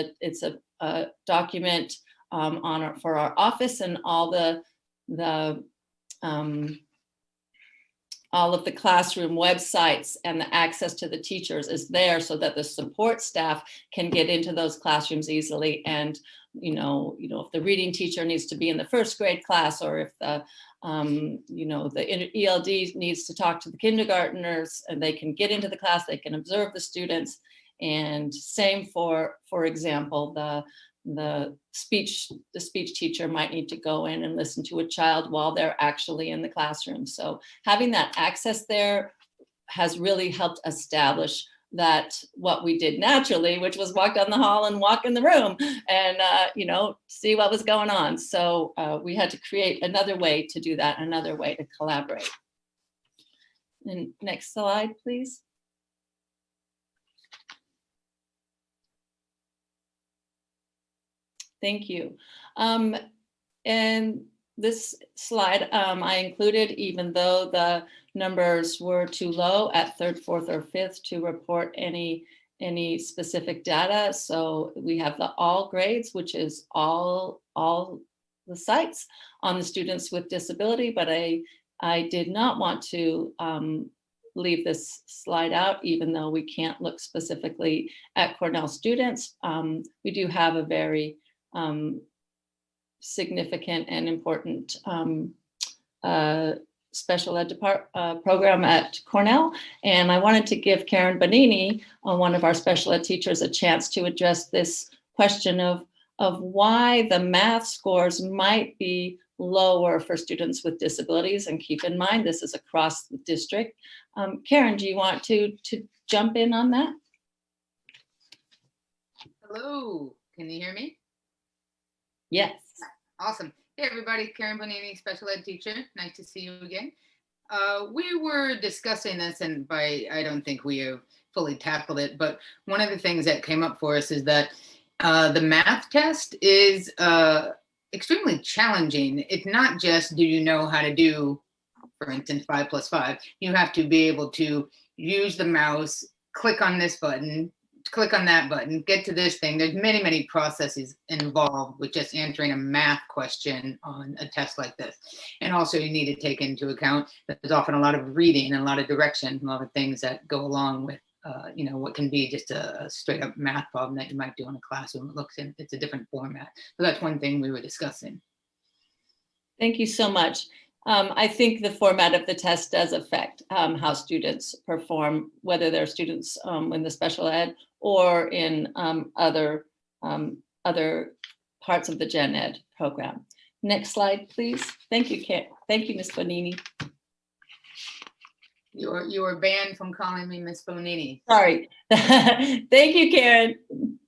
a document for our office, and all the all of the classroom websites and the access to the teachers is there so that the support staff can get into those classrooms easily. And, if the reading teacher needs to be in the first grade class, or if the, the ELD needs to talk to the kindergartners, and they can get into the class, they can observe the students. And same for example, the speech teacher might need to go in and listen to a child while they're actually in the classroom. So having that access there has really helped establish that what we did naturally, which was walk down the hall and walk in the room and, see what was going on. So we had to create another way to do that, another way to collaborate. And next slide, please. Thank you. And this slide I included, even though the numbers were too low at 3rd, 4th, or 5th to report any specific data. So we have the all grades, which is all the sites on the students with disability, but I did not want to leave this slide out, even though we can't look specifically at Cornell students. We do have a very significant and important special ed program at Cornell. And I wanted to give Karen Bonini, one of our special ed teachers, a chance to address this question of why the math scores might be lower for students with disabilities. And keep in mind, this is across the district. Karen, do you want to jump in on that? Hello, can you hear me? Yes. Awesome. Hey everybody, Karen Bonini, special ed teacher. Nice to see you again. We were discussing this, and I don't think we have fully tackled it, but one of the things that came up for us is that the math test is extremely challenging. It's not just, do you know how to do, for instance, 5 + 5. You have to be able to use the mouse, click on this button, click on that button, get to this thing. There's many, many processes involved with just answering a math question on a test like this. And also you need to take into account that there's often a lot of reading and a lot of direction, a lot of things that go along with, what can be just a straight up math problem that you might do in a classroom. It's a different format. So that's one thing we were discussing. Thank you so much. I think the format of the test does affect how students perform, whether they're students in the special ed or in other parts of the gen ed program. Next slide, please. Thank you, Thank you, Ms. Bonini. You were banned from calling me Ms. Bonini. Sorry. Thank you, Karen.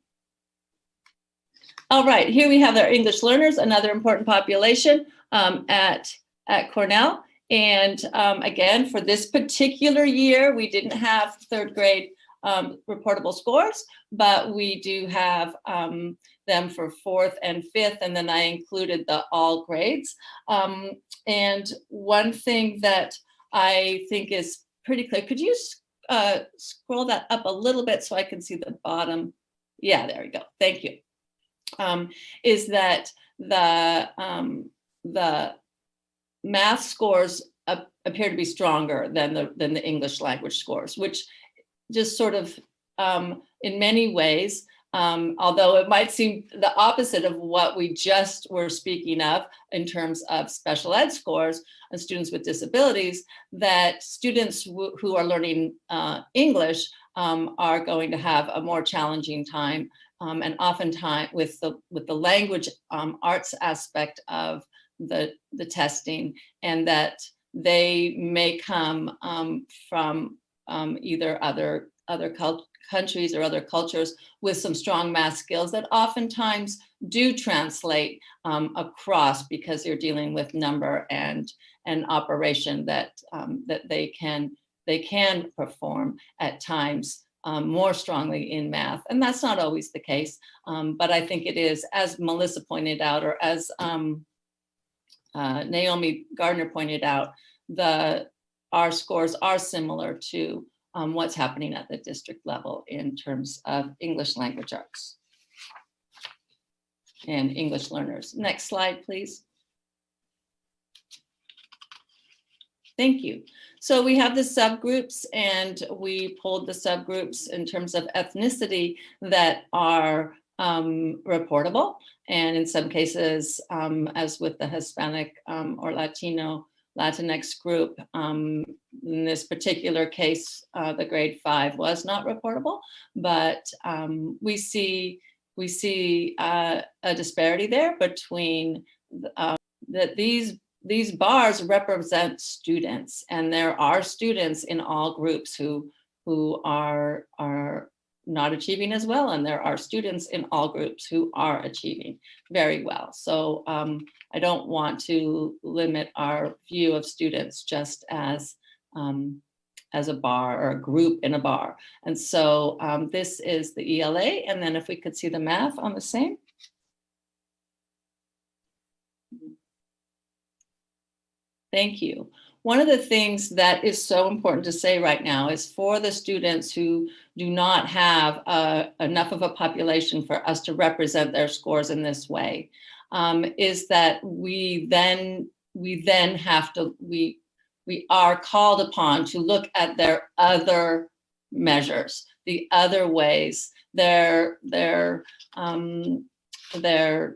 All right, here we have our English learners, another important population at Cornell. And again, for this particular year, we didn't have 3rd grade reportable scores, but we do have them for 4th and 5th, and then I included the all grades. And one thing that I think is pretty clear, could you scroll that up a little bit so I can see the bottom? Yeah, there we go, thank you. Is that the math scores appear to be stronger than the English language scores, which just sort of, in many ways, although it might seem the opposite of what we just were speaking of in terms of special ed scores and students with disabilities, that students who are learning English are going to have a more challenging time, and oftentimes with the language arts aspect of the testing, and that they may come from either other countries or other cultures with some strong math skills that oftentimes do translate across, because you're dealing with number and operation that they can perform at times more strongly in math. And that's not always the case, but I think it is, as Melissa pointed out, or as Naomi Gardner pointed out, our scores are similar to what's happening at the district level in terms of English language arts and English learners. Next slide, please. Thank you. So we have the subgroups, and we pulled the subgroups in terms of ethnicity that are reportable. And in some cases, as with the Hispanic or Latinx group, in this particular case, the grade 5 was not reportable, but we see a disparity there between that these bars represent students, and there are students in all groups who are not achieving as well, and there are students in all groups who are achieving very well. So I don't want to limit our view of students just as a bar or a group in a bar. And so this is the ELA, and then if we could see the math on the same. Thank you. One of the things that is so important to say right now is for the students who do not have enough of a population for us to represent their scores in this way, is that we then are called upon to look at their other measures, the other ways, their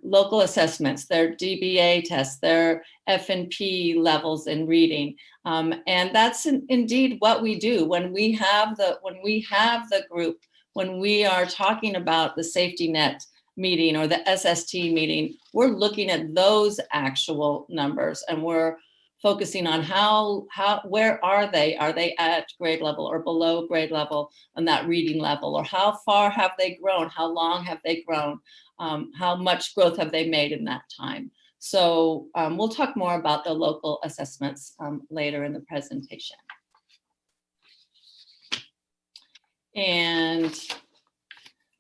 local assessments, their DBA tests, their F&P levels in reading. And that's indeed what we do when we have the group, when we are talking about the safety net meeting or the SST meeting, we're looking at those actual numbers, and we're focusing on where are they? Are they at grade level or below grade level on that reading level? Or how far have they grown? How long have they grown? How much growth have they made in that time? So we'll talk more about the local assessments later in the presentation. And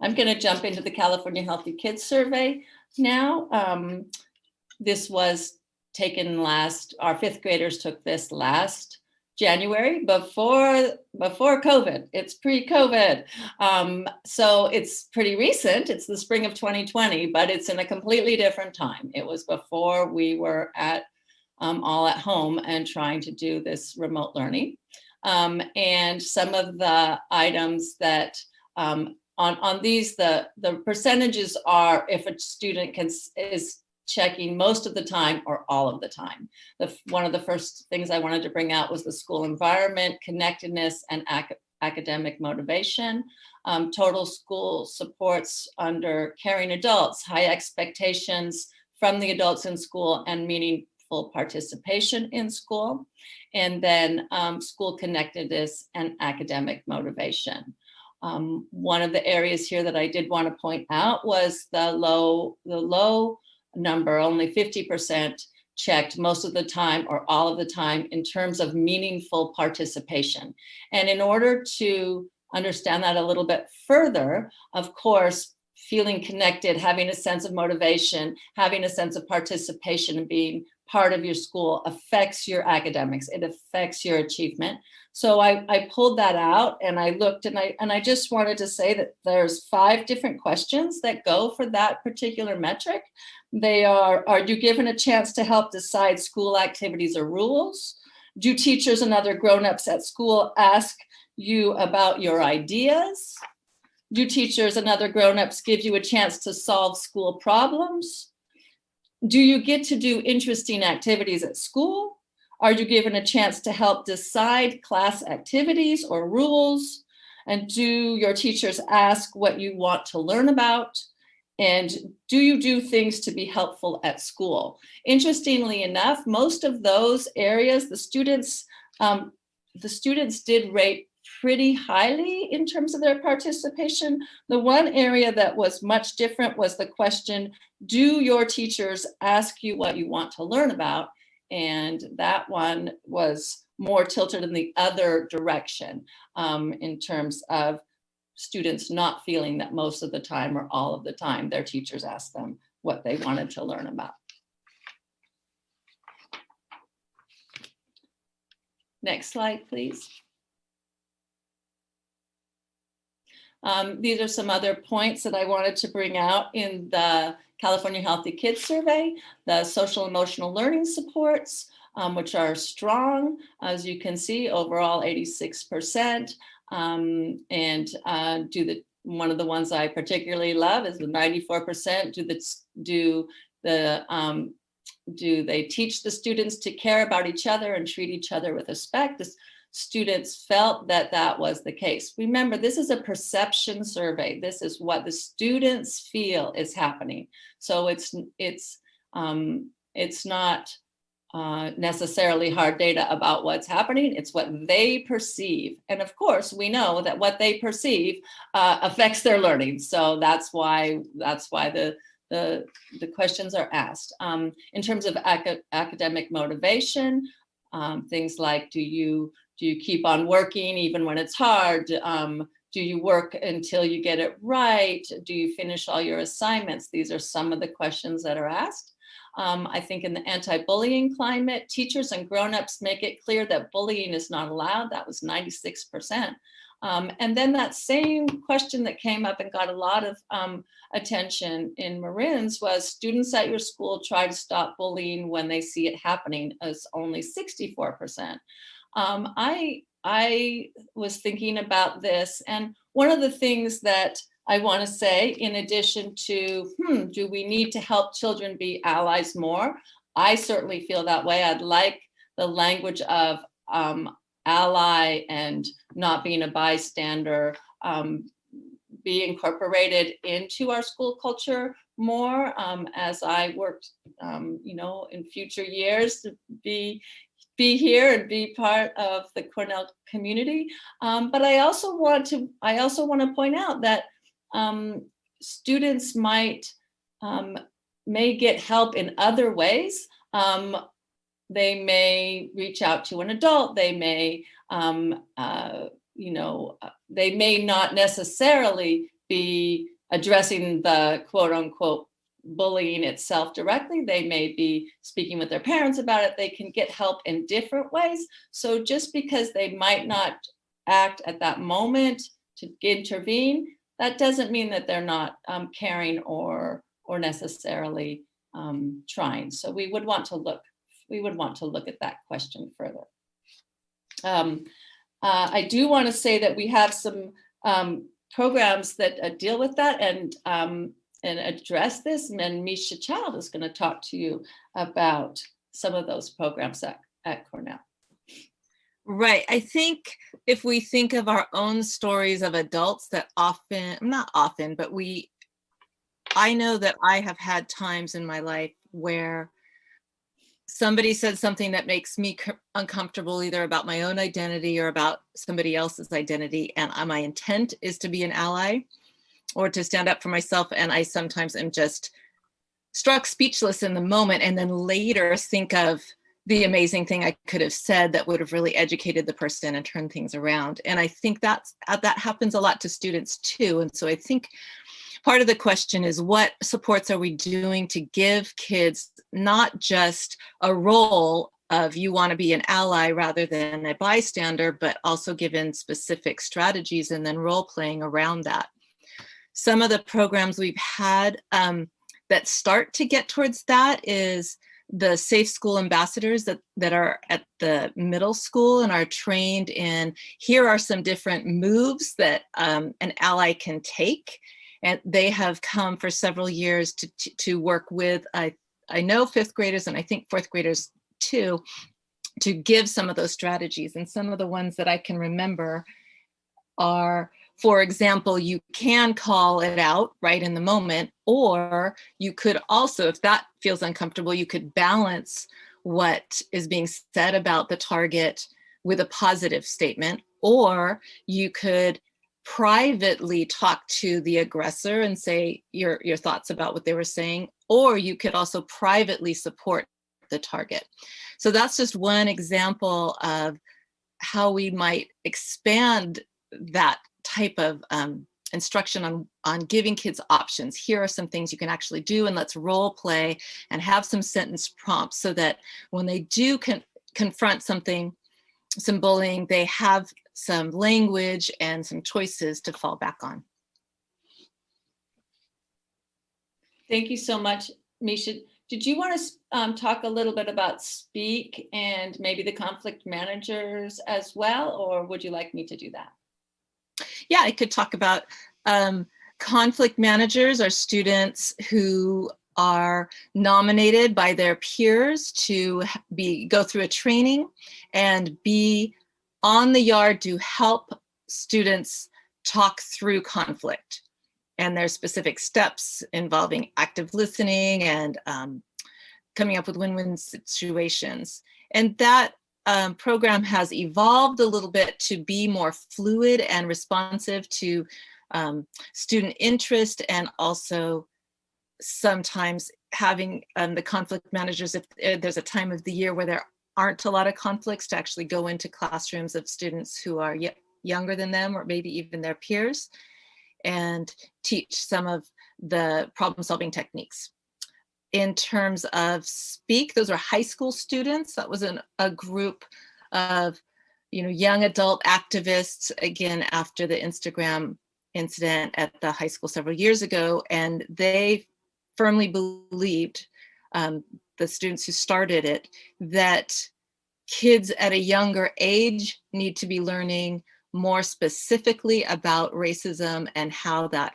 I'm going to jump into the California Healthy Kids Survey now. This was taken our fifth graders took this last January before COVID. It's pre-COVID. So it's pretty recent. It's the spring of 2020, but it's in a completely different time. It was before we were all at home and trying to do this remote learning. And some of the items that on these, the percentages are if a student is checking most of the time or all of the time. One of the first things I wanted to bring out was the school environment, connectedness, and academic motivation. Total school supports under caring adults, high expectations from the adults in school, and meaningful participation in school. And then school connectedness and academic motivation. One of the areas here that I did want to point out was the low number, only 50% checked most of the time or all of the time in terms of meaningful participation. And in order to understand that a little bit further, of course, feeling connected, having a sense of motivation, having a sense of participation and being part of your school affects your academics. It affects your achievement. So I pulled that out and I looked and I just wanted to say that there's 5 different questions that go for that particular metric. They are you given a chance to help decide school activities or rules? Do teachers and other grown-ups at school ask you about your ideas? Do teachers and other grown-ups give you a chance to solve school problems? Do you get to do interesting activities at school? Are you given a chance to help decide class activities or rules? And do your teachers ask what you want to learn about? And do you do things to be helpful at school? Interestingly enough, most of those areas, the students did rate pretty highly in terms of their participation. The one area that was much different was the question, do your teachers ask you what you want to learn about? And that one was more tilted in the other direction in terms of students not feeling that most of the time or all of the time their teachers asked them what they wanted to learn about. Next slide, please. These are some other points that I wanted to bring out in the California Healthy Kids Survey, the social emotional learning supports, which are strong, as you can see, overall 86%. One of the ones I particularly love is the 94%. Do they teach the students to care about each other and treat each other with respect? The students felt that that was the case. Remember, this is a perception survey. This is what the students feel is happening. So it's not necessarily hard data about what's happening. It's what they perceive. And of course, we know that what they perceive affects their learning. So that's why the questions are asked. In terms of academic motivation, things like, do you keep on working even when it's hard? Do you work until you get it right? Do you finish all your assignments? These are some of the questions that are asked. I think in the anti-bullying climate, teachers and grown-ups make it clear that bullying is not allowed. That was 96%. And then that same question that came up and got a lot of attention in Marin's was, students at your school try to stop bullying when they see it happening, as only 64%. I was thinking about this, and one of the things that I want to say, in addition to, do we need to help children be allies more? I certainly feel that way. I'd like the language of ally and not being a bystander be incorporated into our school culture more as I worked, in future years to be here and be part of the Cornell community. But I also want to point out that students may get help in other ways. They may reach out to an adult. They may, they may not necessarily be addressing the quote unquote bullying itself directly. They may be speaking with their parents about it. They can get help in different ways. So just because they might not act at that moment to intervene, that doesn't mean that they're not caring or necessarily trying. So we would want to look at that question further. I do want to say that we have some programs that deal with that and address this. And Misha Child is going to talk to you about some of those programs at Cornell. Right. I think if we think of our own stories of adults that not often, but I know that I have had times in my life where somebody said something that makes me uncomfortable, either about my own identity or about somebody else's identity. And my intent is to be an ally or to stand up for myself. And I sometimes am just struck speechless in the moment, and then later think of the amazing thing I could have said that would have really educated the person and turned things around. And I think that happens a lot to students too. And so I think part of the question is, what supports are we doing to give kids not just a role of you want to be an ally rather than a bystander, but also given specific strategies and then role playing around that. Some of the programs we've had that start to get towards that is the Safe School Ambassadors that are at the middle school and are trained in, here are some different moves that an ally can take. And they have come for several years to work with, I know, fifth graders and I think fourth graders too, to give some of those strategies. And some of the ones that I can remember are, for example, you can call it out right in the moment, or you could also, if that feels uncomfortable, you could balance what is being said about the target with a positive statement, or you could privately talk to the aggressor and say your thoughts about what they were saying, or you could also privately support the target. So that's just one example of how we might expand that type of instruction on giving kids options. Here are some things you can actually do, and let's role play and have some sentence prompts so that when they do confront some bullying, they have some language and some choices to fall back on. Thank you so much, Misha. did you want to talk a little bit about SPEAK and maybe the conflict managers as well, or would you like me to do that? Yeah, I could talk about conflict managers are students who are nominated by their peers to go through a training and be on the yard to help students talk through conflict. And there's specific steps involving active listening and coming up with win-win situations. And that program has evolved a little bit to be more fluid and responsive to student interest, and also sometimes having the conflict managers, if there's a time of the year where there aren't a lot of conflicts, to actually go into classrooms of students who are younger than them, or maybe even their peers, and teach some of the problem-solving techniques. In terms of SPEAK, those are high school students. That was a group of young adult activists, again, after the Instagram incident at the high school several years ago, and they firmly believed, the students who started it, that kids at a younger age need to be learning more specifically about racism and how that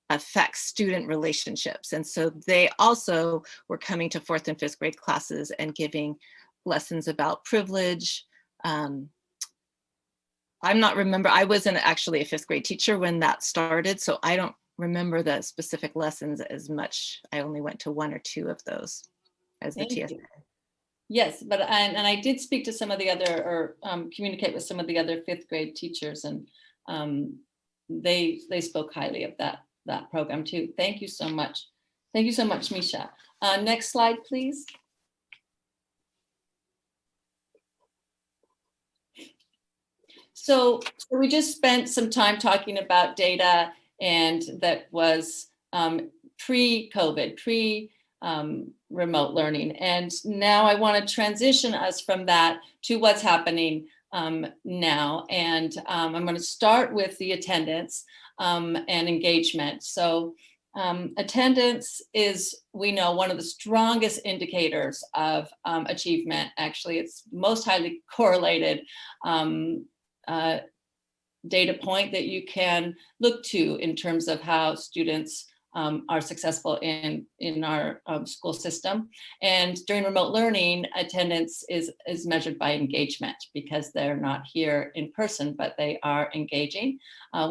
affects student relationships. And so they also were coming to 4th and 5th grade classes and giving lessons about privilege. I wasn't actually a 5th grade teacher when that started, so I don't remember the specific lessons as much. I only went to 1 or 2 of those as the TSA. Yes, but I did speak to some of the other, or communicate with some of the other 5th grade teachers, and they spoke highly of that program too. Thank you so much. Thank you so much, Misha. Next slide, please. So we just spent some time talking about data, and that was pre-COVID, remote learning. And now I want to transition us from that to what's happening now. And I'm going to start with the attendance and engagement. So attendance is, we know, one of the strongest indicators of achievement. Actually, it's most highly correlated data point that you can look to in terms of how students are successful in our school system. And during remote learning, attendance is measured by engagement, because they're not here in person, but they are engaging.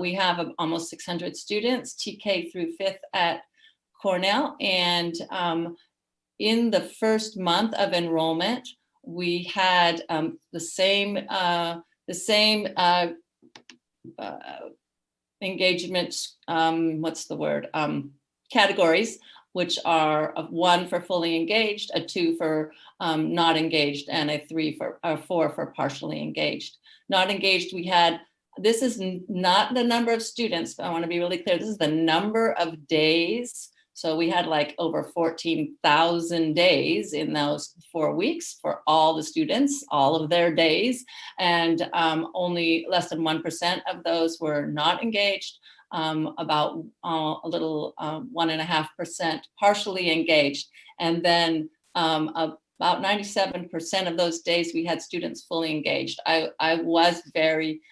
We have almost 600 students, TK through 5th at Cornell. And in the first month of enrollment, we had the same engagement, categories, which are 1 for fully engaged, a 2 for not engaged, and a 4 for partially engaged. Not engaged, we had, this is not the number of students, but I want to be really clear, this is the number of days. So we had like over 14,000 days in those 4 weeks for all the students, all of their days, and only less than 1% of those were not engaged. About a little 1.5% partially engaged, and then about 97% of those days we had students fully engaged. I was very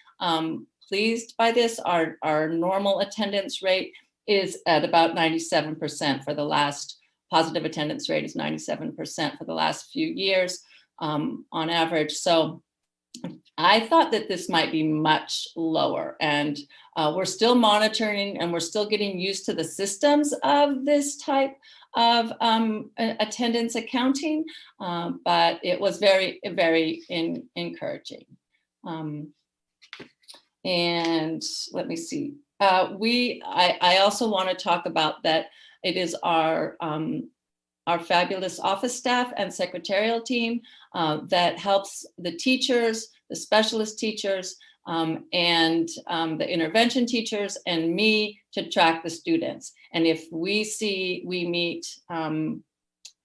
pleased by this. Our normal attendance rate is at about 97% for the last, positive attendance rate is 97% for the last few years on average. So I thought that this might be much lower, and we're still monitoring and we're still getting used to the systems of this type of attendance accounting, but it was very, very encouraging. And let me see. I also want to talk about that it is our fabulous office staff and secretarial team that helps the teachers, the specialist teachers, and the intervention teachers and me to track the students. And if we meet,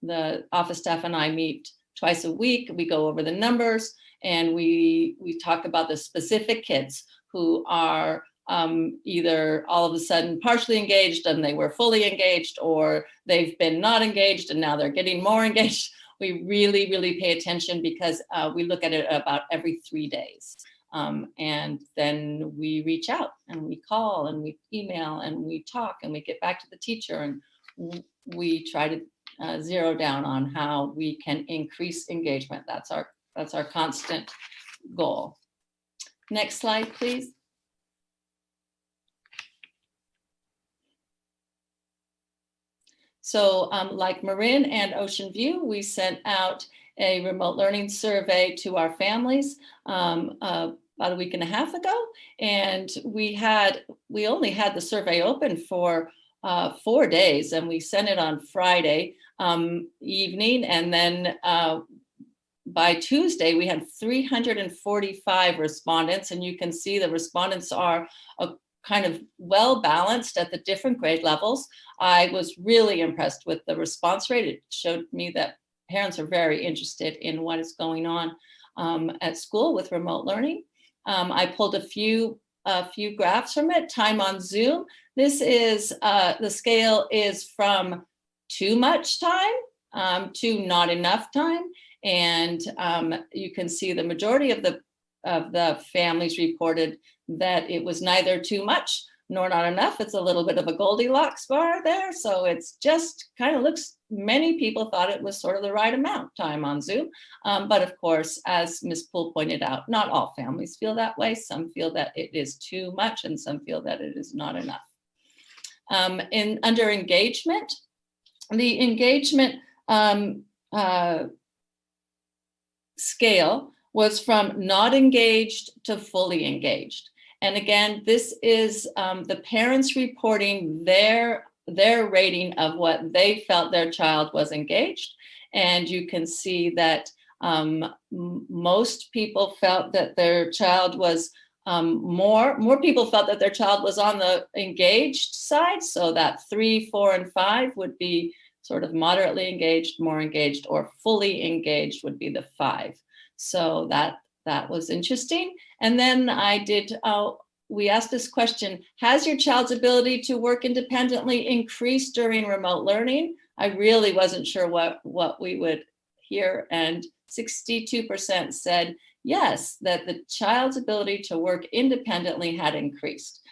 the office staff and I meet twice a week, we go over the numbers, and we talk about the specific kids who are either all of a sudden partially engaged and they were fully engaged, or they've been not engaged and now they're getting more engaged. We really, really pay attention because we look at it about every 3 days. And then we reach out and we call and we email and we talk and we get back to the teacher, and we try to zero down on how we can increase engagement. That's our constant goal. Next slide, please. So like Marin and Ocean View, we sent out a remote learning survey to our families about a week and a half ago. And we only had the survey open for 4 days, and we sent it on Friday evening. And then by Tuesday, we had 345 respondents, and you can see the respondents are kind of well balanced at the different grade levels. I was really impressed with the response rate. It showed me that parents are very interested in what is going on at school with remote learning. I pulled a few graphs from it. Time on Zoom. This is the scale is from too much time to not enough time, and you can see the majority of the families reported that it was neither too much nor not enough. It's a little bit of a Goldilocks bar there. So it's just kind of looks, many people thought it was sort of the right amount time on Zoom. But of course, as Ms. Poole pointed out, not all families feel that way. Some feel that it is too much and some feel that it is not enough. Under engagement, the engagement scale was from not engaged to fully engaged. And again, this is the parents reporting their rating of what they felt their child was engaged. And you can see that most people felt that their child was more people felt that their child was on the engaged side. So that 3, 4, and 5 would be sort of moderately engaged, more engaged, or fully engaged would be the 5. So that was interesting. And then we asked this question: has your child's ability to work independently increased during remote learning? I really wasn't sure what we would hear. And 62% said yes, that the child's ability to work independently had increased.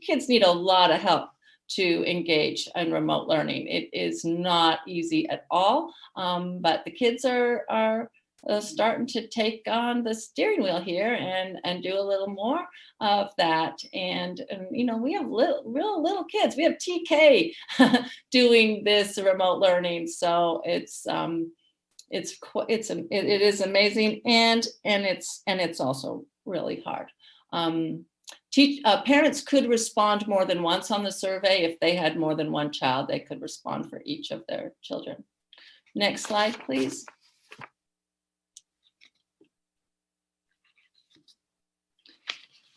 Kids need a lot of help to engage in remote learning. It is not easy at all, but the kids are starting to take on the steering wheel here and do a little more of that. And you know, we have real little kids. We have TK doing this remote learning. So it is amazing, and it's also really hard. Parents could respond more than once on the survey. If they had more than one child, they could respond for each of their children. Next slide, please.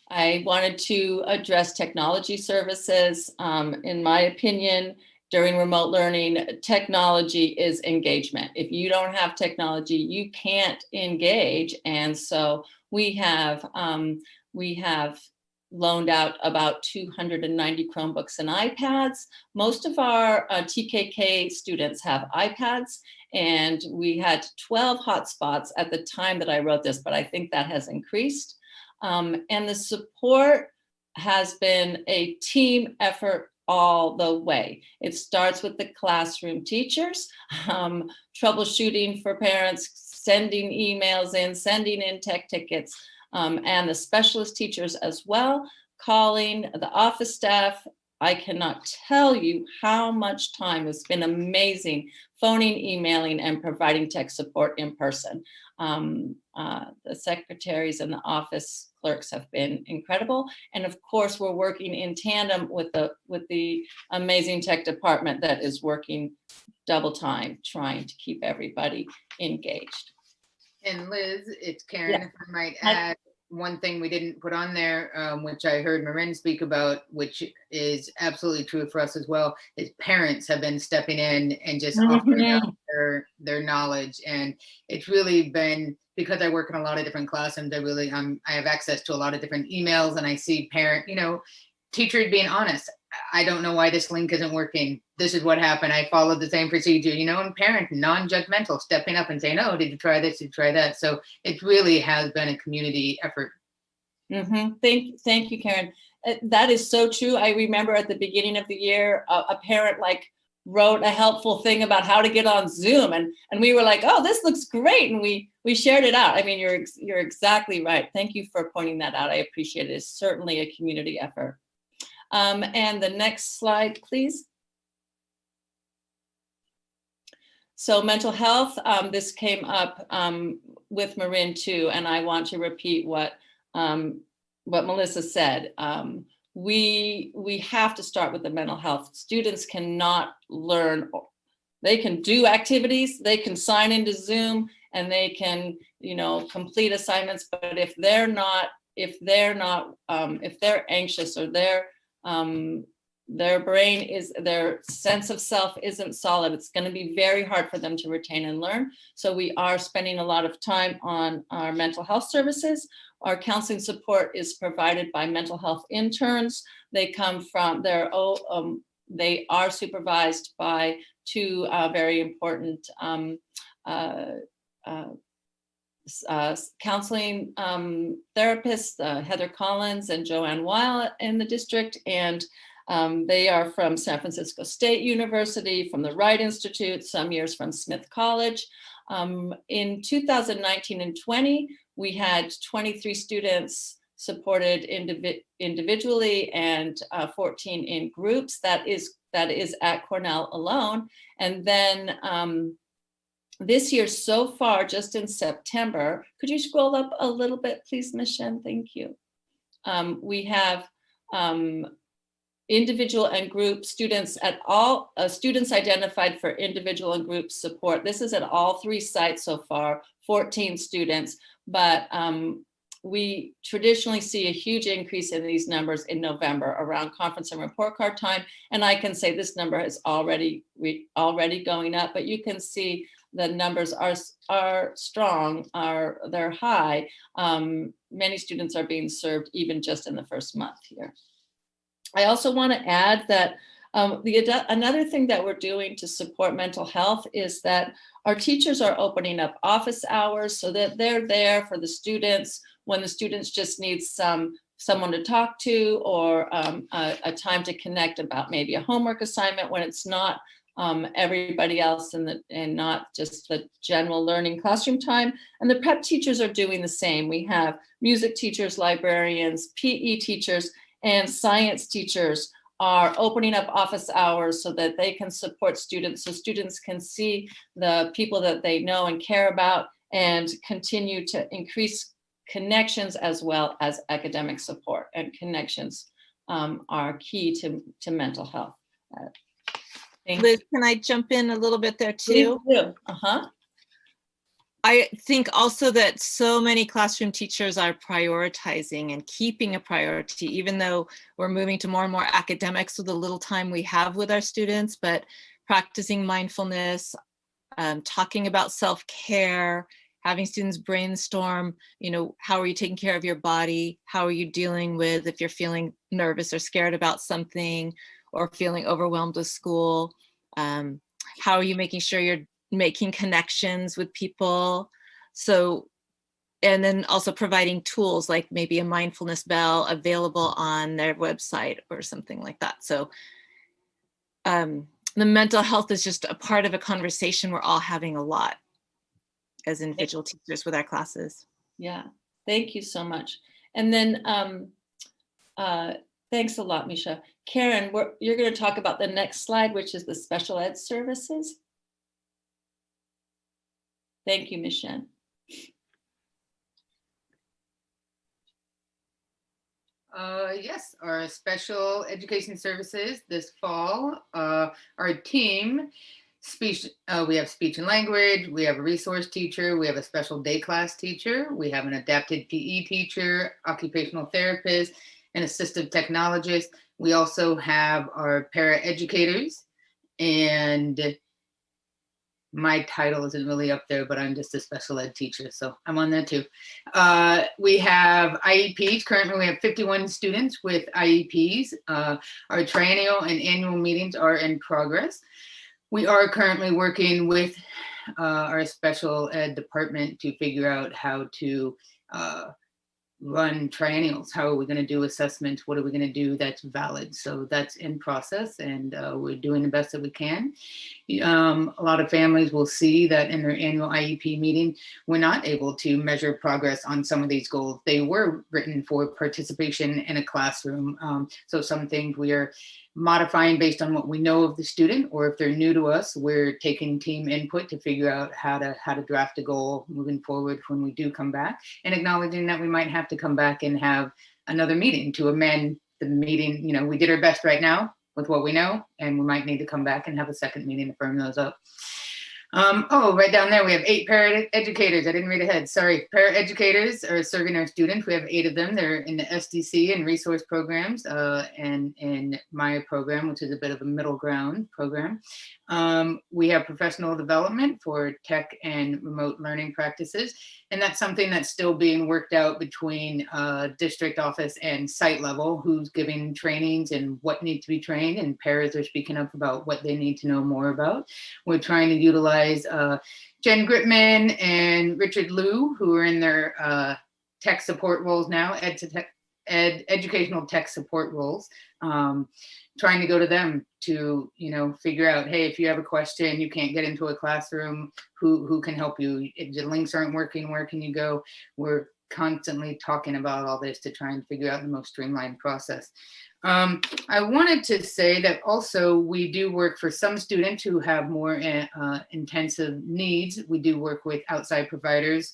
I wanted to address technology services. In my opinion, during remote learning, technology is engagement. If you don't have technology, you can't engage. And so we have loaned out about 290 Chromebooks and iPads. Most of our TKK students have iPads, and we had 12 hotspots at the time that I wrote this, but I think that has increased. And the support has been a team effort all the way. It starts with the classroom teachers, troubleshooting for parents, sending emails in, sending in tech tickets, and the specialist teachers as well, calling the office staff. I cannot tell you how much time. It's been amazing, phoning, emailing, and providing tech support in person. The secretaries and the office clerks have been incredible. And of course, we're working in tandem with the amazing tech department that is working double time, trying to keep everybody engaged. And Liz, it's Karen, Yeah. if I might add, one thing we didn't put on there, which I heard Marin speak about, which is absolutely true for us as well, is parents have been stepping in and just offering up their knowledge. And it's really been, because I work in a lot of different classrooms, I have access to a lot of different emails, and I see teachers being honest. I don't know why this link isn't working. This is what happened. I followed the same procedure, and parent, non-judgmental, stepping up and saying, oh, did you try this? Did you try that? So it really has been a community effort. Thank you, Karen. That is so true. I remember at the beginning of the year, a parent wrote a helpful thing about how to get on Zoom, and we were like, oh, this looks great, and we shared it out. I mean, you're exactly right. Thank you for pointing that out. I appreciate it. It's certainly a community effort. And the next slide, please. So mental health, this came up with Marin too, and I want to repeat what Melissa said. We have to start with the mental health. Students cannot learn. They can do activities, they can sign into Zoom, and they can, complete assignments. But if they're anxious, or their sense of self isn't solid, it's going to be very hard for them to retain and learn. So we are spending a lot of time on our mental health services. Our counseling support is provided by mental health interns. They are supervised by two very important counseling therapists, Heather Collins and Joanne Weil in the district. And they are from San Francisco State University, from the Wright Institute, some years from Smith College. In 2019 and 20, we had 23 students supported individually and 14 in groups. That is at Cornell alone. And then this year so far, just in September, could you scroll up a little bit, please, Ms. Shen? Thank you. We have individual and group students at all, students identified for individual and group support. This is at all 3 sites so far, 14 students, but we traditionally see a huge increase in these numbers in November around conference and report card time. And I can say this number is already going up, but you can see the numbers are strong, they're high. Many students are being served even just in the first month here. I also want to add that another thing that we're doing to support mental health is that our teachers are opening up office hours so that they're there for the students when the students just need someone to talk to, or a time to connect about maybe a homework assignment when it's not everybody else and not just the general learning classroom time. And the prep teachers are doing the same. We have music teachers, librarians, PE teachers, and science teachers are opening up office hours so that they can support students, so students can see the people that they know and care about and continue to increase connections as well as academic support. And connections are key to mental health. Liz, can I jump in a little bit there too? Please do. I think also that so many classroom teachers are prioritizing and keeping a priority, even though we're moving to more and more academics with the little time we have with our students, but practicing mindfulness, talking about self-care, having students brainstorm, how are you taking care of your body? How are you dealing with if you're feeling nervous or scared about something, or feeling overwhelmed with school? How are you making sure you're making connections with people? So, and then also providing tools like maybe a mindfulness bell available on their website or something like that. So the mental health is just a part of a conversation we're all having a lot as individual teachers with our classes. Yeah, thank you so much. And then thanks a lot, Misha. Karen, you're going to talk about the next slide, which is the special ed services. Thank you, Ms. Shen. Yes, our special education services this fall, our team Speech, we have speech and language, we have a resource teacher, we have a special day class teacher, we have an adapted PE teacher, occupational therapist, an assistive technologist. We also have our paraeducators, and my title isn't really up there, but I'm just a special ed teacher, so I'm on that too. We have IEPs. Currently, we have 51 students with IEPs. Our triennial and annual meetings are in progress. We are currently working with our special ed department to figure out how to run triennials. How are we going to do assessments? What are we going to do that's valid? So that's in process, and we're doing the best that we can. A lot of families will see that in their annual IEP meeting, we're not able to measure progress on some of these goals. They were written for participation in a classroom. So some things we are modifying based on what we know of the student, or if they're new to us, we're taking team input to figure out how to draft a goal moving forward when we do come back, and acknowledging that we might have to come back and have another meeting to amend the meeting. You know, we did our best right now with what we know, and we might need to come back and have a second meeting to firm those up. Oh, right down there, we have 8 paraeducators. I didn't read ahead, sorry. Paraeducators are serving our students. We have 8 of them. They're in the SDC and resource programs, and in my program, which is a bit of a middle ground program. We have professional development for tech and remote learning practices. And that's something that's still being worked out between district office and site level, who's giving trainings and what needs to be trained, and paras are speaking up about what they need to know more about. We're trying to utilize Jen Gritman and Richard Liu, who are in their tech support roles now, educational tech support roles, trying to go to them to, you know, figure out, hey, if you have a question, you can't get into a classroom, who can help you? If the links aren't working, where can you go? We're constantly talking about all this to try and figure out the most streamlined process. I wanted to say that also we do work for some students who have more intensive needs. We do work with outside providers,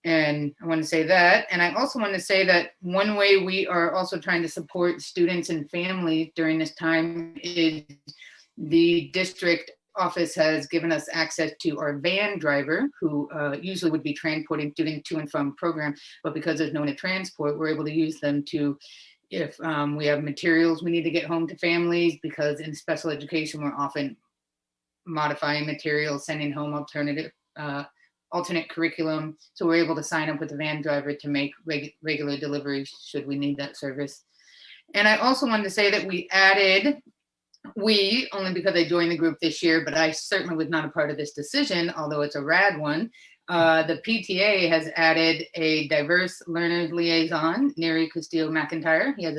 and I want to say that. And I also want to say that one way we are also trying to support students and families during this time is the district office has given us access to our van driver, who usually would be transporting students to and from program, but because there's no one to transport, we're able to use them to, if we have materials we need to get home to families, because in special education, we're often modifying materials, sending home alternate curriculum. So we're able to sign up with the van driver to make regular deliveries should we need that service. And I also wanted to say that we added, only because I joined the group this year, but I certainly was not a part of this decision, although it's a rad one. The PTA has added a diverse learners liaison, Neri Castillo-McIntyre. He has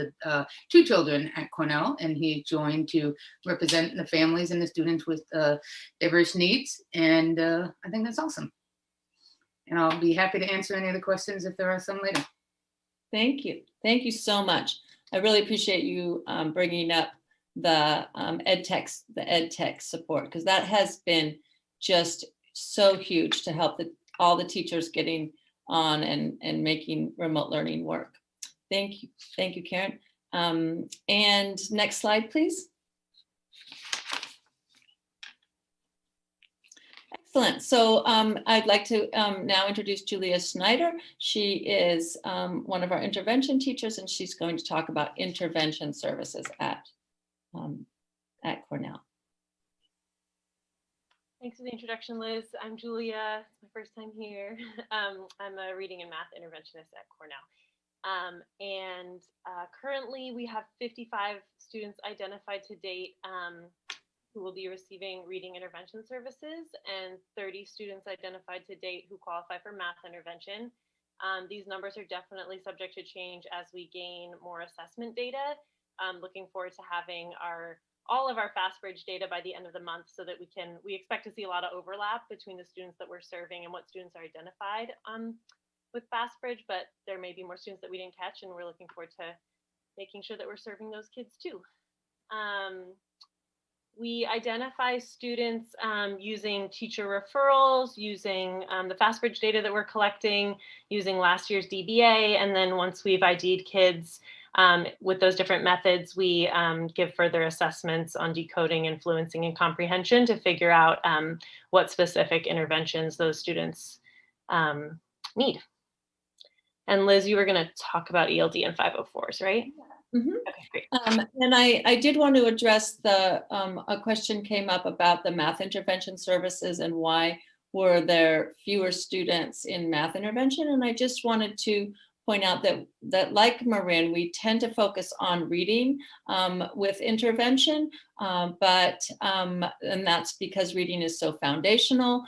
2 children at Cornell, and he joined to represent the families and the students with diverse needs. And I think that's awesome. And I'll be happy to answer any of the questions if there are some later. Thank you. Thank you so much. I really appreciate you bringing up the ed tech support, because that has been just so huge to help all the teachers getting on and making remote learning work. Thank you, Karen. And next slide, please. Excellent. So I'd like to now introduce Julia Snyder. She is one of our intervention teachers, and she's going to talk about intervention services at Cornell. Thanks for the introduction, Liz. I'm Julia. It's my first time here. I'm a reading and math interventionist at Cornell. Currently we have 55 students identified to date who will be receiving reading intervention services, and 30 students identified to date who qualify for math intervention. These numbers are definitely subject to change as we gain more assessment data. Looking forward to having all of our FastBridge data by the end of the month, so that we expect to see a lot of overlap between the students that we're serving and what students are identified with FastBridge, but there may be more students that we didn't catch, and we're looking forward to making sure that we're serving those kids too. We identify students using teacher referrals, using the FastBridge data that we're collecting, using last year's DBA, and then once we've ID'd kids, With those different methods, we give further assessments on decoding, influencing, and comprehension to figure out what specific interventions those students need. And Liz, you were going to talk about ELD and 504s, right? Mhm. Okay, great. And I did want to address a question came up about the math intervention services and why were there fewer students in math intervention. And I just wanted to point out that like Marin, we tend to focus on reading with intervention, and that's because reading is so foundational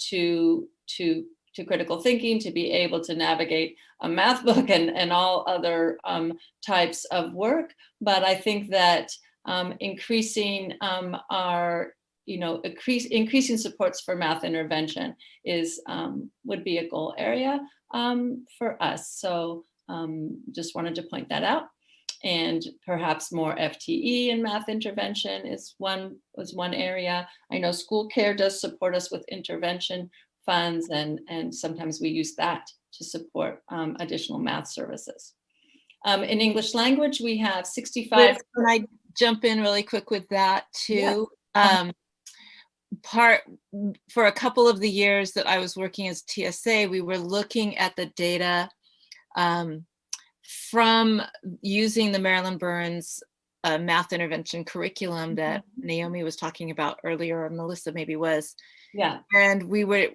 to critical thinking, to be able to navigate a math book and all other types of work. But I think that increasing increasing supports for math intervention would be a goal area for us. So just wanted to point that out. And perhaps more FTE in math intervention was one area. I know school care does support us with intervention funds, and sometimes we use that to support additional math services. In English language, we have 65. Liz, can I jump in really quick with that too? Yeah. For a couple of the years that I was working as TSA, we were looking at the data from using the Marilyn Burns math intervention curriculum that Naomi was talking about earlier, or Melissa maybe was. Yeah. And we were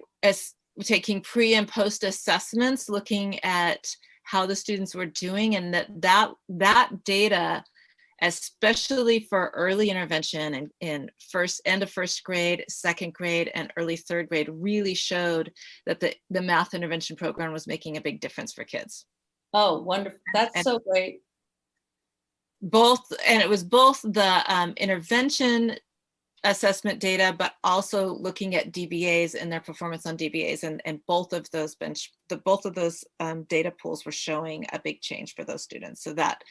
taking pre and post assessments, looking at how the students were doing, and that data, especially for early intervention and in end of first grade, second grade, and early third grade, really showed that the math intervention program was making a big difference for kids. Oh, wonderful. That's so great. It was both the intervention assessment data, but also looking at DBAs and their performance on DBAs, and both of those data pools were showing a big change for those students. So that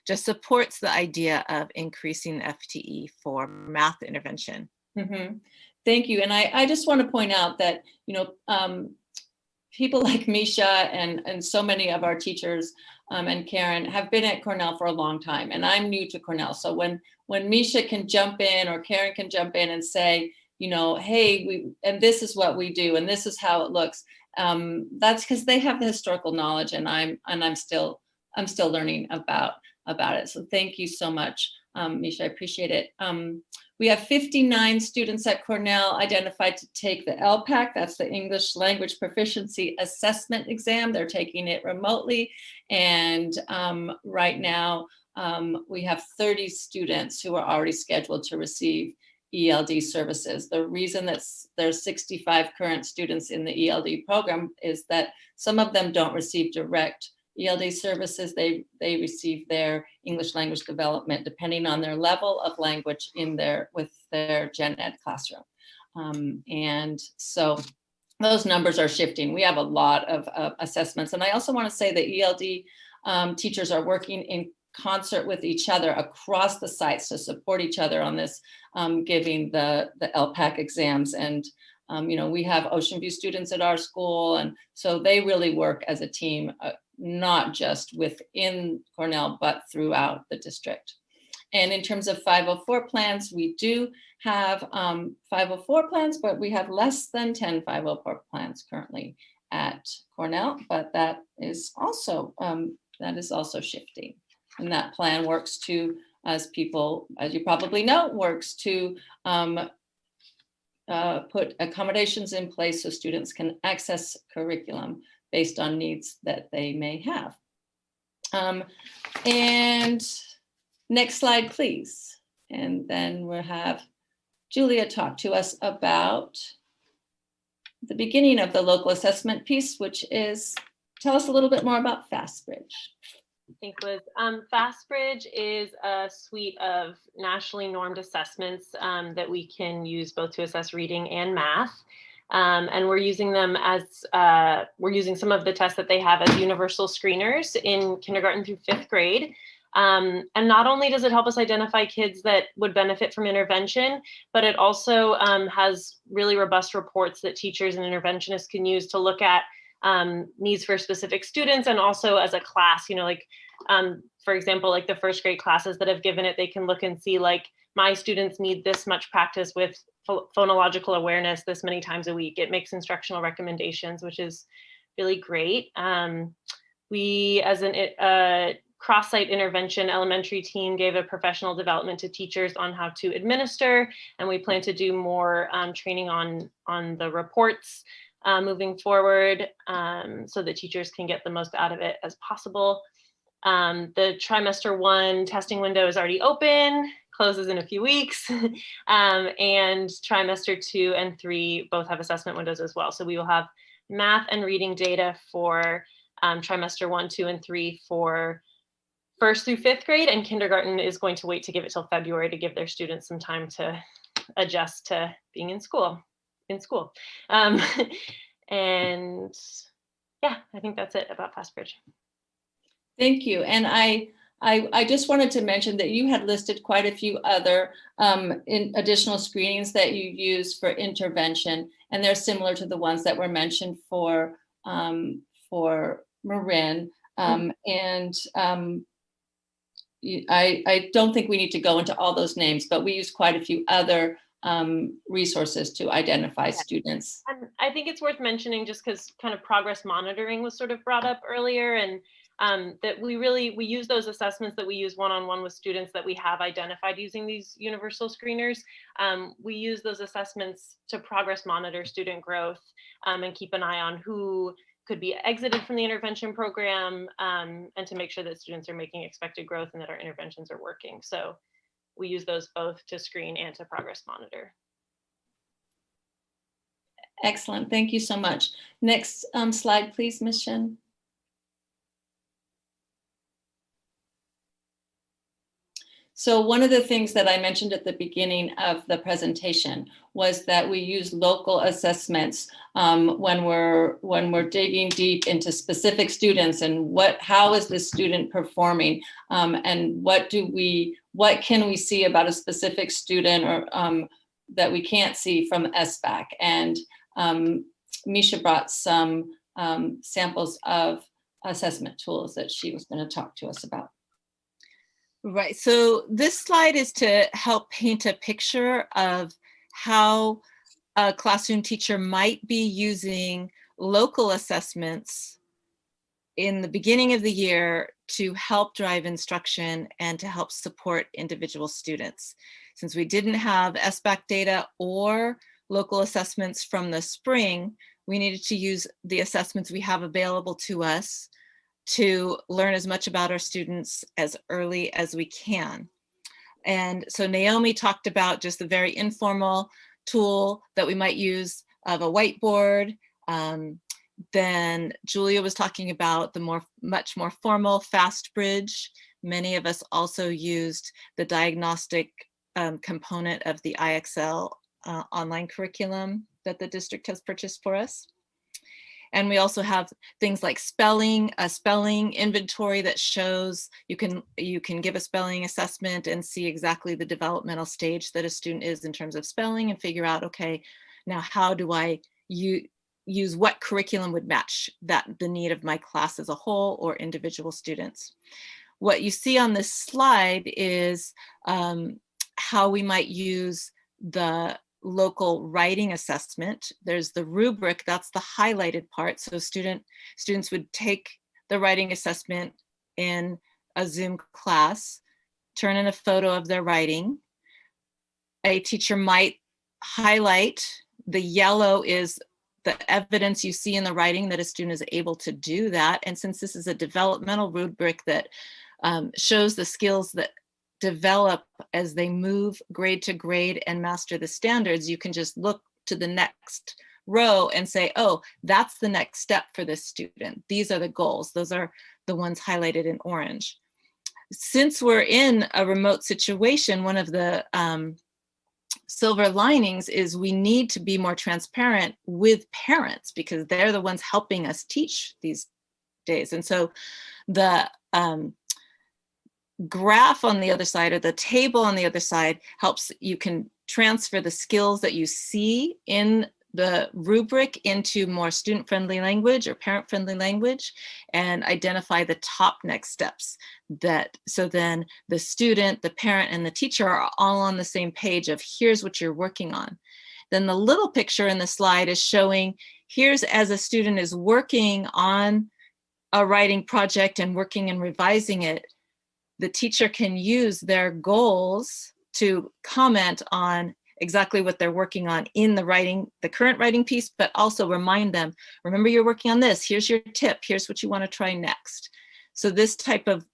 just supports the idea of increasing FTE for math intervention. Mm-hmm. Thank you. And I just want to point out that, people like Misha and so many of our teachers and Karen have been at Cornell for a long time, and I'm new to Cornell. So when Misha can jump in or Karen can jump in and say, hey, and this is what we do, and this is how it looks, that's because they have the historical knowledge, and I'm still learning about it. So thank you so much, Misha. I appreciate it. We have 59 students at Cornell identified to take the LPAC. That's the English Language Proficiency Assessment exam. They're taking it remotely. And right now, we have 30 students who are already scheduled to receive ELD services. The reason that there's 65 current students in the ELD program is that some of them don't receive direct ELD services. They receive their English language development depending on their level of language with their gen ed classroom. And so those numbers are shifting. We have a lot of assessments. And I also want to say that ELD teachers are working in concert with each other across the sites to support each other on this, giving the LPAC exams. And we have Ocean View students at our school, and so they really work as a team, not just within Cornell, but throughout the district. And in terms of 504 plans, we do have 504 plans, but we have less than 10 504 plans currently at Cornell, but that is also shifting. And that plan works to, as you probably know, works to put accommodations in place so students can access curriculum based on needs that they may have. And next slide, please. And then we'll have Julia talk to us about the beginning of the local assessment piece, which is, tell us a little bit more about FastBridge. Thanks, Liz. FastBridge is a suite of nationally normed assessments that we can use both to assess reading and math. And we're using them as, we're using some of the tests that they have as universal screeners in kindergarten through 5th grade. And not only does it help us identify kids that would benefit from intervention, but it also has really robust reports that teachers and interventionists can use to look at needs for specific students, and also as a class, like For example, like the first grade classes that have given it, they can look and see like my students need this much practice with phonological awareness this many times a week. It makes instructional recommendations, which is really great. We, as a cross-site intervention elementary team, gave a professional development to teachers on how to administer, and we plan to do more training on the reports moving forward, so that teachers can get the most out of it as possible. The trimester 1 testing window is already open, closes in a few weeks, and trimester 2 and 3 both have assessment windows as well. So we will have math and reading data for trimester 1, 2, and 3 for 1st through 5th grade, and kindergarten is going to wait to give it till February to give their students some time to adjust to being in school. And yeah, I think that's it about FastBridge. Thank you. And I just wanted to mention that you had listed quite a few other additional screenings that you use for intervention, and they're similar to the ones that were mentioned for Marin. I don't think we need to go into all those names, but we use quite a few other resources to identify students. And I think it's worth mentioning, just because kind of progress monitoring was sort of brought up earlier, and that we use those assessments that we use one-on-one with students that we have identified using these universal screeners. We use those assessments to progress monitor student growth and keep an eye on who could be exited from the intervention program, and to make sure that students are making expected growth and that our interventions are working. So we use those both to screen and to progress monitor. Excellent, thank you so much. Next slide, please, Ms. Shen. So one of the things that I mentioned at the beginning of the presentation was that we use local assessments when we're digging deep into specific students and how is the student performing, and what can we see about a specific student or that we can't see from SBAC. And Misha brought some samples of assessment tools that she was going to talk to us about. Right, so this slide is to help paint a picture of how a classroom teacher might be using local assessments in the beginning of the year to help drive instruction and to help support individual students. Since we didn't have SBAC data or local assessments from the spring, we needed to use the assessments we have available to us to learn as much about our students as early as we can. And so Naomi talked about just the very informal tool that we might use of a whiteboard. Then Julia was talking about the much more formal FastBridge. Many of us also used the diagnostic component of the IXL online curriculum that the district has purchased for us. And we also have things like a spelling inventory that shows you can give a spelling assessment and see exactly the developmental stage that a student is in terms of spelling and figure out, okay, now how do I use what curriculum would match the need of my class as a whole or individual students. What you see on this slide is how we might use the local writing assessment. There's the rubric, that's the highlighted part. So students would take the writing assessment in a Zoom class, turn in a photo of their writing. A teacher might highlight, the yellow is the evidence you see in the writing that a student is able to do that. And since this is a developmental rubric that shows the skills that develop as they move grade to grade and master the standards, you can just look to the next row and say, oh, that's the next step for this student. These are the goals. Those are the ones highlighted in orange. Since we're in a remote situation, one of the silver linings is we need to be more transparent with parents because they're the ones helping us teach these days. And so the graph on the other side or the table on the other side helps you can transfer the skills that you see in the rubric into more student-friendly language or parent-friendly language, and identify the top next steps. So then the student, the parent, and the teacher are all on the same page of here's what you're working on. Then the little picture in the slide is showing here's as a student is working on a writing project and working and revising it, the teacher can use their goals to comment on exactly what they're working on in the current writing piece, but also remind them, remember you're working on this, here's your tip, here's what you want to try next. So this type of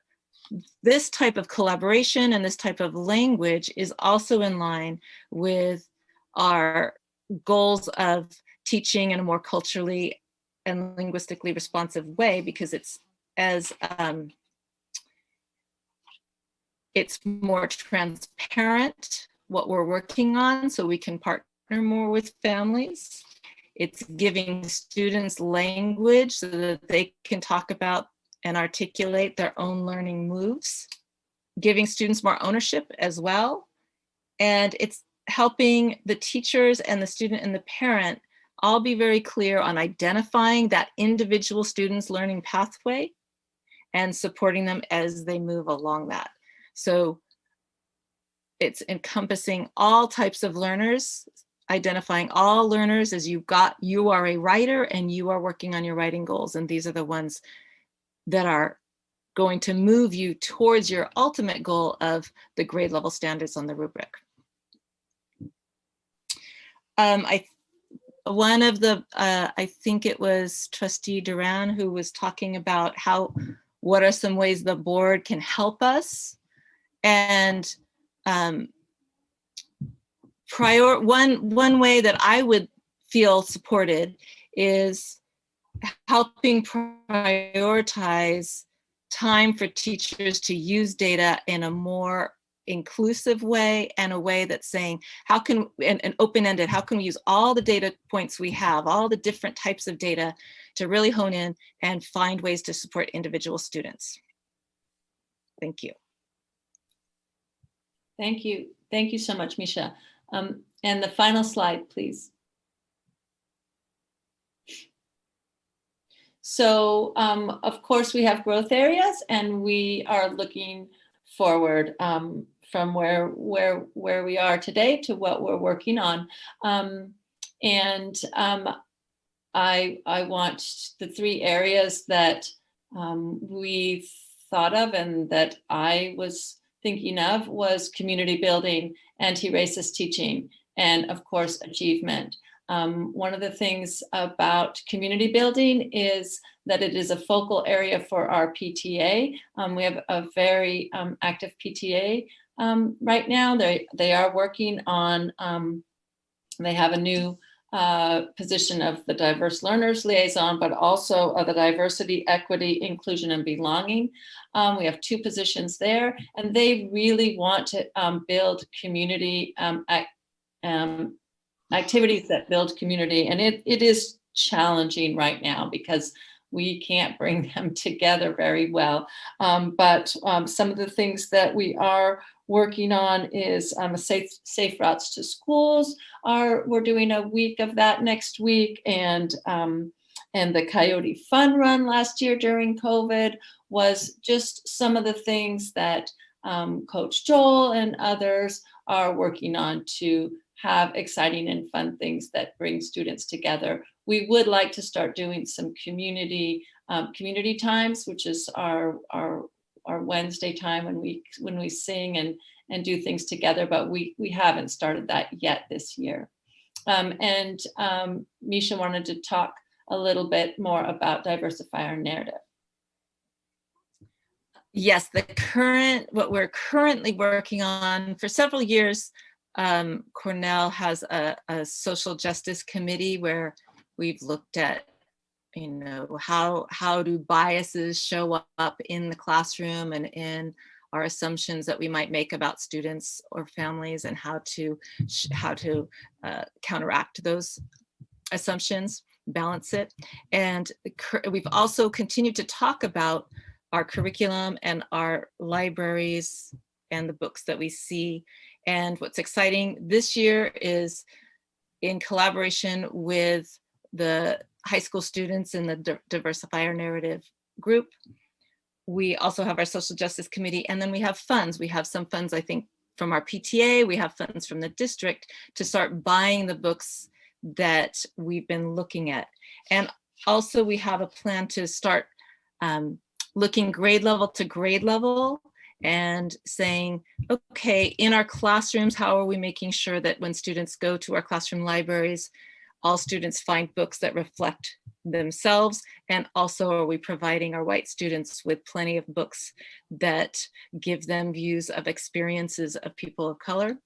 collaboration and this type of language is also in line with our goals of teaching in a more culturally and linguistically responsive way, because it's more transparent what we're working on, so we can partner more with families. It's giving students language so that they can talk about and articulate their own learning moves, giving students more ownership as well. And it's helping the teachers and the student and the parent all be very clear on identifying that individual student's learning pathway and supporting them as they move along that. So it's encompassing all types of learners, identifying all learners as you are a writer and you are working on your writing goals. And these are the ones that are going to move you towards your ultimate goal of the grade level standards on the rubric. I think it was Trustee Duran who was talking about what are some ways the board can help us. And one way that I would feel supported is helping prioritize time for teachers to use data in a more inclusive way, and a way that's saying and open-ended, how can we use all the data points we have, all the different types of data, to really hone in and find ways to support individual students. Thank you. Thank you. Thank you so much, Misha. And the final slide, please. So, of course, we have growth areas, and we are looking forward from where we are today to what we're working on. I want the three areas that we thought of and that I was thinking of was community building, anti-racist teaching, and of course, achievement. One of the things about community building is that it is a focal area for our PTA. We have a very active PTA right now. They are working on, they have a new position of the diverse learners liaison, but also of the diversity, equity, inclusion, and belonging. We have two positions there, and they really want to build community activities that build community. And it is challenging right now because we can't bring them together very well. But some of the things that we are working on is safe routes to schools. We're doing a week of that next week, and the Coyote Fun Run last year during COVID was just some of the things that Coach Joel and others are working on to have exciting and fun things that bring students together. We would like to start doing some community times, which is our Wednesday time when we sing and do things together, but we haven't started that yet this year. Misha wanted to talk a little bit more about Diversify Our Narrative. Yes, what we're currently working on for several years, Cornell has a social justice committee where we've looked at, how do biases show up in the classroom and in our assumptions that we might make about students or families, and how to counteract those assumptions, balance it. And we've also continued to talk about our curriculum and our libraries and the books that we see. And what's exciting this year is in collaboration with the high school students in the Diversify Our Narrative group. We also have our social justice committee, and then we have funds. We have some funds, I think, from our PTA, we have funds from the district to start buying the books that we've been looking at. And also we have a plan to start looking grade level to grade level and saying, okay, in our classrooms, how are we making sure that when students go to our classroom libraries, all students find books that reflect themselves? And also, are we providing our white students with plenty of books that give them views of experiences of people of color?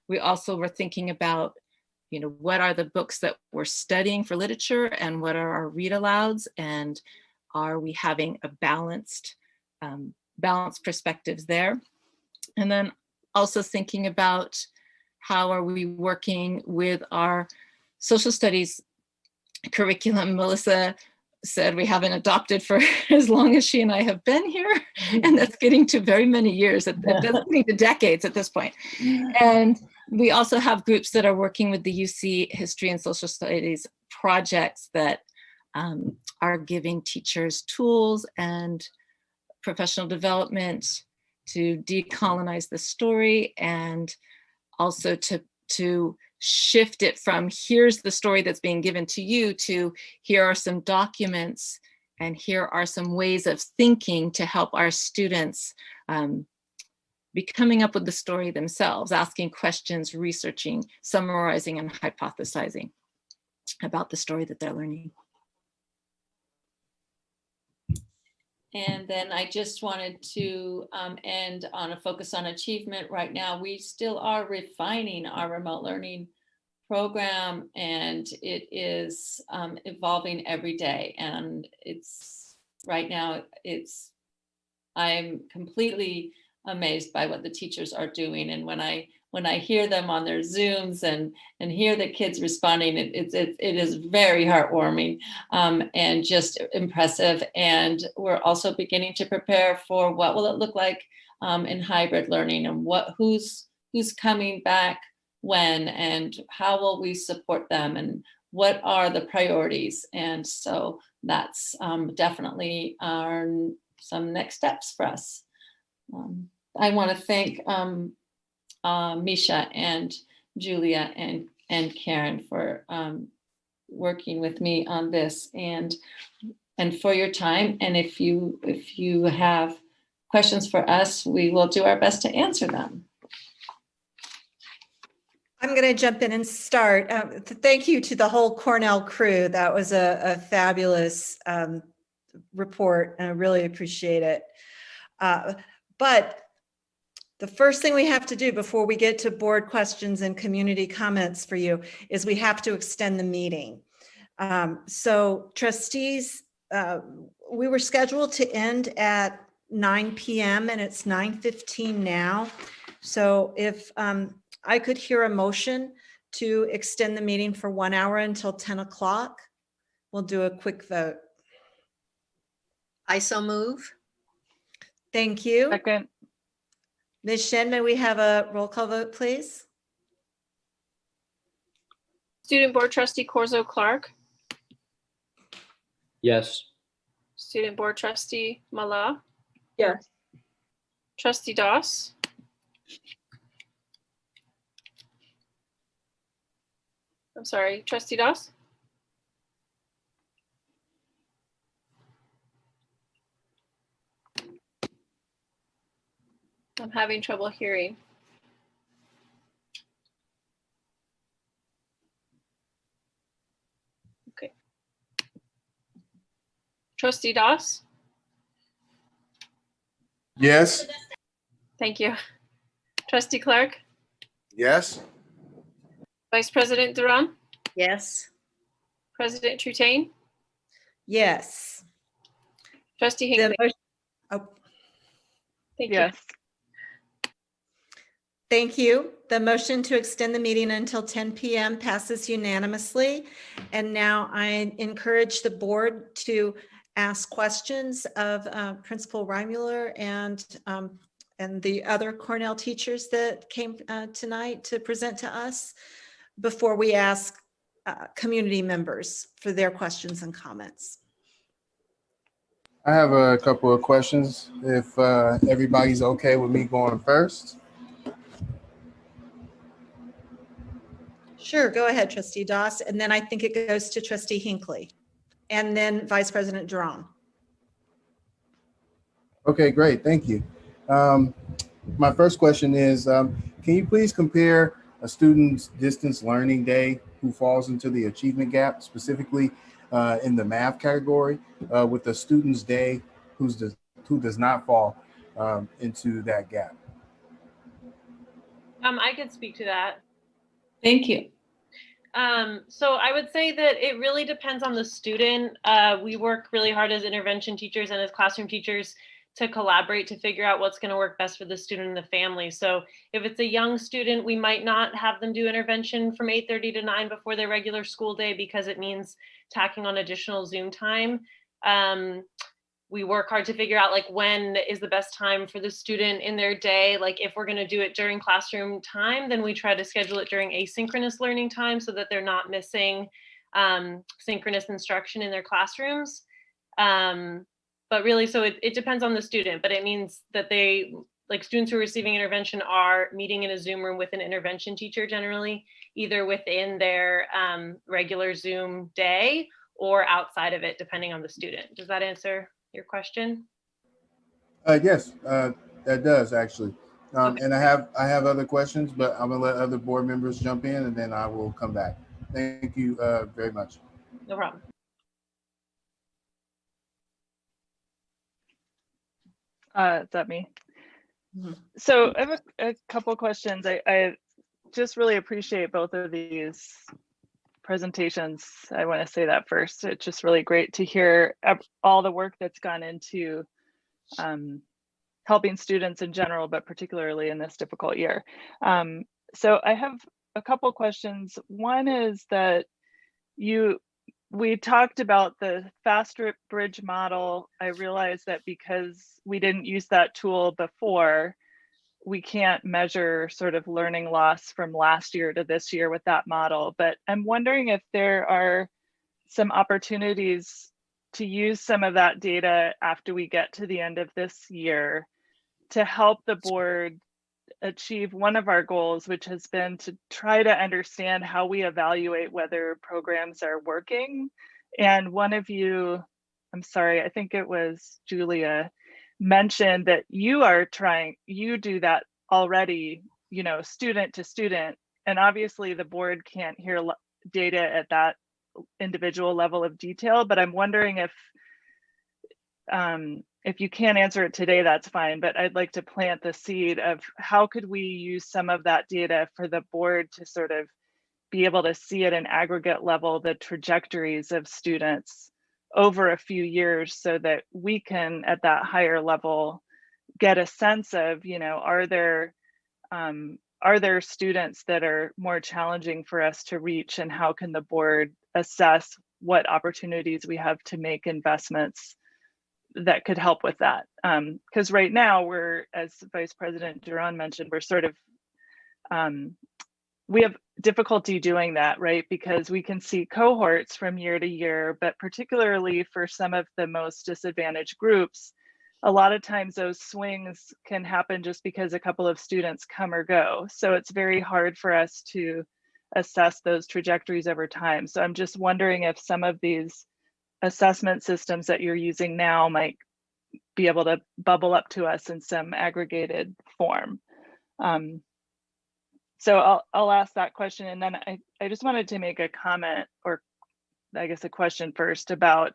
We also were thinking about, you know, what are the books that we're studying for literature and what are our read alouds, and are we having a balanced perspectives there? And then also thinking about how are we working with our social studies curriculum. Melissa said we haven't adopted for as long as she and I have been here, and that's getting to very many years, that's getting to decades at this point. And we also have groups that are working with the UC History and Social Studies projects that are giving teachers tools and professional development to decolonize the story, and also to shift it from here's the story that's being given to you to here are some documents and here are some ways of thinking to help our students be coming up with the story themselves, asking questions, researching, summarizing, and hypothesizing about the story that they're learning. And then I just wanted to end on a focus on achievement. Right now, we still are refining our remote learning program, and it is evolving every day. And it's right now, I'm completely amazed by what the teachers are doing. And when I hear them on their Zooms and hear the kids responding, it is very heartwarming and just impressive. And we're also beginning to prepare for what will it look like in hybrid learning, and who's coming back when, and how will we support them, and what are the priorities. And so that's definitely some next steps for us. I want to thank Misha and Julia and Karen for working with me on this, and for your time. And if you have questions for us, we will do our best to answer them. I'm going to jump in and start. Thank you to the whole Cornell crew. That was a fabulous report, and I really appreciate it. But the first thing we have to do before we get to board questions and community comments for you is we have to extend the meeting. So trustees, we were scheduled to end at 9 p.m. and it's 9:15 now. So if I could hear a motion to extend the meeting for 1 hour until 10 o'clock, we'll do a quick vote. I so move. Thank you. Second. Ms. Shen, may we have a roll call vote, please? Student Board Trustee Corzo Clark. Yes. Student Board Trustee Mala. Yes. Trustee Doss. I'm sorry, Trustee Doss? I'm having trouble hearing. Okay. Trustee Doss? Yes. Thank you. Trustee Clark? Yes. Vice President Duran? Yes. President Trutain? Yes. Trustee Hinckley? Oh, Thank you. Yes. thank you. The motion to extend the meeting until 10 p.m. passes unanimously. And now I encourage the board to ask questions of Principal Reimuller and the other Cornell teachers that came tonight to present to us. before we ask community members for their questions and comments. I have a couple of questions, if everybody's okay with me going first. Sure, go ahead, Trustee Doss. And then I think it goes to Trustee Hinckley and then Vice President Jerome. Okay, great, thank you. My first question is, can you please compare a student's distance learning day who falls into the achievement gap, specifically in the math category, with the student's day who does not fall into that gap? I could speak to that. Thank you. So I would say that it really depends on the student. We work really hard as intervention teachers and as classroom teachers to collaborate to figure out what's going to work best for the student and the family. So if it's a young student, we might not have them do intervention from 8:30 to 9 before their regular school day because it means tacking on additional Zoom time. We work hard to figure out like when is the best time for the student in their day. Like if we're going to do it during classroom time, then we try to schedule it during asynchronous learning time so that they're not missing synchronous instruction in their classrooms. But really, so it depends on the student, but it means that they, like students who are receiving intervention are meeting in a Zoom room with an intervention teacher generally, either within their regular Zoom day or outside of it, depending on the student. Does that answer your question? Yes, that does actually. Okay. And I have other questions, but I'm gonna let other board members jump in and then I will come back. Thank you very much. No problem. Is that me? Mm-hmm. So I have a couple of questions. I just really appreciate both of these presentations. I want to say that first. It's just really great to hear all the work that's gone into helping students in general, but particularly in this difficult year. So I have a couple questions. One is that we talked about the fast bridge model. I realized that because we didn't use that tool before, we can't measure sort of learning loss from last year to this year with that model. But I'm wondering if there are some opportunities to use some of that data after we get to the end of this year to help the board achieve one of our goals, which has been to try to understand how we evaluate whether programs are working. And one of you, I'm sorry, I think it was Julia, mentioned that you do that already, you know, student to student. And obviously the board can't hear data at that individual level of detail, but I'm wondering if you can't answer it today, that's fine, but I'd like to plant the seed of how could we use some of that data for the board to sort of be able to see at an aggregate level the trajectories of students over a few years so that we can at that higher level get a sense of, you know, are there students that are more challenging for us to reach, and how can the board assess what opportunities we have to make investments that could help with that? Because right now we're, as Vice President Duran mentioned, we're sort of, we have difficulty doing that, right? Because we can see cohorts from year to year, but particularly for some of the most disadvantaged groups, a lot of times those swings can happen just because a couple of students come or go. So it's very hard for us to assess those trajectories over time. So I'm just wondering if some of these assessment systems that you're using now might be able to bubble up to us in some aggregated form. So I'll ask that question, and then I just wanted to make a comment, or I guess a question first, about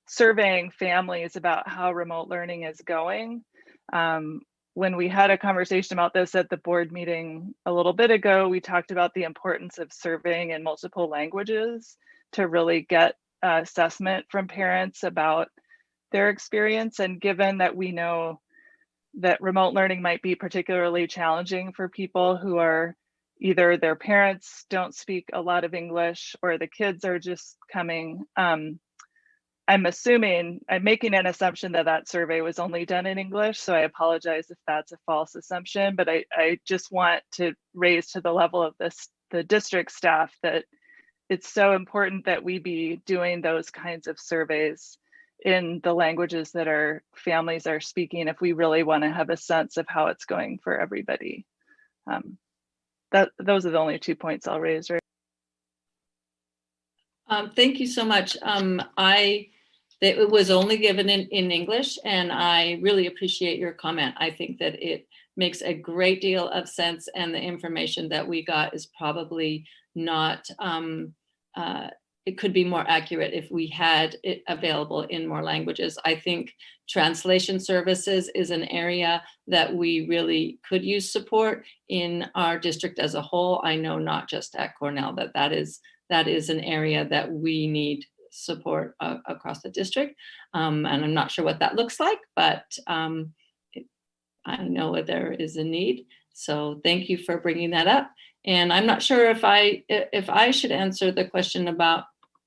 surveying families about how remote learning is going. When we had a conversation about this at the board meeting a little bit ago, we talked about the importance of surveying in multiple languages to really get assessment from parents about their experience. And given that we know that remote learning might be particularly challenging for people who are either their parents don't speak a lot of English or the kids are just coming, I'm making an assumption that that survey was only done in English, so I apologize if that's a false assumption, but I just want to raise to the level of the the district staff that it's so important that we be doing those kinds of surveys in the languages that our families are speaking if we really want to have a sense of how it's going for everybody. Those are the only 2 points I'll raise. Right? Thank you so much. It was only given in English, and I really appreciate your comment. I think that it makes a great deal of sense, and the information that we got is probably not, it could be more accurate if we had it available in more languages. I think translation services is an area that we really could use support in our district as a whole. I know not just at Cornell, that is an area that we need support across the district. And I'm not sure what that looks like, but I know there is a need. So thank you for bringing that up. And I'm not sure if I should answer the question about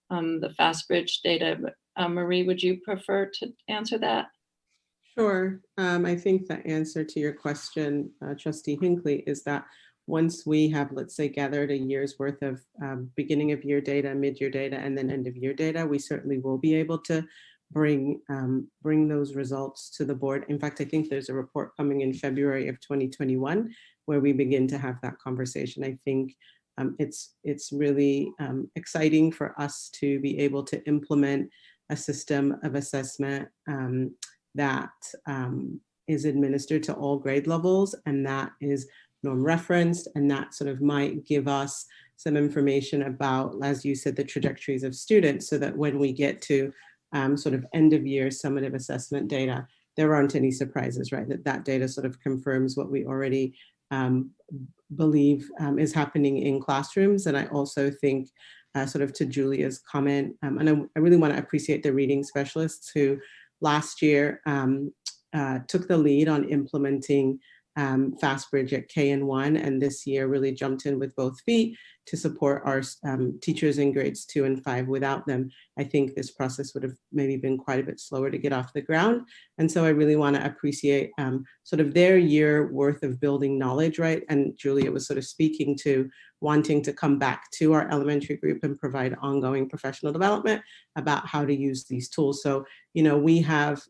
the FastBridge data. Marie, would you prefer to answer that? Sure. I think the answer to your question, Trustee Hinckley, is that once we have, let's say, gathered a year's worth of beginning of year data, mid-year data, and then end of year data, we certainly will be able to bring those results to the board. In fact, I think there's a report coming in February of 2021 where we begin to have that conversation. I think it's really exciting for us to be able to implement a system of assessment that is administered to all grade levels, and that is norm referenced, and that sort of might give us some information about, as you said, the trajectories of students, so that when we get to sort of end of year summative assessment data, there aren't any surprises, right? That data sort of confirms what we already believe is happening in classrooms. And I also think sort of to Julia's comment, and I really want to appreciate the reading specialists who last year took the lead on implementing FastBridge at KN1, and this year really jumped in with both feet to support our teachers in grades 2 and 5. Without them, I think this process would have maybe been quite a bit slower to get off the ground. And so I really want to appreciate sort of their year worth of building knowledge, right? And Julia was sort of speaking to wanting to come back to our elementary group and provide ongoing professional development about how to use these tools. So, we have,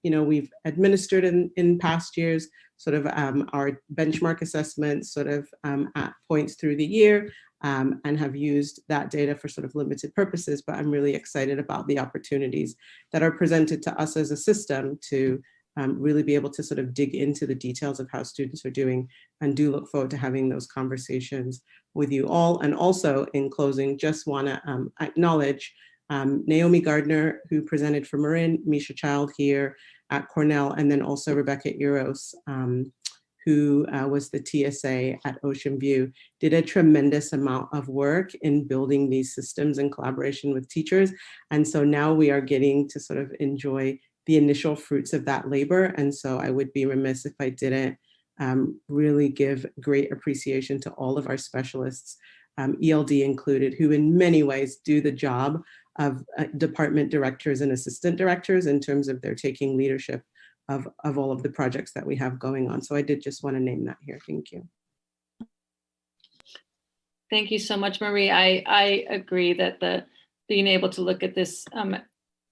we've administered in past years sort of our benchmark assessments sort of at points through the year, and have used that data for sort of limited purposes, but I'm really excited about the opportunities that are presented to us as a system to really be able to sort of dig into the details of how students are doing, and do look forward to having those conversations with you all. And also in closing, just want to acknowledge Naomi Gardner, who presented for Marin, Misha Child here at Cornell, and then also Rebecca Eros, who was the TSA at Ocean View, did a tremendous amount of work in building these systems in collaboration with teachers. And so now we are getting to sort of enjoy the initial fruits of that labor. And so I would be remiss if I didn't really give great appreciation to all of our specialists, ELD included, who in many ways do the job of department directors and assistant directors in terms of their taking leadership of all of the projects that we have going on. So I did just want to name that here. Thank you. Thank you so much, Marie. I agree that being able to look at this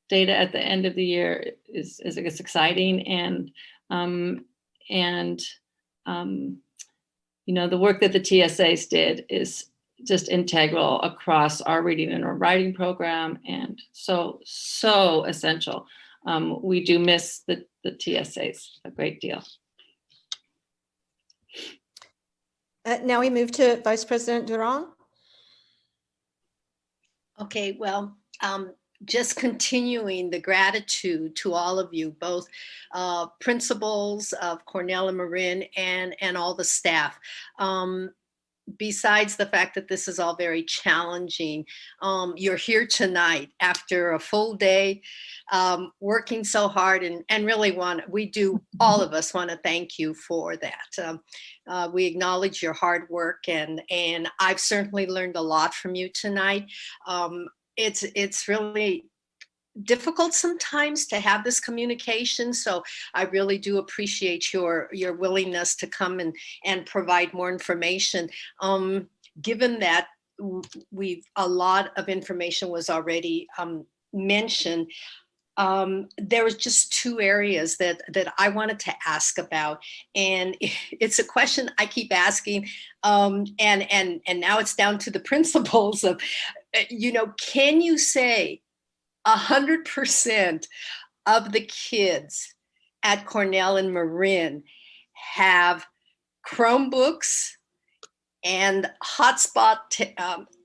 data at the end of the year is I guess exciting, and the work that the TSAs did is just integral across our reading and our writing program, and so essential. We do miss the TSAs a great deal. Now we move to Vice President Durand. Okay, well, just continuing the gratitude to all of you, both principals of Cornell and Marin, and all the staff. Besides the fact that this is all very challenging, you're here tonight after a full day working so hard, and really all of us want to thank you for that. We acknowledge your hard work, and I've certainly learned a lot from you tonight. It's really difficult sometimes to have this communication, so I really do appreciate your willingness to come and provide more information. given that a lot of information was already mentioned, there was just two areas that I wanted to ask about, and it's a question I keep asking, and now it's down to the principals of, can you say 100% of the kids at Cornell and Marin have Chromebooks and hotspot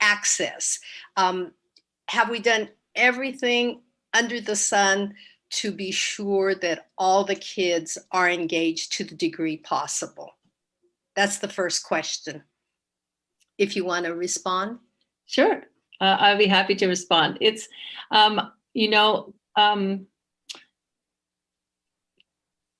access? Have we done everything under the sun to be sure that all the kids are engaged to the degree possible? That's the first question. If you want to respond. Sure, I'll be happy to respond. It's,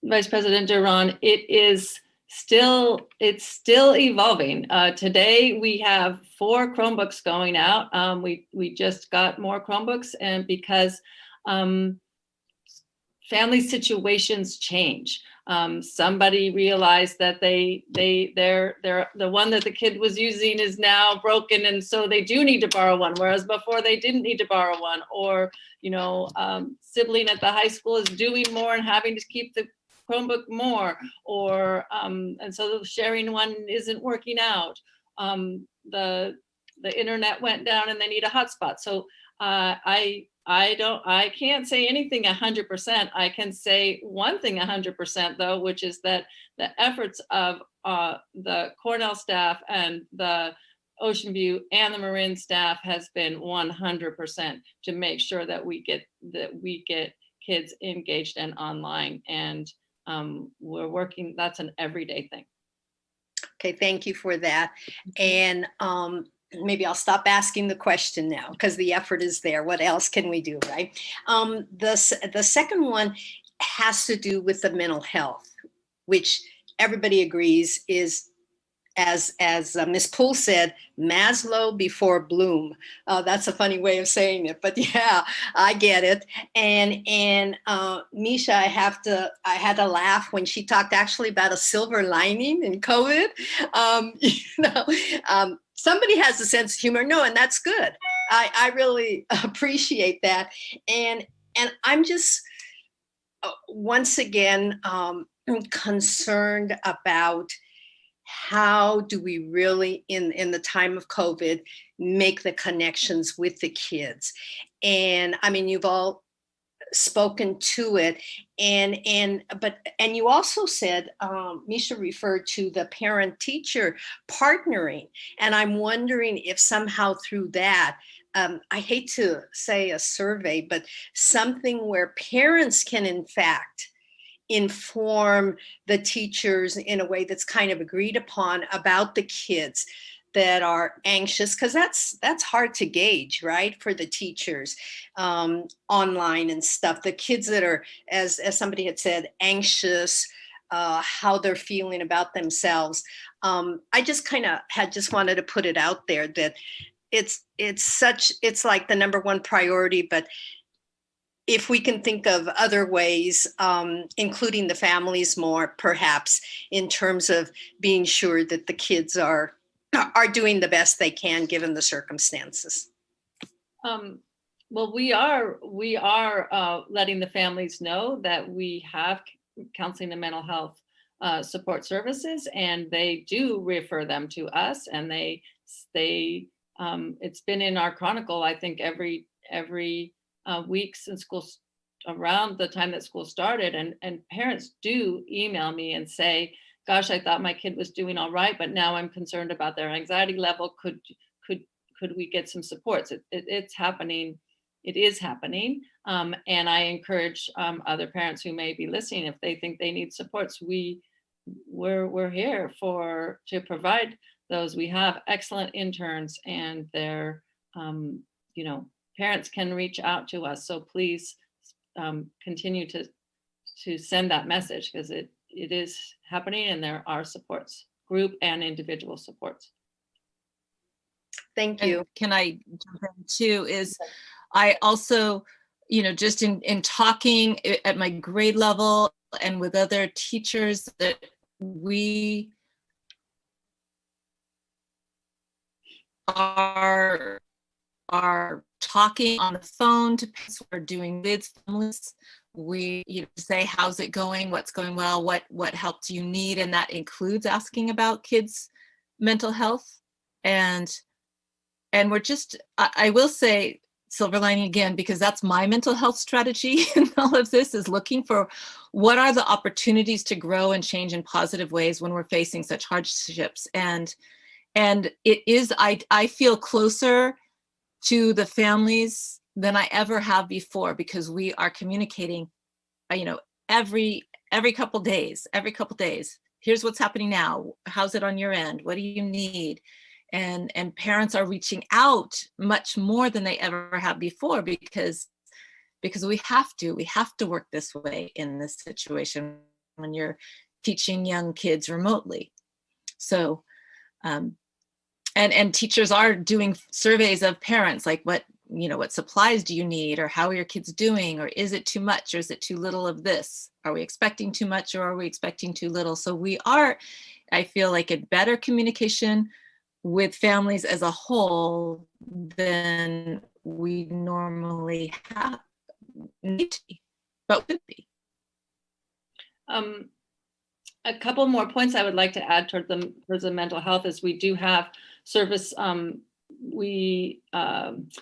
Vice President Duran, it's still evolving. Today we have 4 Chromebooks going out. We just got more Chromebooks, and because family situations change. Somebody realized that the one that the kid was using is now broken, and so they do need to borrow one, whereas before they didn't need to borrow one. Or sibling at the high school is doing more and having to keep the Chromebook more, or and so the sharing one isn't working out. The internet went down and they need a hotspot. So I can't say anything 100%. I can say one thing 100% though, which is that the efforts of the Cornell staff and the Ocean View and the Marin staff has been 100% to make sure that we get kids engaged and online, and we're working. That's an everyday thing. Okay, thank you for that. And maybe I'll stop asking the question now because the effort is there. What else can we do, right? The second one has to do with the mental health, which everybody agrees is, as Ms. Poole said, Maslow before Bloom. That's a funny way of saying it, but yeah, I get it. And Misha, I had to laugh when she talked actually about a silver lining in COVID. Somebody has a sense of humor. No, and that's good. I really appreciate that. And I'm just, once again, concerned about how do we really, in the time of COVID, make the connections with the kids? And I mean, you've all spoken to it, and you also said, Misha referred to the parent-teacher partnering, and I'm wondering if somehow through that, I hate to say a survey, but something where parents can in fact inform the teachers in a way that's kind of agreed upon about the kids that are anxious, because that's hard to gauge, right, for the teachers online and stuff. The kids that are, as somebody had said, anxious, how they're feeling about themselves. I just kind of just wanted to put it out there that it's like the number one priority, but if we can think of other ways, including the families more, perhaps, in terms of being sure that the kids are doing the best they can given the circumstances. Well, we are letting the families know that we have counseling and mental health support services, and they do refer them to us, and it's been in our chronicle, I think, every week since school, around the time that school started, and parents do email me and say, gosh, I thought my kid was doing all right, but now I'm concerned about their anxiety level. Could we get some supports? It's happening. It is happening. And I encourage other parents who may be listening, if they think they need supports, we're here to provide those. We have excellent interns, and they're, parents can reach out to us. So please continue to send that message, because it is happening, and there are supports, group and individual supports. Thank you. And can I jump in too? Is I also, just in talking at my grade level and with other teachers, that we are talking on the phone to parents, we're doing with families. We say, how's it going? What's going well? What help do you need? And that includes asking about kids' mental health. And we're just, I will say, silver lining again, because that's my mental health strategy in all of this, is looking for what are the opportunities to grow and change in positive ways when we're facing such hardships. And it is, I feel closer to the families than I ever have before, because we are communicating, every couple days, here's what's happening now. How's it on your end? What do you need? And parents are reaching out much more than they ever have before, because we have to work this way in this situation when you're teaching young kids remotely. So, and teachers are doing surveys of parents, like what supplies do you need, or how are your kids doing, or is it too much, or is it too little of this? Are we expecting too much, or are we expecting too little? So we are, I feel like, a better communication with families as a whole than we normally have, need to be, but would be. A couple more points I would like to add towards the mental health is we do have service.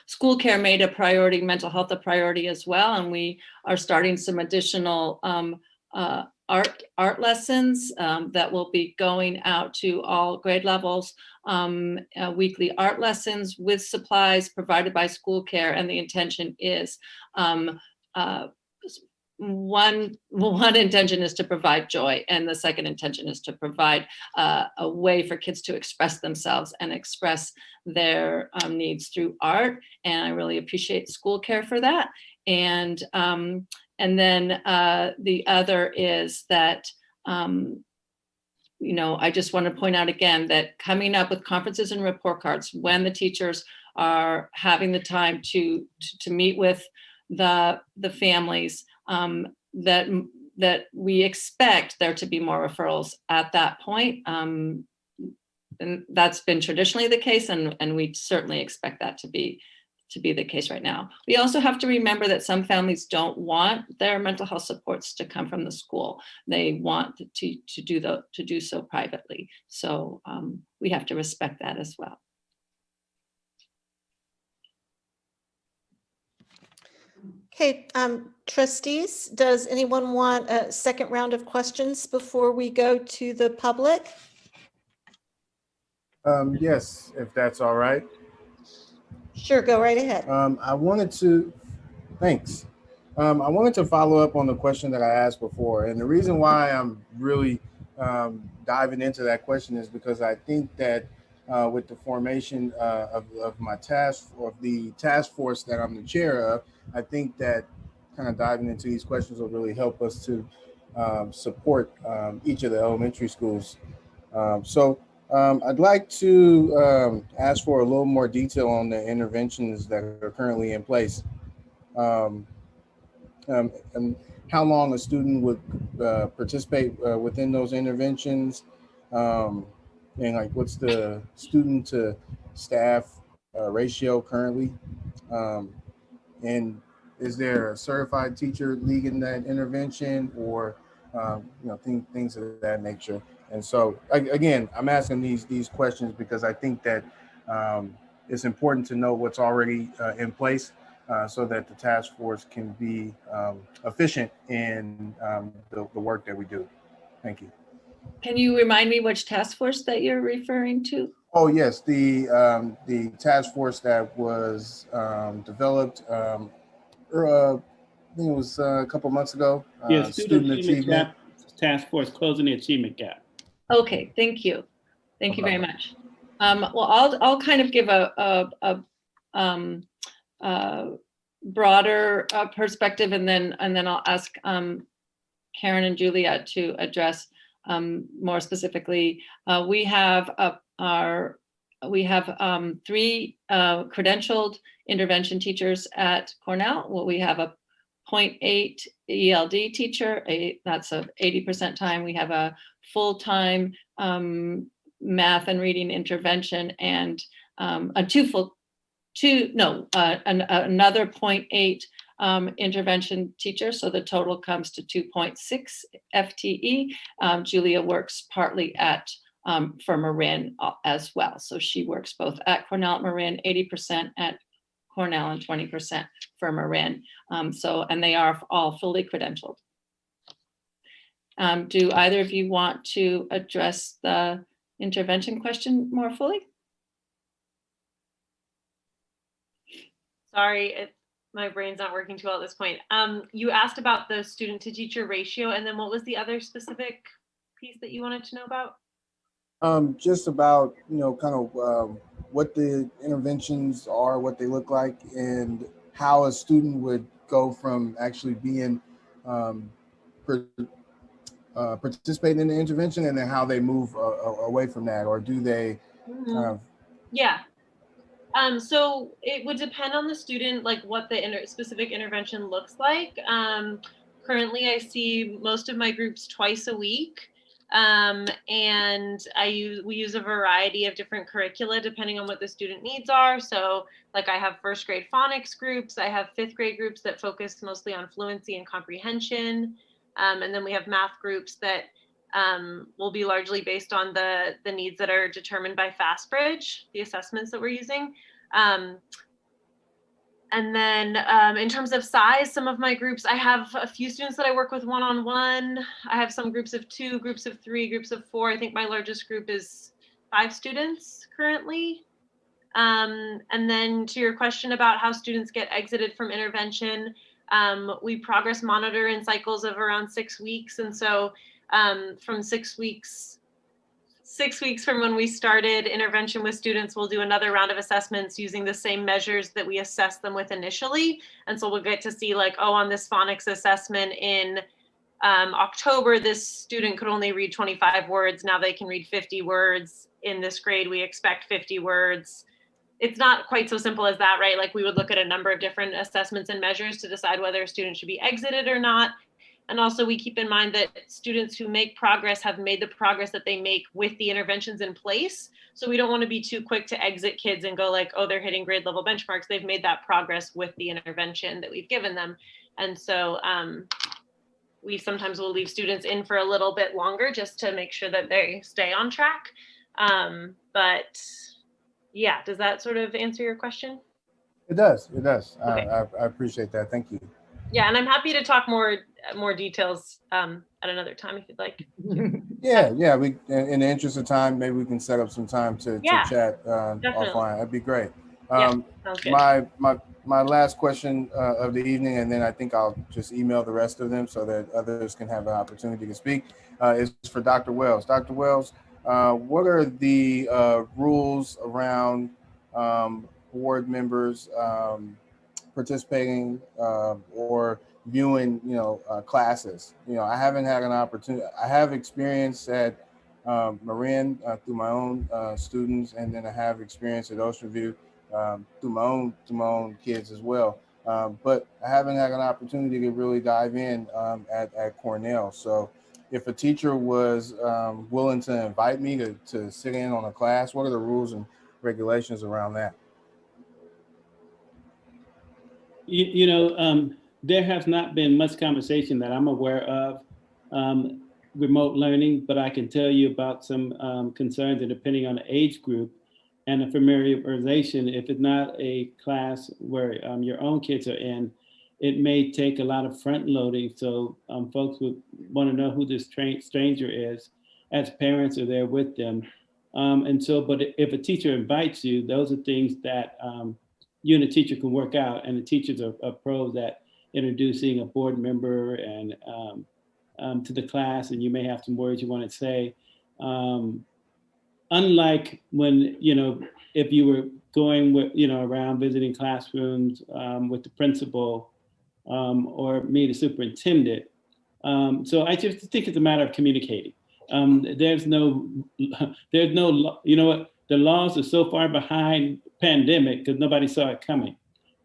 School care made a priority, mental health a priority as well, and we are starting some additional art lessons that will be going out to all grade levels, weekly art lessons with supplies provided by school care, and the intention is one intention is to provide joy, and the second intention is to provide a way for kids to express themselves and express their needs through art. And I really appreciate school care for that. And then the other is that I just want to point out again that coming up with conferences and report cards when the teachers are having the time to meet with the families, that we expect there to be more referrals at that point. And that's been traditionally the case, and we certainly expect that to be the case right now. We also have to remember that some families don't want their mental health supports to come from the school. They want to do so privately. So we have to respect that as well. Okay, trustees, does anyone want a second round of questions before we go to the public? Yes, if that's all right. Sure, go right ahead. I wanted to follow up on the question that I asked before. And the reason why I'm really diving into that question is because I think that with the formation of the task force that I'm the chair of, I think that kind of diving into these questions will really help us to support each of the elementary schools. I'd like to ask for a little more detail on the interventions that are currently in place. And how long a student would participate within those interventions, and like what's the student to staff ratio currently, and is there a certified teacher leading that intervention, or things of that nature. And so again, I'm asking these questions because I think that it's important to know what's already in place, so that the task force can be efficient in the work that we do. Thank you. Can you remind me which task force that you're referring to? Oh yes, the task force that was developed. I think it was a couple months ago. Yeah, student achievement task force, closing the achievement gap. Okay, thank you. Thank you very much. Well, I'll kind of give a broader perspective, and then I'll ask Karen and Julia to address more specifically. We have 3 credentialed intervention teachers at Cornell. Well, we have a 0.8 ELD teacher, that's a 80% time. We have a full-time math and reading intervention, and another 0.8 intervention teacher. So the total comes to 2.6 FTE. Julia works partly for Marin as well. So she works both at Cornell, Marin, 80% at Cornell and 20% for Marin. And they are all fully credentialed. Do either of you want to address the intervention question more fully? Sorry, my brain's not working too well at this point. You asked about the student to teacher ratio, and then what was the other specific piece that you wanted to know about? Just about, kind of what the interventions are, what they look like, and how a student would go from actually being participating in the intervention, and then how they move away from that, or do they? Yeah. So it would depend on the student, like what the specific intervention looks like. Currently, I see most of my groups twice a week. And we use a variety of different curricula depending on what the student needs are. So like I have first grade phonics groups, I have fifth grade groups that focus mostly on fluency and comprehension. And then we have math groups that will be largely based on the needs that are determined by FastBridge, the assessments that we're using. And then in terms of size, some of my groups, I have a few students that I work with one-on-one. I have some groups of 2, groups of 3, groups of 4. I think my largest group is 5 students currently. And then to your question about how students get exited from intervention, we progress monitor in cycles of around 6 weeks. And so from 6 weeks from when we started intervention with students, we'll do another round of assessments using the same measures that we assessed them with initially. And so we'll get to see like, oh, on this phonics assessment in October, this student could only read 25 words. Now they can read 50 words. In this grade, we expect 50 words. It's not quite so simple as that, right? Like we would look at a number of different assessments and measures to decide whether a student should be exited or not. And also we keep in mind that students who make progress have made the progress that they make with the interventions in place. So we don't want to be too quick to exit kids and go like, oh, they're hitting grade level benchmarks. They've made that progress with the intervention that we've given them. And so we sometimes will leave students in for a little bit longer just to make sure that they stay on track. But yeah, does that sort of answer your question? It does. It does. Okay. I appreciate that. Thank you. Yeah, and I'm happy to talk more details at another time if you'd like. Yeah. We, in the interest of time, maybe we can set up some time to chat offline. That'd be great. Sounds good. My last question of the evening, and then I think I'll just email the rest of them so that others can have an opportunity to speak, is for Dr. Wells. Dr. Wells, what are the rules around board members participating or viewing, classes? I haven't had an opportunity. I have experience at Marin through my own students, and then I have experience at Ocean View through my own kids as well. But I haven't had an opportunity to really dive in at Cornell. So if a teacher was willing to invite me to sit in on a class, what are the rules and regulations around that? There has not been much conversation that I'm aware of remote learning, but I can tell you about some concerns, and depending on the age group and the familiarization, if it's not a class where your own kids are in, it may take a lot of front loading. So folks would want to know who this stranger is as parents are there with them. But if a teacher invites you, those are things that you and the teacher can work out, and the teachers are pros at introducing a board member and to the class, and you may have some words you want to say. Unlike when, if you were going with, around visiting classrooms with the principal or me, the superintendent. So I just think it's a matter of communicating. There's no, the laws are so far behind pandemic because nobody saw it coming.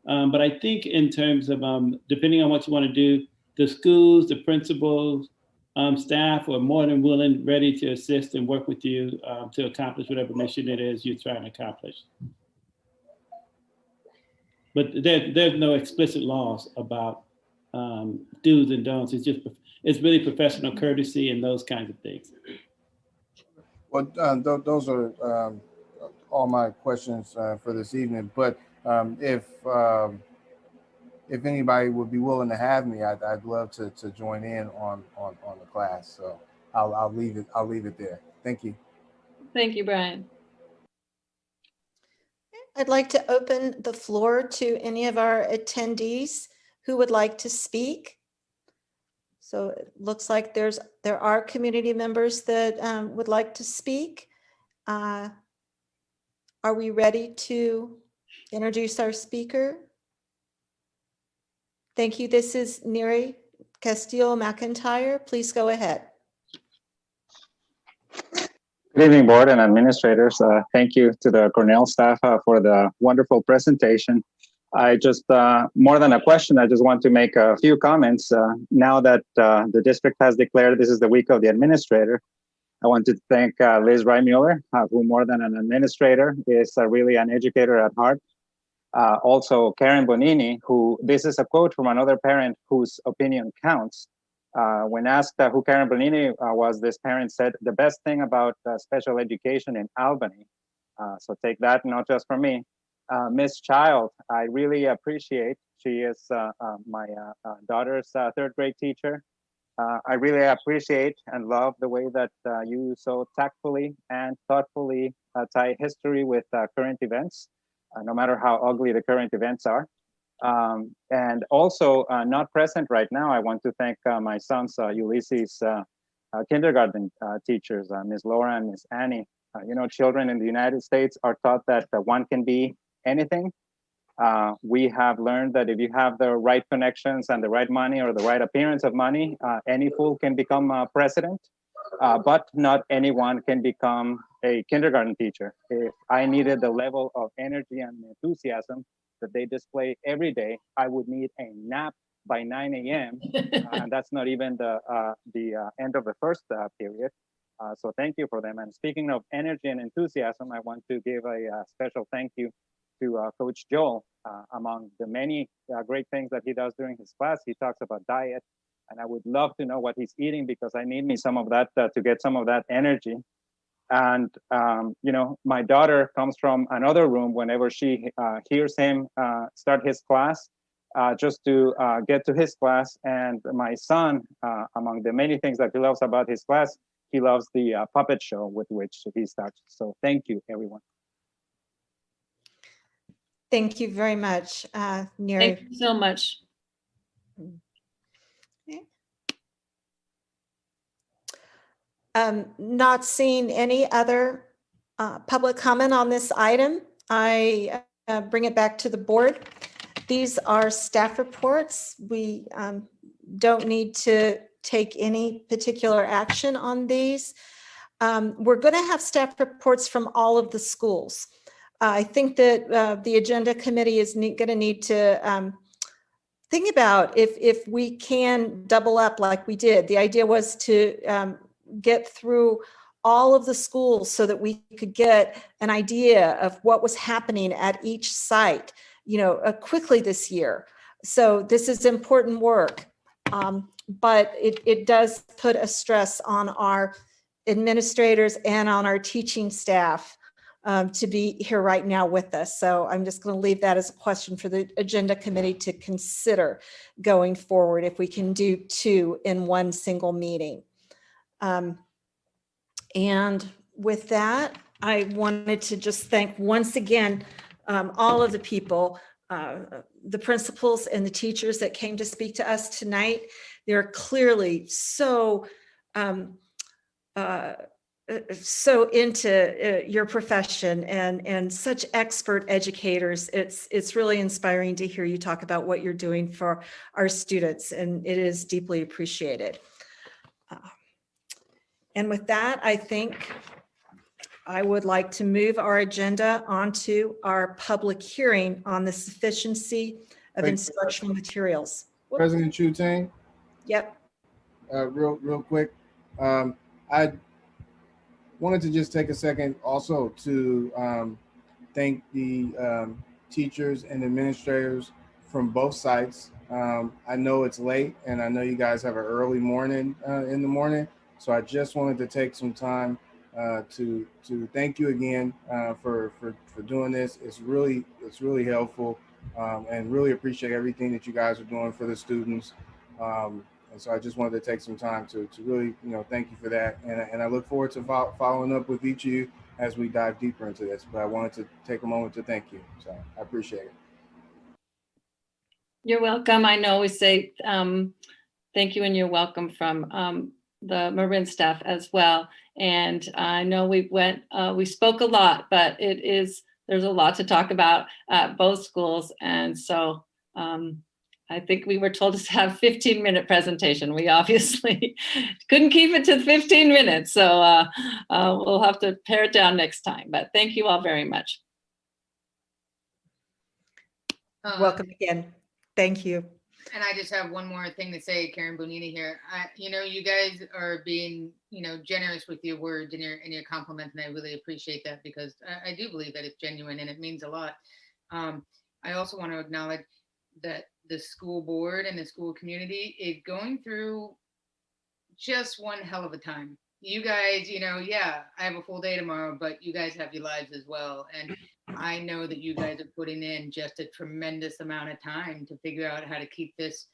But I think in terms of depending on what you want to do, the schools, the principals, staff are more than willing, ready to assist and work with you to accomplish whatever mission it is you're trying to accomplish. But there's no explicit laws about do's and don'ts. It's really professional courtesy and those kinds of things. Well, those are all my questions for this evening. But if anybody would be willing to have me, I'd love to join in on the class. So I'll leave it there. Thank you. Thank you, Brian. I'd like to open the floor to any of our attendees who would like to speak. So it looks like there are community members that would like to speak. Are we ready to introduce our speaker? Thank you. This is Neri Castillo McIntyre. Please go ahead. Good evening, board and administrators. Thank you to the Cornell staff for the wonderful presentation. I just, more than a question, I just want to make a few comments. Now that the district has declared this is the week of the administrator, I want to thank Liz Reimüller, who more than an administrator is really an educator at heart. Also Karen Bonini, who, this is a quote from another parent whose opinion counts. When asked who Karen Bonini was, this parent said, "The best thing about special education in Albany." So take that not just from me. Miss Child, I really appreciate. She is my daughter's third grade teacher. I really appreciate and love the way that you so tactfully and thoughtfully tie history with current events, no matter how ugly the current events are. And also not present right now, I want to thank my son's Ulysses kindergarten teachers, Ms. Laura and Ms. Annie. You know, children in the United States are taught that one can be anything. We have learned that if you have the right connections and the right money or the right appearance of money, any fool can become president, but not anyone can become a kindergarten teacher. If I needed the level of energy and enthusiasm that they display every day, I would need a nap by 9 a.m. And that's not even the end of the first period. So thank you for them. And speaking of energy and enthusiasm, I want to give a special thank you to Coach Joel. Among the many great things that he does during his class, he talks about diet. And I would love to know what he's eating because I need me some of that to get some of that energy. And, you know, my daughter comes from another room whenever she hears him start his class, just to get to his class. And my son, among the many things that he loves about his class, he loves the puppet show with which he starts. So thank you, everyone. Thank you very much, Neri. Thank you so much. Not seeing any other public comment on this item, I bring it back to the board. These are staff reports. We don't need to take any particular action on these. We're going to have staff reports from all of the schools. I think that the agenda committee is going to need to think about if we can double up like we did. The idea was to get through all of the schools so that we could get an idea of what was happening at each site, you know, quickly this year. So this is important work, but it does put a stress on our administrators and on our teaching staff to be here right now with us. So I'm just going to leave that as a question for the agenda committee to consider going forward, if we can do two in one single meeting. And with that, I wanted to just thank once again all of the people, the principals and the teachers that came to speak to us tonight. They're clearly so into your profession and such expert educators. It's really inspiring to hear you talk about what you're doing for our students, and it is deeply appreciated. And with that, I think I would like to move our agenda onto our public hearing on the sufficiency of instructional materials. President Chutang? Yep. Real quick. I wanted to just take a second also to thank the teachers and administrators from both sites. I know it's late, and I know you guys have an early morning in the morning, so I just wanted to take some time to thank you again for doing this. It's really helpful, and really appreciate everything that you guys are doing for the students. And so I just wanted to take some time to really, thank you for that. And I look forward to following up with each of you as we dive deeper into this. But I wanted to take a moment to thank you. So I appreciate it. You're welcome. I know we say thank you and you're welcome from the Marin staff as well. And I know we spoke a lot, but there's a lot to talk about at both schools. And so I think we were told to have 15-minute presentation. We obviously couldn't keep it to 15 minutes. So we'll have to pare it down next time, but thank you all very much. Welcome again. Thank you. And I just have one more thing to say, Karen Bonini here. You guys are being, generous with your words and your compliments, and I really appreciate that, because I do believe that it's genuine and it means a lot. I also want to acknowledge that the school board and the school community is going through just one hell of a time. You guys, I have a full day tomorrow, but you guys have your lives as well. And I know that you guys are putting in just a tremendous amount of time to figure out how to keep this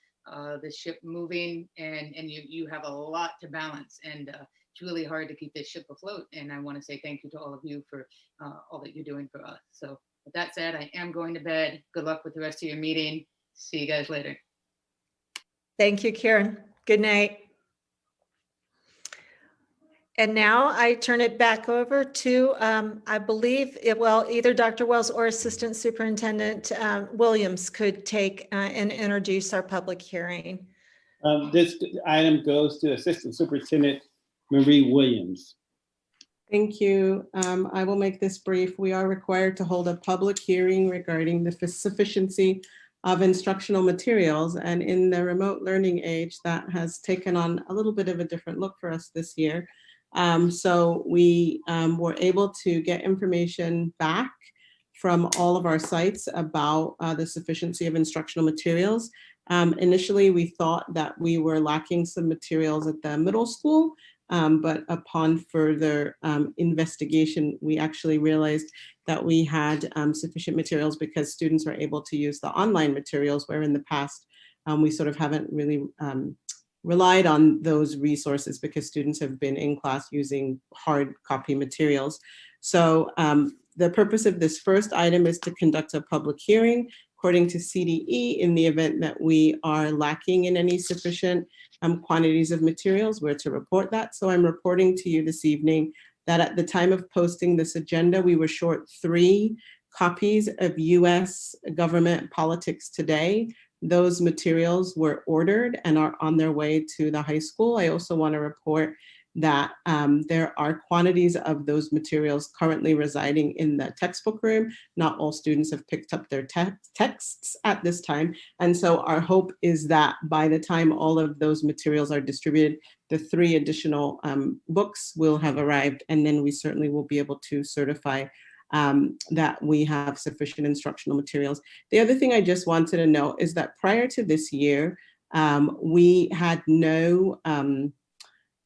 ship moving, and you have a lot to balance, and it's really hard to keep this ship afloat. And I want to say thank you to all of you for all that you're doing for us. So with that said, I am going to bed. Good luck with the rest of your meeting. See you guys later. Thank you, Karen. Good night. And now I turn it back over to, I believe, either Dr. Wells or Assistant Superintendent Williams could take and introduce our public hearing. This item goes to Assistant Superintendent Marie Williams. Thank you. I will make this brief. We are required to hold a public hearing regarding the sufficiency of instructional materials. And in the remote learning age, that has taken on a little bit of a different look for us this year. So we were able to get information back from all of our sites about the sufficiency of instructional materials. Initially, we thought that we were lacking some materials at the middle school, but upon further investigation, we actually realized that we had sufficient materials because students were able to use the online materials, where in the past, we sort of haven't really relied on those resources because students have been in class using hard copy materials. So the purpose of this first item is to conduct a public hearing according to CDE. In the event that we are lacking in any sufficient quantities of materials, we're to report that. So I'm reporting to you this evening that at the time of posting this agenda, we were short 3 copies of US Government Politics Today. Those materials were ordered and are on their way to the high school. I also want to report that there are quantities of those materials currently residing in the textbook room. Not all students have picked up their texts at this time. And so our hope is that by the time all of those materials are distributed, the 3 additional books will have arrived, and then we certainly will be able to certify that we have sufficient instructional materials. The other thing I just wanted to know is that prior to this year, we had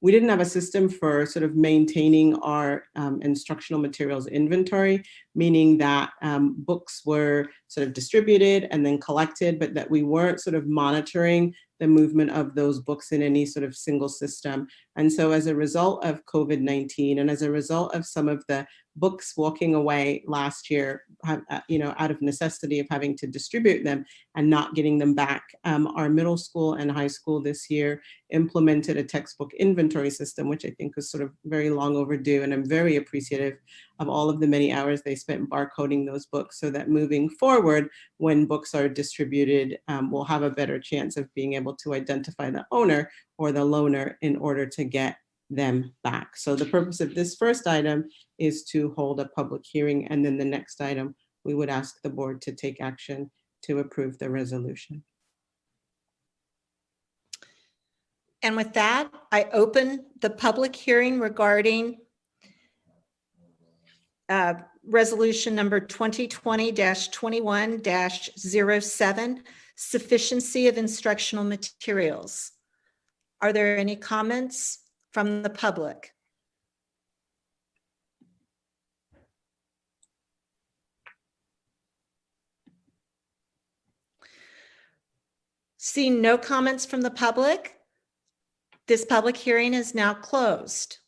we didn't have a system for sort of maintaining our instructional materials inventory, meaning that books were sort of distributed and then collected, but that we weren't sort of monitoring the movement of those books in any sort of single system. And so as a result of COVID-19 and as a result of some of the books walking away last year, out of necessity of having to distribute them and not getting them back, our middle school and high school this year implemented a textbook inventory system, which I think was sort of very long overdue. And I'm very appreciative of all of the many hours they spent barcoding those books, so that moving forward, when books are distributed, we'll have a better chance of being able to identify the owner or the loaner in order to get them back. So the purpose of this first item is to hold a public hearing, and then the next item, we would ask the board to take action to approve the resolution. And with that, I open the public hearing regarding resolution number 2020-21-07, sufficiency of instructional materials. Are there any comments from the public? Seeing no comments from the public, this public hearing is now closed.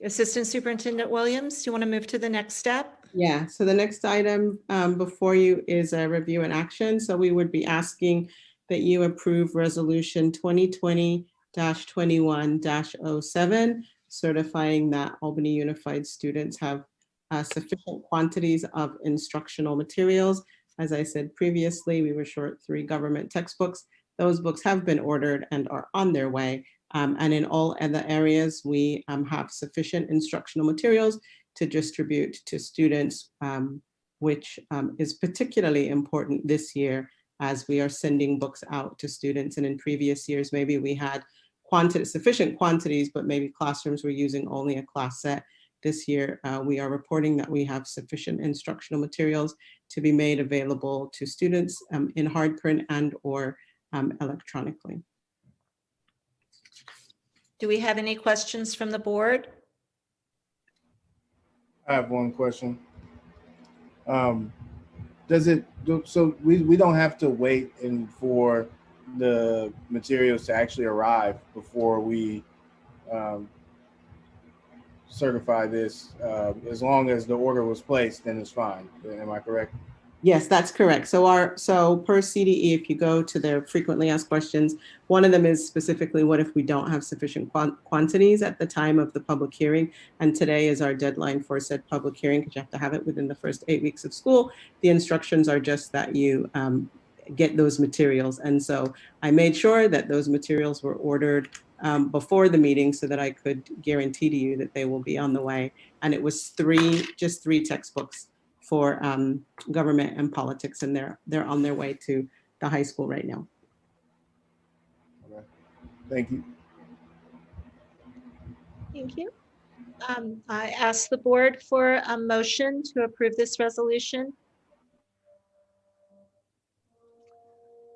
Assistant Superintendent Williams, do you want to move to the next step? Yeah, so the next item before you is a review and action. So we would be asking that you approve resolution 2020-21-07, certifying that Albany Unified students have sufficient quantities of instructional materials. As I said previously, we were short 3 government textbooks. Those books have been ordered and are on their way. And in all other areas, we have sufficient instructional materials to distribute to students, which is particularly important this year as we are sending books out to students. And in previous years, maybe we had sufficient quantities, but maybe classrooms were using only a class set. This year, we are reporting that we have sufficient instructional materials to be made available to students in hard print and or electronically. Do we have any questions from the board? I have one question. So we don't have to wait for the materials to actually arrive before we certify this. As long as the order was placed, then it's fine. Am I correct? Yes, that's correct. So per CDE, if you go to their frequently asked questions, one of them is specifically, what if we don't have sufficient quantities at the time of the public hearing? And today is our deadline for said public hearing, because you have to have it within the first 8 weeks of school. The instructions are just that you get those materials. And so I made sure that those materials were ordered before the meeting so that I could guarantee to you that they will be on the way. And it was just three textbooks for government and politics, and they're on their way to the high school right now. Okay. Thank you. Thank you. I ask the board for a motion to approve this resolution.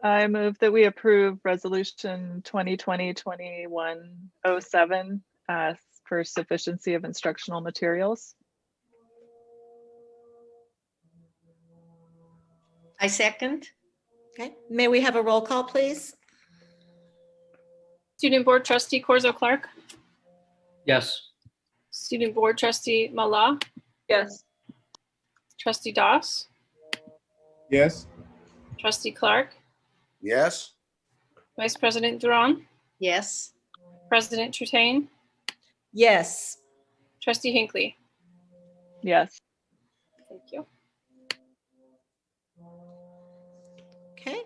I move that we approve resolution 2020-21-07 for sufficiency of instructional materials. I second. Okay, may we have a roll call, please? Student Board Trustee Corzo Clark. Yes. Student Board Trustee Mala. Yes. Trustee Doss. Yes. Trustee Clark. Yes. Vice President Duran. Yes. President Trutain. Yes. Trustee Hinckley. Yes. Thank you. Okay,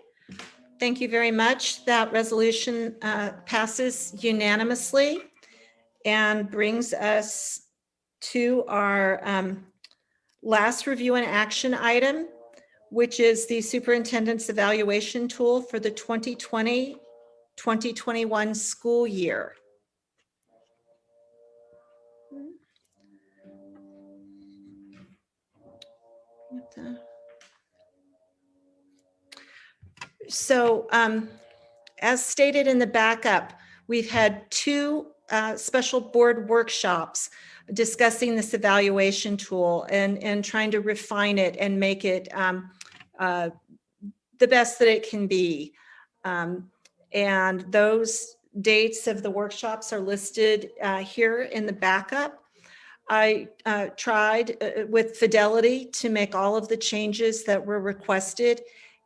thank you very much. That resolution passes unanimously and brings us to our last review and action item, which is the superintendent's evaluation tool for the 2020-2021 school year. So as stated in the backup, we've had two special board workshops discussing this evaluation tool and trying to refine it and make it the best that it can be. And those dates of the workshops are listed here in the backup. I tried with fidelity to make all of the changes that were requested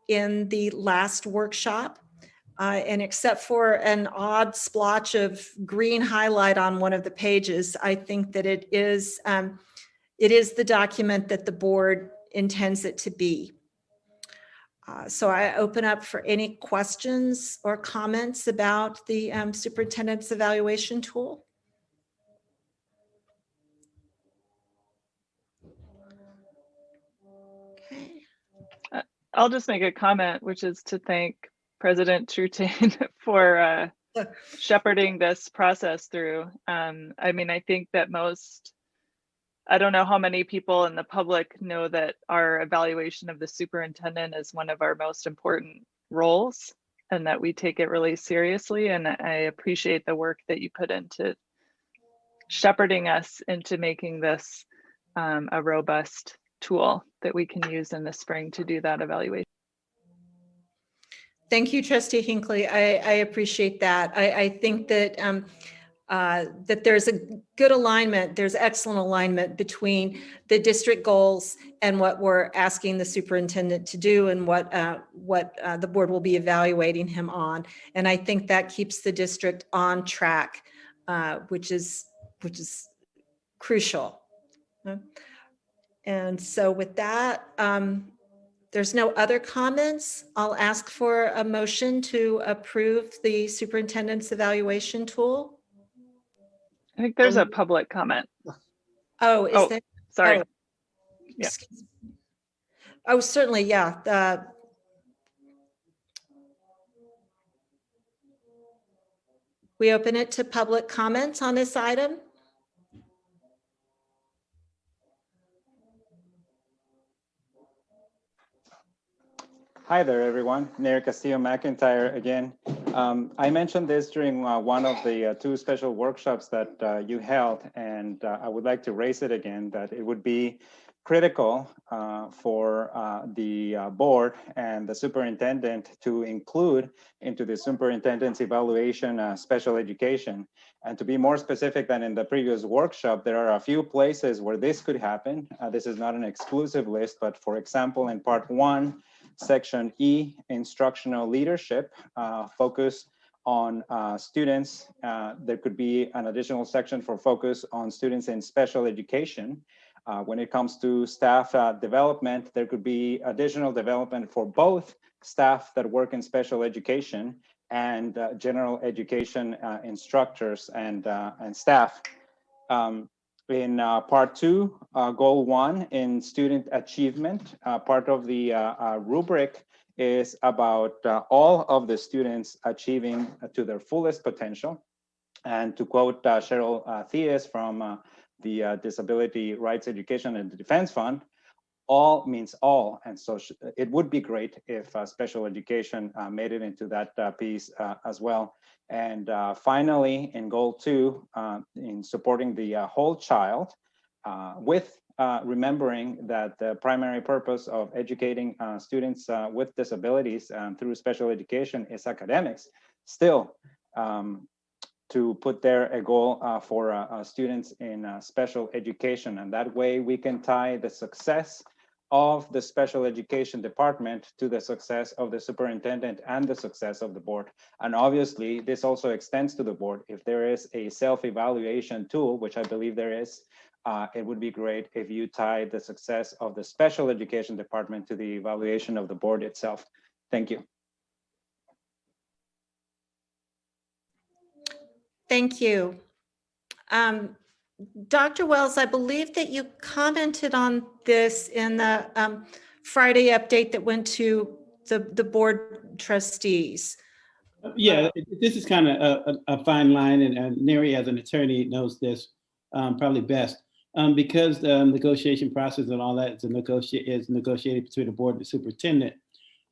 in the last workshop. And except for an odd splotch of green highlight on one of the pages, I think that it is the document that the board intends it to be. So I open up for any questions or comments about the superintendent's evaluation tool. Okay. I'll just make a comment, which is to thank President Trutain for shepherding this process through. I mean, I think that I don't know how many people in the public know that our evaluation of the superintendent is one of our most important roles and that we take it really seriously. And I appreciate the work that you put into shepherding us into making this a robust tool that we can use in the spring to do that evaluation. Thank you, Trustee Hinckley. I appreciate that. I think that that there's a good alignment, there's excellent alignment between the district goals and what we're asking the superintendent to do and what the board will be evaluating him on. And I think that keeps the district on track, which is crucial. And so with that, there's no other comments. I'll ask for a motion to approve the superintendent's evaluation tool. I think there's a public comment. Oh, is there? Sorry. Oh, Yeah. Oh, certainly, yeah. We open it to public comments on this item. Hi there, everyone. Mayor Castillo McIntyre again. I mentioned this during one of the two special workshops that you held, and I would like to raise it again, that it would be critical for the board and the superintendent to include into the superintendent's evaluation special education. And to be more specific than in the previous workshop, there are a few places where this could happen. This is not an exclusive list, but for example, in part 1, Section E, instructional leadership, focus on students. There could be an additional section for focus on students in special education. When it comes to staff development, there could be additional development for both staff that work in special education and general education instructors and staff. In part 2, goal 1 in student achievement, part of the rubric is about all of the students achieving to their fullest potential. And to quote Cheryl Theus from the Disability Rights Education and Defense Fund, all means all. And so it would be great if special education made it into that piece as well. And finally, in goal 2, in supporting the whole child, with remembering that the primary purpose of educating students with disabilities through special education is academics, still to put there a goal for students in special education. And that way we can tie the success of the special education department to the success of the superintendent and the success of the board. And obviously, this also extends to the board. If there is a self-evaluation tool, which I believe there is, it would be great if you tie the success of the special education department to the evaluation of the board itself. Thank you. Thank you. Dr. Wells, I believe that you commented on this in the Friday update that went to the board trustees. Yeah, this is kind of a fine line, and Neri as an attorney knows this probably best. Because the negotiation process and all that is negotiated between the board and the superintendent,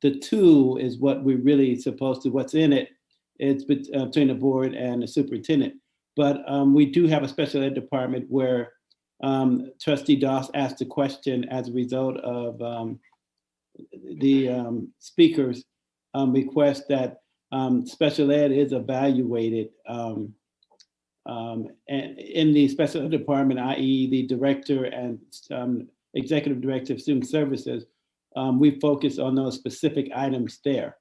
the tool is what we're really supposed to, what's in it, it's between the board and the superintendent. But we do have a special ed department where Trustee Doss asked a question as a result of the speaker's request that special ed is evaluated and in the special ed department, i.e. the director and executive director of student services, we focus on those specific items there.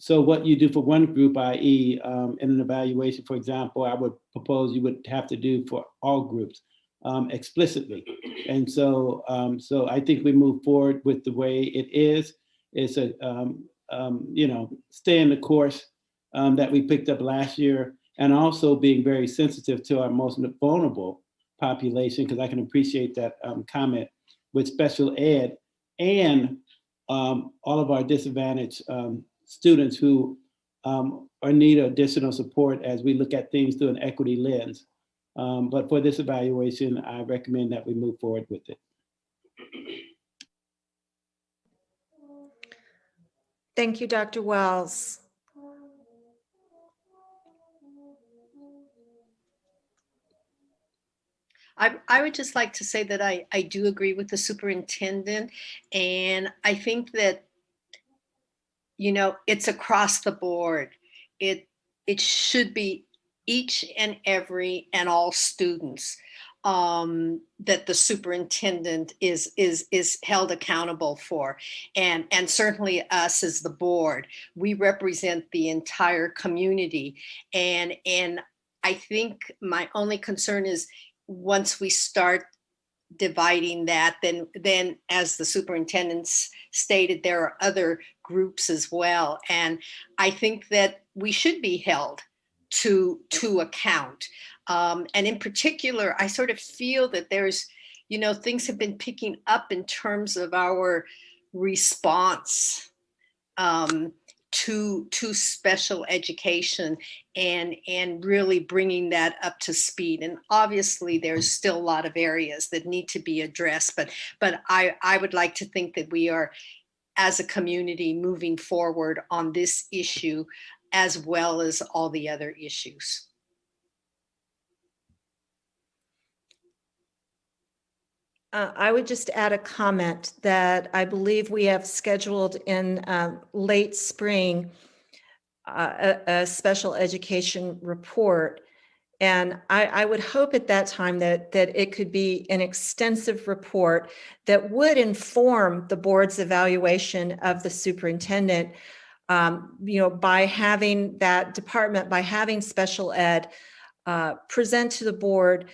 So what you do for one group, i.e. in an evaluation, for example, I would propose you would have to do for all groups explicitly. And so, so I think we move forward with the way it is. It's a, stay in the course that we picked up last year, and also being very sensitive to our most vulnerable population, because I can appreciate that comment with special ed and all of our disadvantaged students who or need additional support as we look at things through an equity lens. But for this evaluation, I recommend that we move forward with it. Thank you, Dr. Wells. I would just like to say that I do agree with the superintendent, and I think that, you know, it's across the board. It should be each and every and all students that the superintendent is held accountable for, and certainly us as the board. We represent the entire community, and I think my only concern is once we start dividing that, then as the superintendents stated, there are other groups as well. And I think that we should be held to account. And in particular, I sort of feel that there's, you know, things have been picking up in terms of our response to special education and really bringing that up to speed. And obviously there's still a lot of areas that need to be addressed, but I would like to think that we are, as a community, moving forward on this issue as well as all the other issues. I would just add a comment that I believe we have scheduled in late spring a special education report. And I would hope at that time that it could be an extensive report that would inform the board's evaluation of the superintendent, you know, by having that department, by having special ed present to the board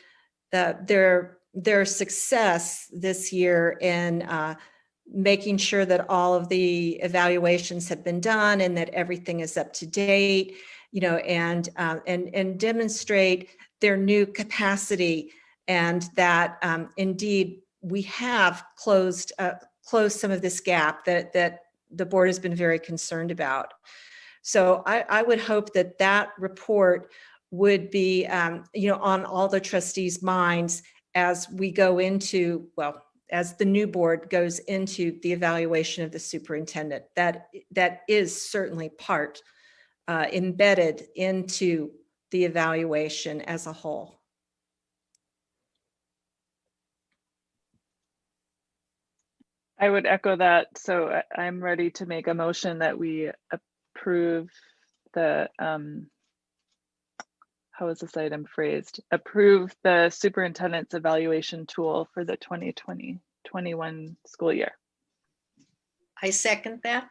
their success this year in making sure that all of the evaluations have been done and that everything is up to date, you know, and demonstrate their new capacity, and that indeed we have closed some of this gap that the board has been very concerned about. So I would hope that that report would be, you know, on all the trustees' minds as we go into, well, as the new board goes into the evaluation of the superintendent. That is certainly part embedded into the evaluation as a whole. I would echo that. So I'm ready to make a motion that we approve the, how is this item phrased? Approve the superintendent's evaluation tool for the 2020-21 school year. I second that.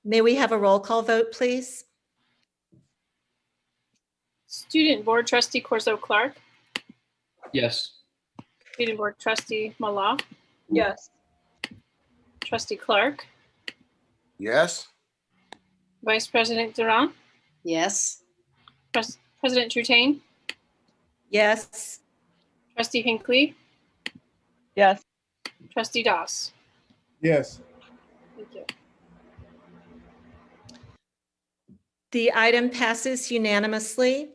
May we have a roll call vote, please? Student Board Trustee Corso Clark, Yes. Student Board Trustee Mallah, Yes. Trustee Clark, Yes. Vice President Duran, Yes. President Trutain, Yes. Trustee Hinckley, Yes. Trustee Doss. Yes. Thank you. The item passes unanimously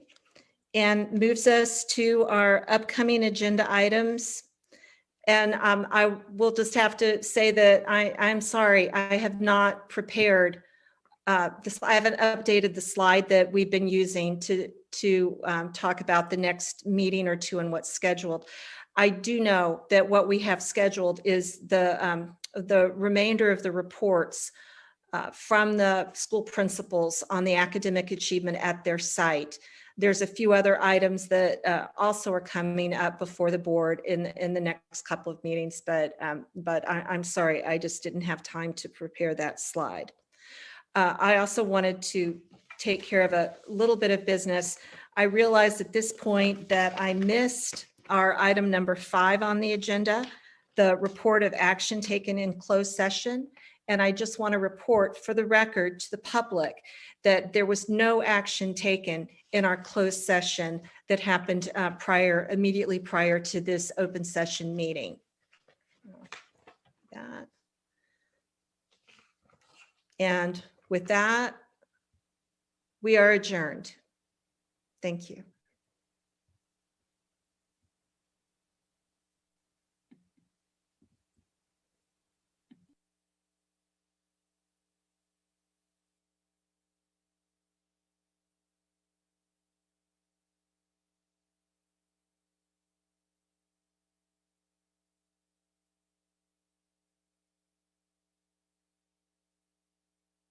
and moves us to our upcoming agenda items. And I will just have to say that I'm sorry, I have not prepared this. I haven't updated the slide that we've been using to talk about the next meeting or two and what's scheduled. I do know that what we have scheduled is the remainder of the reports from the school principals on the academic achievement at their site. There's a few other items that also are coming up before the board in the next couple of meetings, but I'm sorry, I just didn't have time to prepare that slide. I also wanted to take care of a little bit of business. I realized at this point that I missed our item number 5 on the agenda, the report of action taken in closed session. And I just want to report for the record to the public that there was no action taken in our closed session that happened immediately prior to this open session meeting. That. And with that, we are adjourned. Thank you.